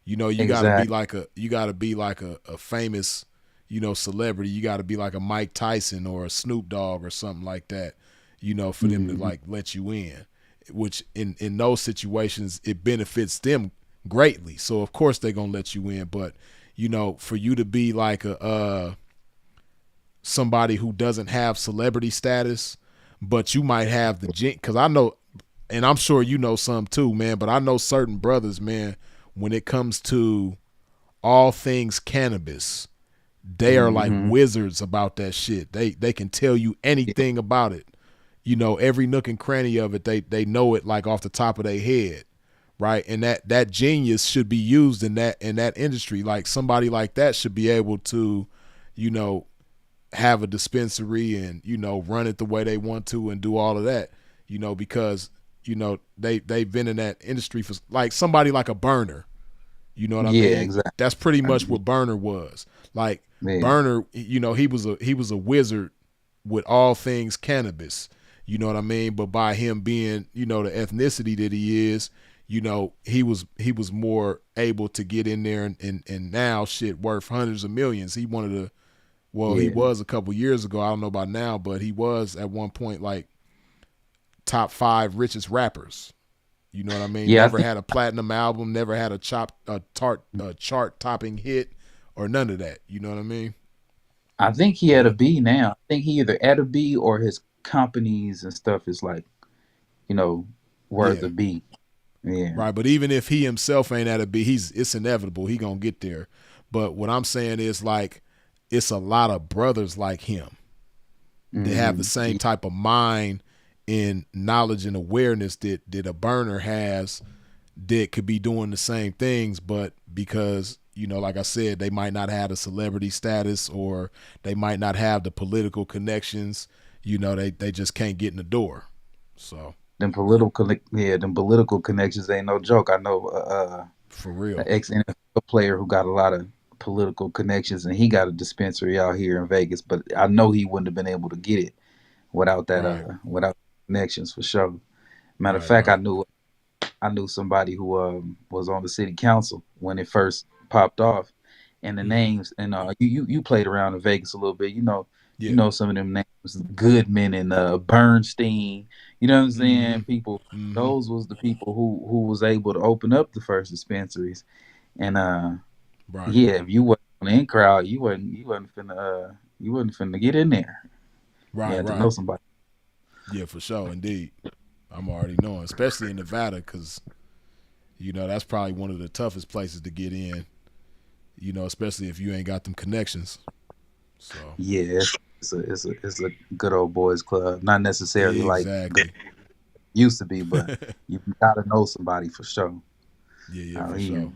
You got to be exactly. like a famous celebrity. You got to be like a Mike Tyson or a Snoop Dogg or something like that, for them to hmm like let you in. Which in those situations it benefits them greatly. So of course they're gonna let you in. But for you to be like a somebody who doesn't have celebrity status, but you might have the gen. Because I know, and I'm sure you know some too, man. But I know certain brothers, man. When it comes to all things cannabis, they are like hmm wizards about that shit. They can tell you Yeah, anything about it. Every nook and cranny of it. They know it like off the top of their head, right? And that genius should be used in that industry. Like somebody like that should be able to, you know, have a dispensary and run it the way they want to and do all of that. Because they've been in that industry for like somebody like a burner. You know what I yeah, mean? exactly. That's pretty much what Burner was. Like Yeah, Burner, he was a wizard with all things cannabis. You know what I mean? But by him being, the ethnicity that he is, he was more able to get in there and now shit worth hundreds of millions. He wanted to well, he yeah, was a couple years ago. I don't know about now, but he was at one point like top five richest rappers. You know what I mean? yeah. Never had a platinum album, never had a chart topping hit, or none of that. You know what I mean? I think he had a But B now. I think he either at a B or his companies and stuff is like you know worth yeah, a B. Yeah, right. But even if he himself ain't at a B, it's inevitable he gonna get there. But what I'm saying is like it's a lot of brothers like him that have the same type of mind and knowledge and awareness that a burner has that could be doing the same things, but because, you know, like I said, they might not have the celebrity status or they might not have the political connections, you know, they just can't get in the door. So them political connections ain't no joke. I know for an real. ex NFL player who got a lot of political connections, and he got a dispensary out here in Vegas. But I know he wouldn't have been able to get it without that Right. without connections for sure. Matter of Right, fact, right. I knew somebody who was on the city council when it first popped off, and the Mm-hmm. names and you played around in Vegas a little bit. You Yeah. know some of them names, Goodman and Bernstein. You know what I'm Mm-hmm. saying? People, Mm-hmm. those was the people who was able to open up the first dispensaries. And Right. yeah, if you wasn't on the in crowd, you wasn't finna get in there. You Right, had to right. know somebody. Yeah, for sure. Indeed. I'm already knowing, especially in Nevada, because, you know, that's probably one of the toughest places to get in, you know, especially if you ain't got them connections. So, Yeah, it's a good old boys club. Not necessarily like exactly. used to be, but you gotta know somebody for sure Yeah, yeah, out for here. sure.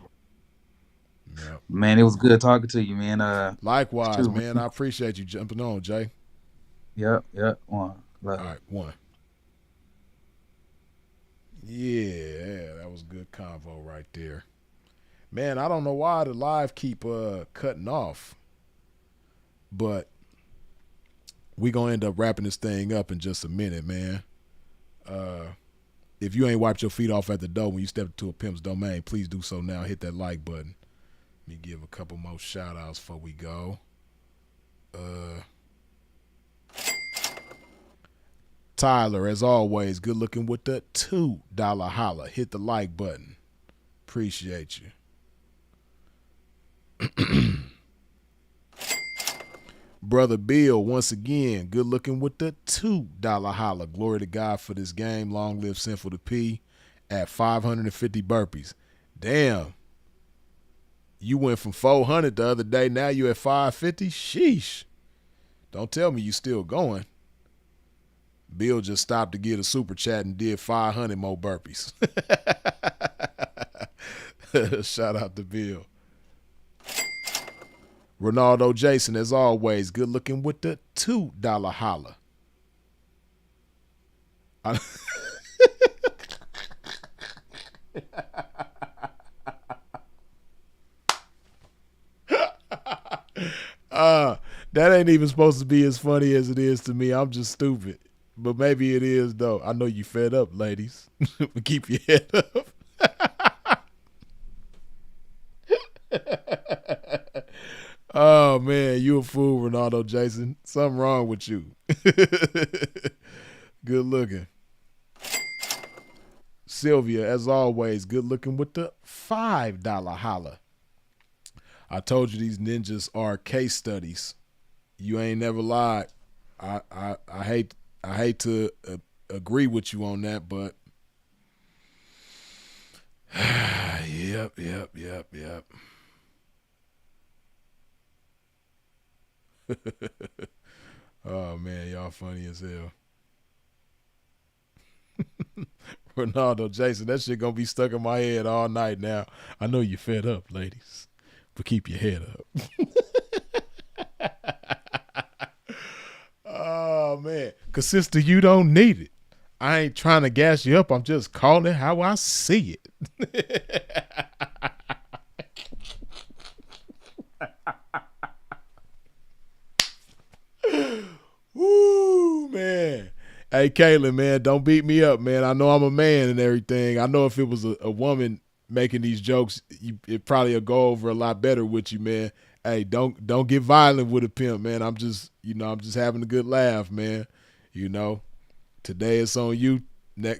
Yep. Man, it was good talking to you, man. Likewise, Shoot, man. I appreciate you jumping on, Jay. yep. All Love. right, one. Yeah, that was good convo right there. Man, I don't know why the live keep cutting off, but we gonna end up wrapping this thing up in just a minute, man. Uh, if you ain't wiped your feet off at the door when you step into a pimp's domain, please do so now. Hit that like button. Let me give a couple more shout outs before we go. Tyler, as always, good looking with the $2 holla. Hit the like button. Appreciate you. Brother Bill, once again, good looking with the $2 holla. Glory to God for this game. Long live Sinful to P at 550 burpees. Damn. You went from 400 the other day. Now you at 550? Sheesh. Don't tell me you still going. Bill just stopped to get a super chat and did 500 more burpees. Shout out to Bill. Ronaldo Jason, as always, good looking with the $2 holla. That ain't even supposed to be as funny as it is to me. I'm just stupid. But maybe it is, though. I know you fed up, ladies. But keep your head up. Oh, man, you a fool, Ronaldo Jason. Something wrong with you. Good looking. Sylvia, as always, good looking with the $5 holla. I told you these ninjas are case studies. You ain't never lied. I hate to agree with you on that, but yep. Oh man, y'all funny as hell. Ronaldo Jason, that shit gonna be stuck in my head all night now. I know you fed up, ladies, but keep your head up. Oh man, cause sister, you don't need it. I ain't trying to gas you up. I'm just calling it how I see it. Woo, man. Hey, Caitlin, man, don't beat me up, man. I know I'm a man and everything. I know if it was a woman making these jokes, it probably will go over a lot better with you, man. Hey, don't get violent with a pimp, man. I'm just having a good laugh, man. You know, today it's on you.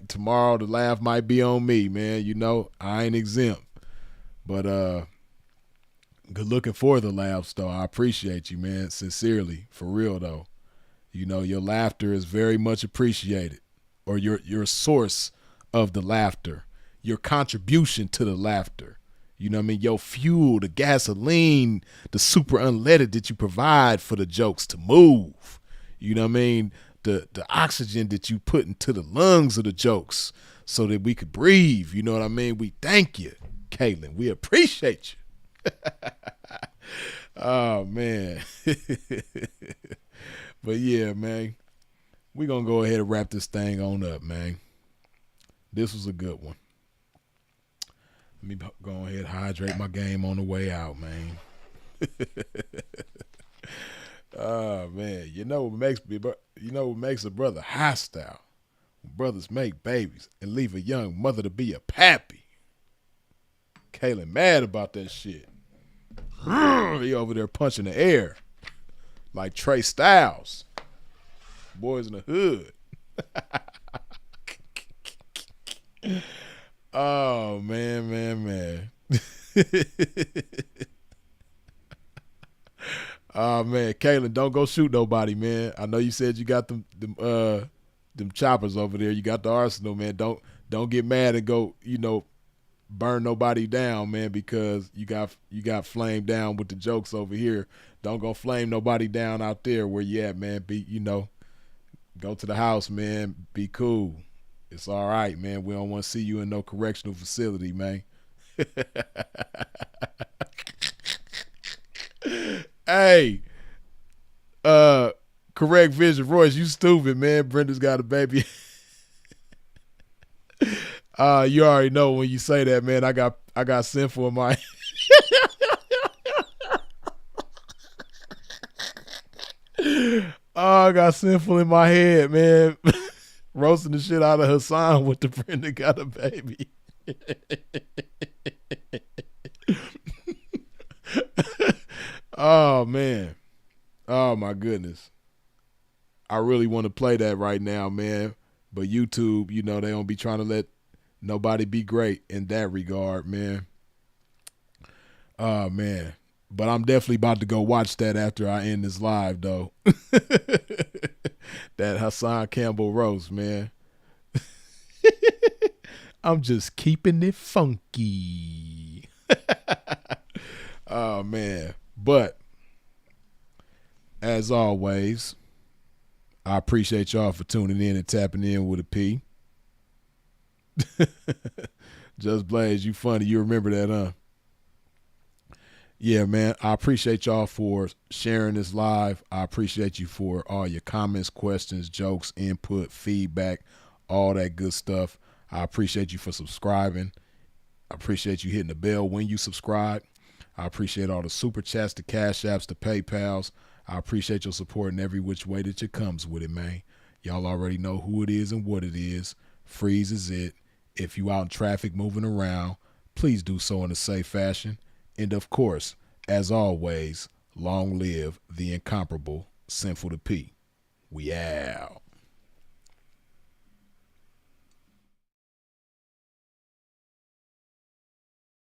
Tomorrow the laugh might be on me, man. You know, I ain't exempt. But good looking for the laughs, though. I appreciate you, man. Sincerely, for real, though. You know, your laughter is very much appreciated, or your source of the laughter, your contribution to the laughter You know what I mean? Your fuel, the gasoline, the super unleaded that you provide for the jokes to move. You know what I mean? The oxygen that you put into the lungs of the jokes so that we could breathe. You know what I mean? We thank you, Caitlin. We appreciate you. Oh, man. But yeah, man, we're going to go ahead and wrap this thing on up, man. This was a good one. Let me go ahead and hydrate my game on the way out, man. Oh, man. You know what makes a brother hostile? When brothers make babies and leave a young mother to be a pappy. Kaylin mad about that shit. He over there punching the air like Trey Styles. Boys in the hood. Oh, man. Oh, man. Kaylin, don't go shoot nobody, man. I know you said you got them choppers over there. You got the arsenal, man. Don't get mad and go, burn nobody down, man, because you got flamed down with the jokes over here. Don't go flame nobody down out there where you at, man. Go to the house, man. Be cool. It's all right, man. We don't want to see you in no correctional facility, man. Hey, correct vision, Royce. You stupid, man. Brenda's got a baby. You already know when you say that, man. I got sinful in my. Oh, I got sinful in my head, man. Roasting the shit out of Hassan with the Brenda got a baby. Oh, man. Oh, my goodness. I really want to play that right now, man. But YouTube, they don't be trying to let nobody be great in that regard, man. Oh, man. But I'm definitely about to go watch that after I end this live, though. That Hassan Campbell roast, man. I'm just keeping it funky. Oh, man. But, as always, I appreciate y'all for tuning in and tapping in with a P. Just Blaze, you funny. You remember that, huh? Yeah, man. I appreciate y'all for sharing this live. I appreciate you for all your comments, questions, jokes, input, feedback, all that good stuff. I appreciate you for subscribing. I appreciate you hitting the bell when you subscribe. I appreciate all the super chats, the cash apps, the PayPals. I appreciate your support in every which way that it comes with it, man. Y'all already know who it is and what it is. Freeze is it. If you out in traffic moving around, please do so in a safe fashion. And of course, as always, long live the incomparable Sinful to P. We out.